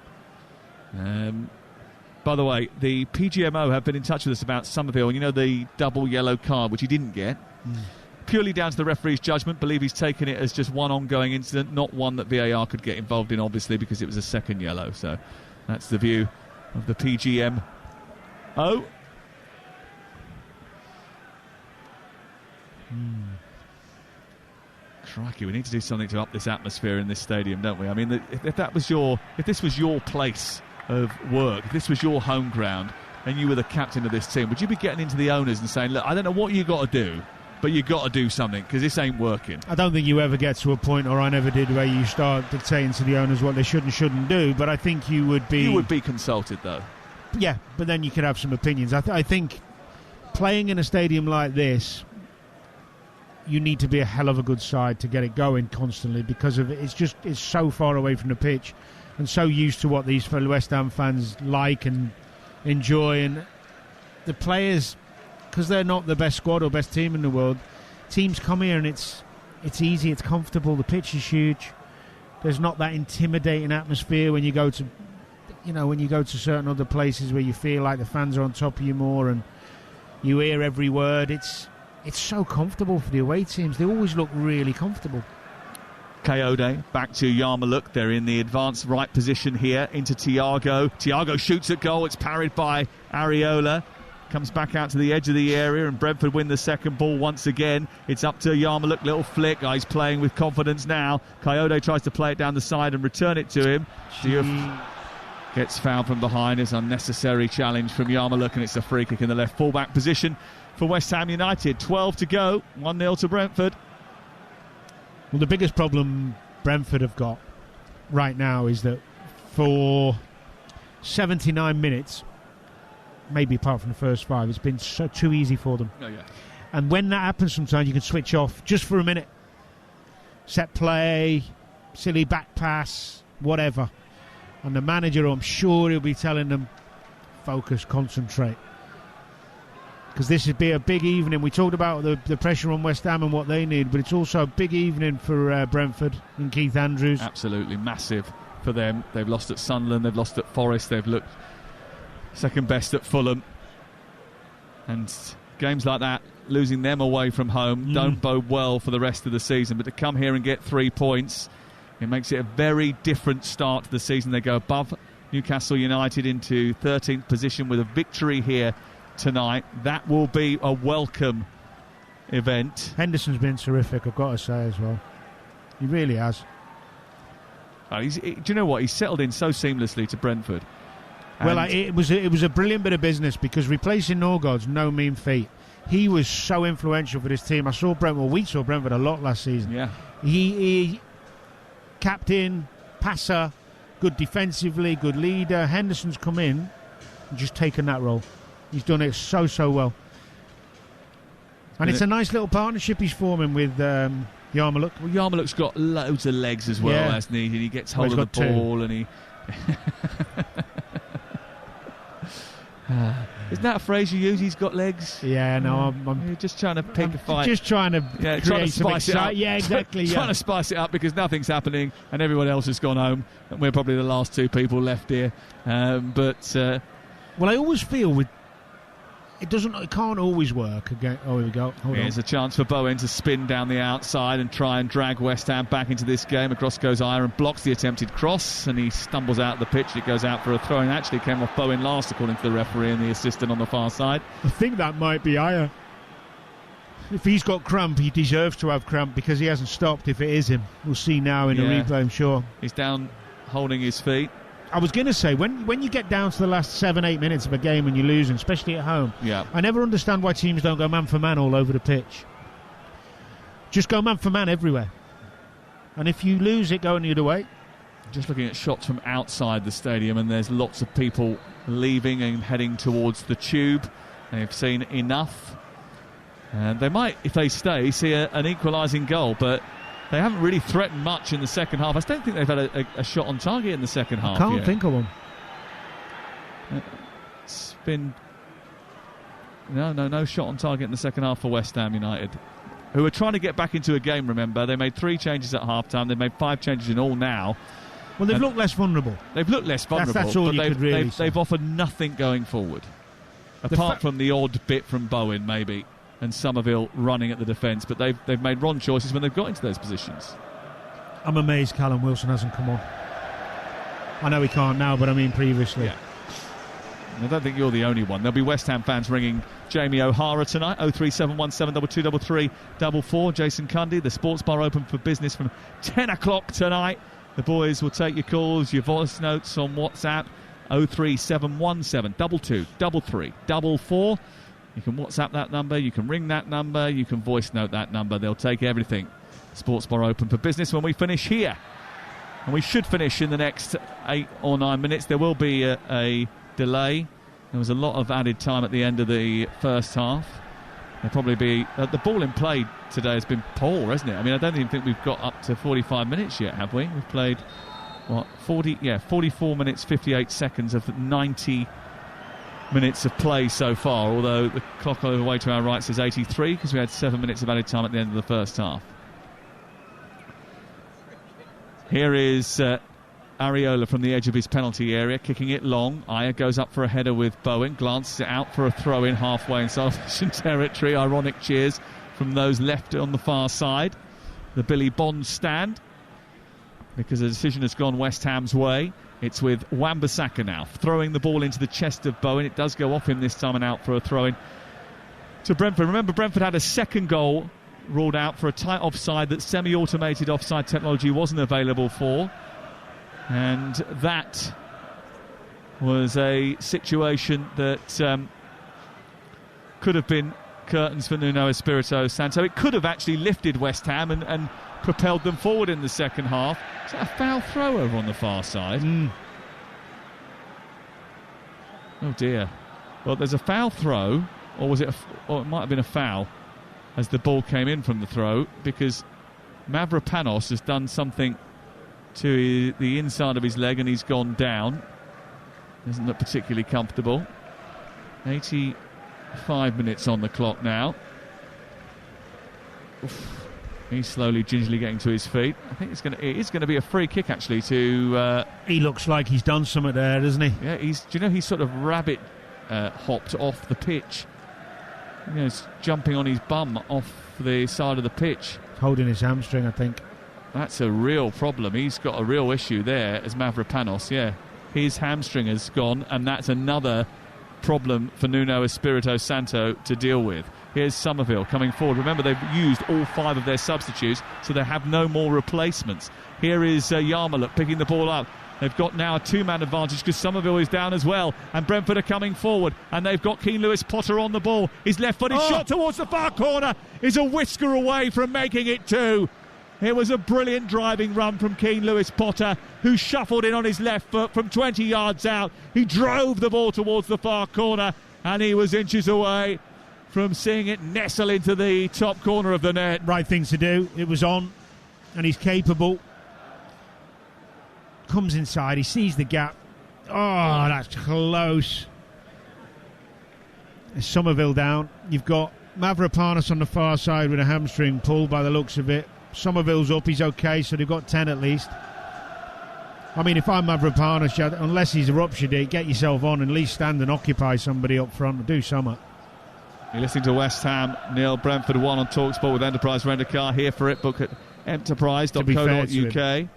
By the way, the PGMO have been in touch with us about Somerville, and you know the double yellow card, which he didn't get. purely down to the referee's judgment. Believe he's taken it as just one ongoing incident, not one that VAR could get involved in, obviously, because it was a second yellow. So that's the view of the PGM. Crikey, we need to do something to up this atmosphere in this stadium, don't we? I mean, if this was your place of work, if this was your home ground, and you were the captain of this team, would you be getting into the owners and saying, look, I don't know what you got to do, but you got to do something because this ain't working? I don't think you ever get to a point, or I never did, where you start dictating to the owners what they should and shouldn't do. But I think you would be consulted, though. Yeah, but then you could have some opinions. I think playing in a stadium like this, you need to be a hell of a good side to get it going constantly, because of it's so far away from the pitch and so used to what these West Ham fans like and enjoy. And the players, because they're not the best squad or best team in the world, teams come here and it's easy, it's comfortable, the pitch is huge, there's not that intimidating atmosphere when you go to certain other places where you feel like the fans are on top of you more and you hear every word. It's so comfortable for the away teams. They always look really comfortable. Kayode back to Yarmulke. They're in the advanced right position here into Thiago. Thiago shoots at goal. It's parried by Areola. Comes back out to the edge of the area, and Brentford win the second ball once again. It's up to Yarmulke. Little flick. He's playing with confidence now. Kayode tries to play it down the side and return it to him. Diouf gets fouled from behind. It's an unnecessary challenge from Yarmulke, and it's a free kick in the left full-back position for West Ham United. 12 to go, 1-0 to Brentford. Well, the biggest problem Brentford have got right now is that for 79 minutes, maybe apart from the first 5, it's been too easy for them. Oh, yeah. And when that happens, sometimes you can switch off just for a minute. Set play, silly back pass, whatever. And the manager, I'm sure he'll be telling them, focus, concentrate. Because this would be a big evening. We talked about the pressure on West Ham and what they need, but it's also a big evening for Brentford and Keith Andrews. Absolutely massive for them. They've lost at Sunderland, they've lost at Forest, they've looked second best at Fulham. And games like that, losing them away from home, don't bode well for the rest of the season. But to come here and get 3 points, it makes it a very different start to the season. They go above Newcastle United into 13th position with a victory here tonight. That will be a welcome event. Henderson's been terrific, I've got to say, as well. He really has. Do you know what? He's settled in so seamlessly to Brentford. Well, it was a brilliant bit of business, because replacing Norgaard's no mean feat. He was so influential for this team. We saw Brentford a lot last season. Yeah. He captain, passer, good defensively, good leader. Henderson's come in and just taken that role. He's done it so well. And it's a nice little partnership he's forming with Yarmulke. Well, Yarmulke's got loads of legs as well, hasn't he? And he gets hold of the ball and he... Isn't that a phrase you use? He's got legs. Yeah, no, You're just trying to pick a fight. Just trying to trying to spice it up. Yeah, exactly. Trying to spice it up because nothing's happening and everyone else has gone home and we're probably the last 2 people left here. Well, I always feel it can't always work again. Oh, here we go. Here's a chance for Bowen to spin down the outside and try and drag West Ham back into this game. Across goes Iron, blocks the attempted cross, and he stumbles out of the pitch. It goes out for a throw, and actually came off Bowen last, according to the referee and the assistant on the far side. I think that might be Iron. If he's got cramp, he deserves to have cramp because he hasn't stopped. If it is him, we'll see now in the replay, I'm sure. He's down holding his feet. I was going to say, when you get down to the last 7-8 minutes of a game and you're losing, especially at home, I never understand why teams don't go man for man all over the pitch. Just go man for man everywhere. And if you lose it going the other way. Just looking at shots from outside the stadium, and there's lots of people leaving and heading towards the Tube. They've seen enough. And they might, if they stay, see an equalising goal, but they haven't really threatened much in the second half. I don't think they've had a shot on target in the second half. I can't think of one. It's been no shot on target in the second half for West Ham United, who are trying to get back into a game. Remember, they made 3 changes at half-time. They've made 5 changes in all now. Well, they've looked less vulnerable. They've looked less vulnerable. That's all you could really say. They've offered nothing going forward, apart from the odd bit from Bowen, maybe. and Somerville running at the defence, but they've made wrong choices when they've got into those positions. I'm amazed Callum Wilson hasn't come on. I know he can't now, but I mean previously. Yeah. I don't think you're the only one. There'll be West Ham fans ringing Jamie O'Hara tonight. 03717223444. Jason Cundy, the sports bar open for business from 10 o'clock tonight. The boys will take your calls, your voice notes on WhatsApp. 03717223344. You can WhatsApp that number, you can ring that number, you can voice note that number. They'll take everything. Sports bar open for business when we finish here. And we should finish in the next 8 or 9 minutes. There will be a delay. There was a lot of added time at the end of the first half. There'll probably be the ball in play today has been poor, hasn't it? I mean, I don't even think we've got up to 45 minutes yet, have we? We've played 44 minutes 58 seconds of 90 minutes of play so far, although the clock over the way to our right says 83 because we had 7 minutes of added time at the end of the first half. Here is Areola from the edge of his penalty area, kicking it long. Aya goes up for a header with Bowen, glances it out for a throw-in halfway in Salvation territory. Ironic cheers from those left on the far side. The Billy Bond stand, because the decision has gone West Ham's way. It's with Wan-Bissaka now, throwing the ball into the chest of Bowen. It does go off him this time and out for a throw-in to Brentford. Remember, Brentford had a second goal ruled out for a tight offside that semi-automated offside technology wasn't available for. And that was a situation that could have been curtains for Nuno Espirito Santo. It could have actually lifted West Ham and propelled them forward in the second half. Is that a foul throw over on the far side? Oh dear. Well, there's a foul throw, or was it? Or it might have been a foul as the ball came in from the throw, because Mavropanos has done something to the inside of his leg and he's gone down. Doesn't look particularly comfortable. 85 minutes on the clock now. Oof. He's slowly, gingerly getting to his feet. I think it is going to be a free kick actually to... he looks like he's done something there, doesn't he? Yeah, he's sort of rabbit hopped off the pitch. He's jumping on his bum off the side of the pitch. Holding his hamstring, I think. That's a real problem. He's got a real issue there as Mavropanos, yeah. His hamstring has gone, and that's another problem for Nuno Espirito Santo to deal with. Here's Somerville coming forward. Remember, they've used all 5 of their substitutes, so they have no more replacements. Here is Yarmulke picking the ball up. They've got now a 2-man advantage because Somerville is down as well, and Brentford are coming forward, and they've got Keane Lewis Potter on the ball. His left-footed shot towards the far corner is a whisker away from making it 2. It was a brilliant driving run from Keane Lewis Potter, who shuffled in on his left foot from 20 yards out. He drove the ball towards the far corner, and he was inches away from seeing it nestle into the top corner of the net. Right thing to do. It was on, and he's capable. Comes inside, he sees the gap. Oh, that's close. There's Somerville down. You've got Mavropanos on the far side with a hamstring pull by the looks of it. Somerville's up, he's okay, so they've got 10 at least. I mean, if I'm Mavropanos, unless he's ruptured it, get yourself on and at least stand and occupy somebody up front and do something. You're listening to West Ham, nil, Brentford 1 on TalkSport with Enterprise Rent-A-Car. Here for it, book at enterprise.co.uk.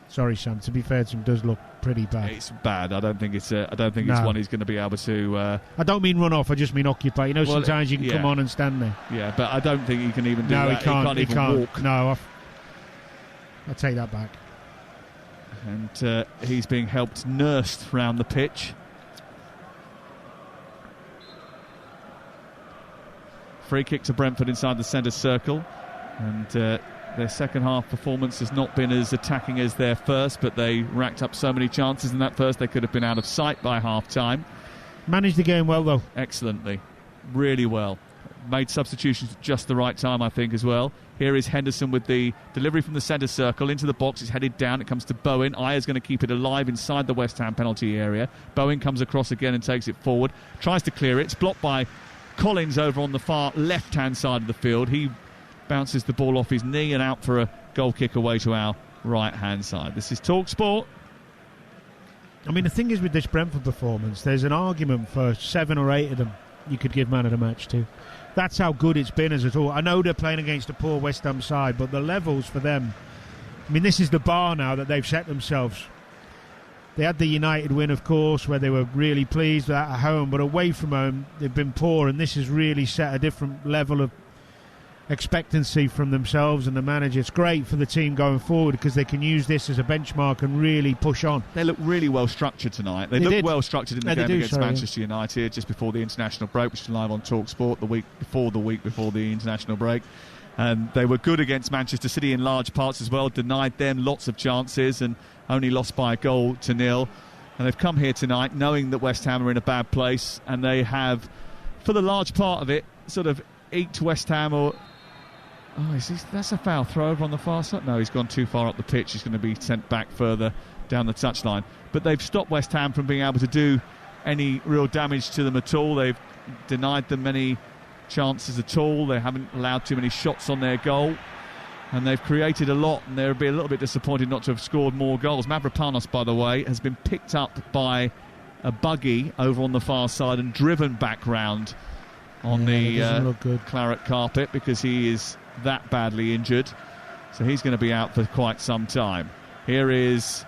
Sorry, Sam. To be fair to him, does look pretty bad. It's bad. I don't think it's one he's going to be able to. I don't mean run off. I just mean occupy. You know, sometimes you can come on and stand there. Yeah, but I don't think he can even do that. No, he can't. He can't walk. No, I'll take that back. And he's being helped, nursed round the pitch. Free kick to Brentford inside the centre circle, and. Their second half performance has not been as attacking as their first, but they racked up so many chances in that first they could have been out of sight by half time. Managed the game well though. Excellently. Really well. Made substitutions at just the right time, I think, as well. Here is Henderson with the delivery from the centre circle into the box. It's headed down. It comes to Bowen. Aya's going to keep it alive inside the West Ham penalty area. Bowen comes across again and takes it forward. Tries to clear it. It's blocked by Collins over on the far left-hand side of the field. He bounces the ball off his knee and out for a goal kick away to our right-hand side. This is TalkSport. I mean, the thing is with this Brentford performance, there's an argument for 7 or 8 of them you could give man of the match to. That's how good it's been as a tour. I know they're playing against a poor West Ham side, but the levels for them, I mean, this is the bar now that they've set themselves. They had the United win, of course, where they were really pleased with that at home, but away from home, they've been poor, and this has really set a different level of expectancy from themselves and the manager. It's great for the team going forward because they can use this as a benchmark and really push on. They look really well structured tonight. They look well structured in the game against Manchester United just before the international break, which is live on TalkSport the week before the international break. And they were good against Manchester City in large parts as well, denied them lots of chances and only lost by a goal to nil. And they've come here tonight knowing that West Ham are in a bad place, and they have, for the large part of it, sort of eked West Ham or... that's a foul throw over on the far side. No, he's gone too far up the pitch. He's going to be sent back further down the touchline. But they've stopped West Ham from being able to do any real damage to them at all. They've denied them many chances at all. They haven't allowed too many shots on their goal. And they've created a lot, and they'll be a little bit disappointed not to have scored more goals. Mavropanos, by the way, has been picked up by a buggy over on the far side and driven back round on the claret carpet because he is that badly injured, so he's going to be out for quite some time. Here is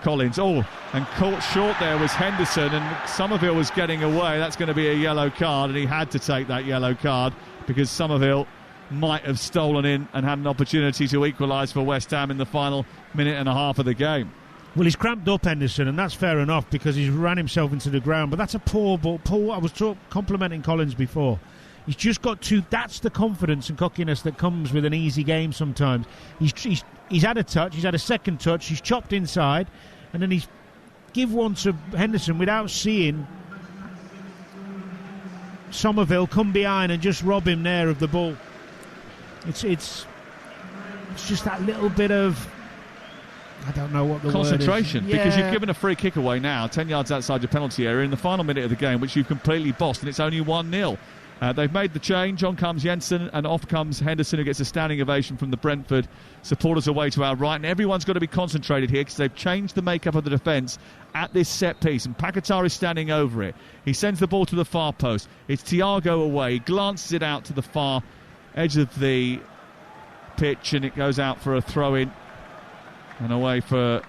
Collins. And caught short there was Henderson, and Somerville was getting away. That's going to be a yellow card, and he had to take that yellow card because Somerville might have stolen in and had an opportunity to equalise for West Ham in the final minute and a half of the game. Well, he's cramped up, Henderson, and that's fair enough because he's ran himself into the ground, but that's a poor ball. I was complimenting Collins before. He's just got to... That's the confidence and cockiness that comes with an easy game sometimes. He's had a touch, he's had a second touch, he's chopped inside, and then he's give one to Henderson without seeing Somerville come behind and just rob him there of the ball. It's just that little bit of... I don't know what the concentration word is. Because you've given a free kick away now 10 yards outside your penalty area in the final minute of the game, which you've completely bossed, and it's only 1-0. They've made the change. On comes Jensen and off comes Henderson, who gets a standing ovation from the Brentford supporters away to our right. And everyone's got to be concentrated here because they've changed the makeup of the defence at this set piece. And Paquetá is standing over it. He sends the ball to the far post. It's Thiago away. He glances it out to the far edge of the pitch, and it goes out for a throw-in and away for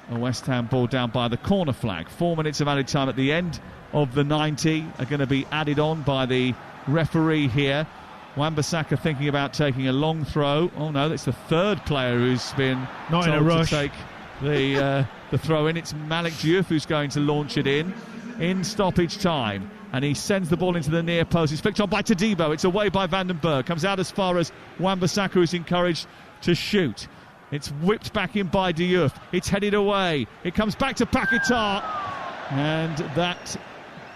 a West Ham ball down by the corner flag. 4 minutes of added time at the end of the 90 are going to be added on by the referee here. Wan-Bissaka thinking about taking a long throw. Oh no, that's the third player who's been not told in a rush to take the throw in. It's Malik Diouf who's going to launch it in stoppage time, and he sends the ball into the near post. It's flicked on by Todibo. It's away by Van den Berg. Comes out as far as Wan-Bissaka, who's encouraged to shoot. It's whipped back in by Diouf. It's headed away. It comes back to Paquetá, and that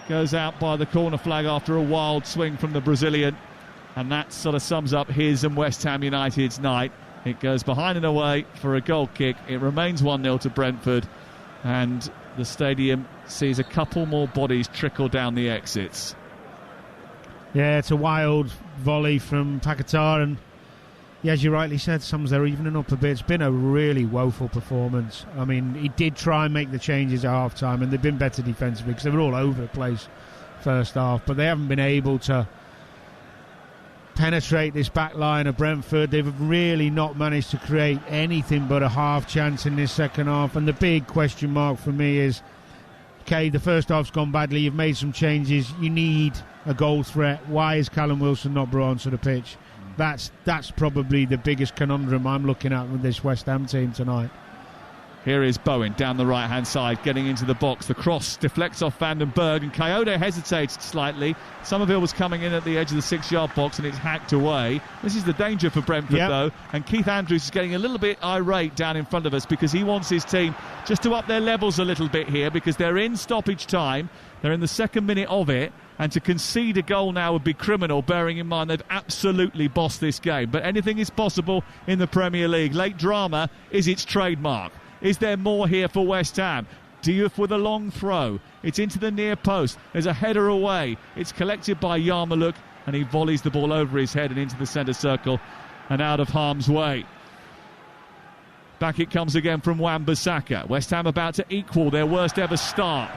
goes out by the corner flag after a wild swing from the Brazilian, and that sort of sums up his and West Ham United's night. It goes behind and away for a goal kick. It remains 1-0 to Brentford, and the stadium sees a couple more bodies trickle down the exits. Yeah, it's a wild volley from Paquetá, and yeah, as you rightly said, Sums are evening up a bit. It's been a really woeful performance. I mean, he did try and make the changes at half-time, and they've been better defensively because they were all over the place first half, but they haven't been able to penetrate this back line of Brentford. They've really not managed to create anything but a half chance in this second half, and the big question mark for me is, okay, the first half's gone badly, you've made some changes, you need a goal threat. Why is Callum Wilson not brought onto the pitch? That's probably the biggest conundrum I'm looking at with this West Ham team tonight. Here is Bowen down the right-hand side, getting into the box. The cross deflects off Van den Berg, and Coyote hesitates slightly. Somerville was coming in at the edge of the 6-yard box, and it's hacked away. This is the danger for Brentford, though. And Keith Andrews is getting a little bit irate down in front of us because he wants his team just to up their levels a little bit here because they're in stoppage time. They're in the second minute of it. And to concede a goal now would be criminal, bearing in mind they've absolutely bossed this game. But anything is possible in the Premier League. Late drama is its trademark. Is there more here for West Ham? Diouf with a long throw. It's into the near post. There's a header away. It's collected by Yarmouk, and he volleys the ball over his head and into the centre circle and out of harm's way. Back it comes again from Wan-Bissaka. West Ham about to equal their worst ever start.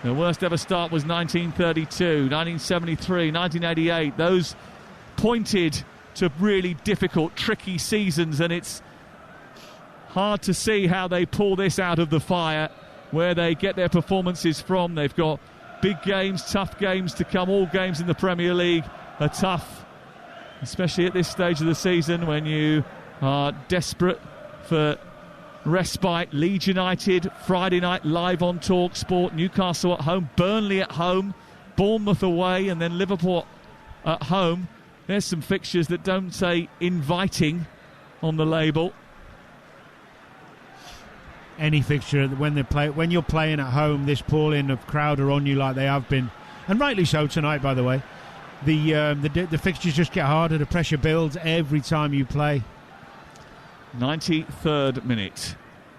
Their worst ever start was 1932, 1973, 1988. Those pointed to really difficult, tricky seasons, and it's hard to see how they pull this out of the fire, where they get their performances from. They've got big games, tough games to come. All games in the Premier League are tough, especially at this stage of the season when you are desperate for respite. Leeds United Friday night live on Talk Sport, Newcastle at home, Burnley at home, Bournemouth away, and then Liverpool at home. There's some fixtures that don't say inviting on the label. Any fixture when you're playing at home, this pouring of crowd are on you like they have been, and rightly so tonight, by the way. The fixtures just get harder. The pressure builds every time you play. 93rd minute.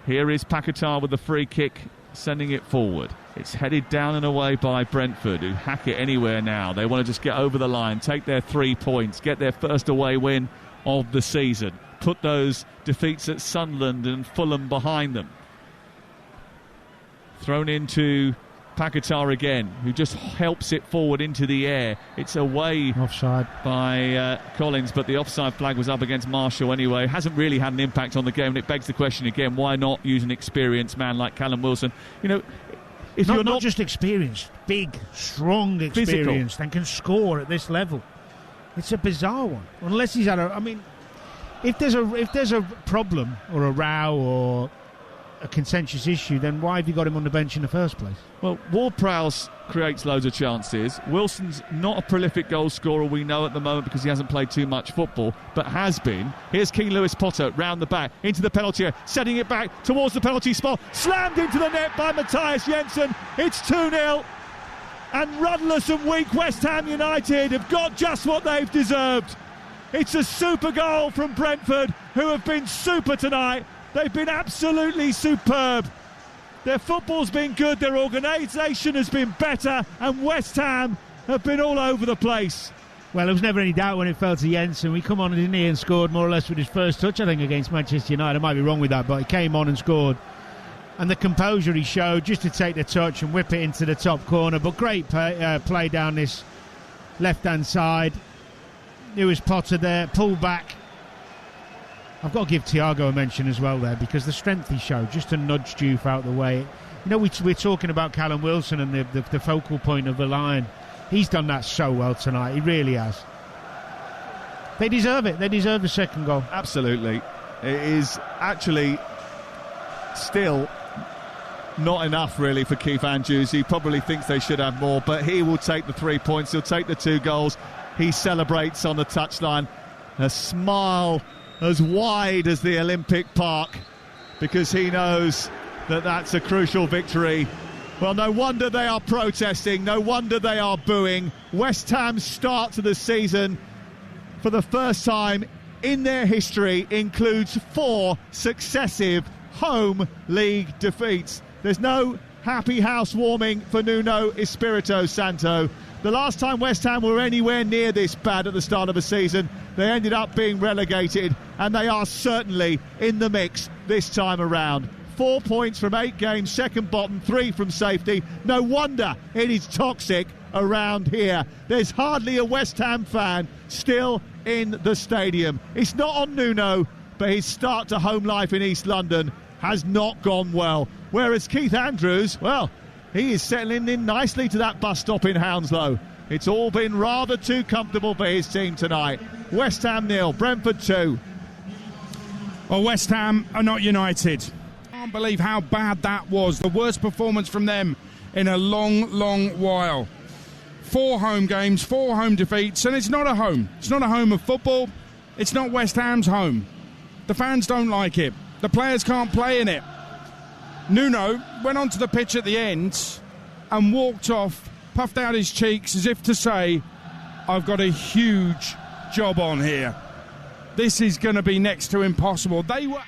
Here is Paquetá with the free kick, sending it forward. It's headed down and away by Brentford, who hack it anywhere now. They want to just get over the line, take their 3 points, get their first away win of the season, put those defeats at Sunderland and Fulham behind them. Thrown into Paquetá again, who just helps it forward into the air. It's away offside by Collins, but the offside flag was up against Marshall anyway. Hasn't really had an impact on the game, and it begs the question again, why not use an experienced man like Callum Wilson? You know, if you're not just experienced, big, strong experienced, and can score at this level. It's a bizarre one. Unless he's had a... I mean, if there's a problem or a row or a contentious issue, then why have you got him on the bench in the first place? Well, Ward-Prowse creates loads of chances. Wilson's not a prolific goal scorer, we know at the moment, because he hasn't played too much football, but has been. Here's King Lewis Potter round the back into the penalty area, setting it back towards the penalty spot, slammed into the net by Matthias Jensen. It's 2-0, and rudderless and weak West Ham United have got just what they've deserved. It's a super goal from Brentford, who have been super tonight. They've been absolutely superb. Their football's been good, their organisation has been better, and West Ham have been all over the place. Well, there was never any doubt when it fell to Jensen. We come on, didn't he, and scored more or less with his first touch, I think, against Manchester United. I might be wrong with that, but he came on and scored. And the composure he showed just to take the touch and whip it into the top corner. But great play down this left-hand side. There was Potter there, pull back. I've got to give Thiago a mention as well there, because the strength he showed just to nudge Diouf out the way. You know, we're talking about Callum Wilson and the focal point of the line. He's done that so well tonight. He really has. They deserve it. They deserve the second goal. Absolutely. It is actually still not enough, really, for Keith Andrews. He probably thinks they should have more, but he will take the 3 points. He'll take the 2 goals. He celebrates on the touchline. A smile as wide as the Olympic Park, because he knows that that's a crucial victory. Well, no wonder they are protesting, no wonder they are booing. West Ham's start to the season, for the first time in their history, includes 4 successive home league defeats. There's no happy housewarming for Nuno Espirito Santo. The last time West Ham were anywhere near this bad at the start of a season, they ended up being relegated, and they are certainly in the mix this time around. 4 points from 8 games, second bottom, 3 from safety. No wonder it is toxic around here. There's hardly a West Ham fan still in the stadium. It's not on Nuno, but his start to home life in East London has not gone well. Whereas Keith Andrews, well, he is settling in nicely to that bus stop in Hounslow. It's all been rather too comfortable for his team tonight. West Ham 0, Brentford 2. Well, West Ham are not United. I can't believe how bad that was. The worst performance from them in a long, long while. 4 home games, 4 home defeats, and it's not a home. It's not a home of football. It's not West Ham's home. The fans don't like it. The players can't play in it. Nuno went onto the pitch at the end and walked off, puffed out his cheeks as if to say, I've got a huge job on here. This is going to be next to impossible. They were...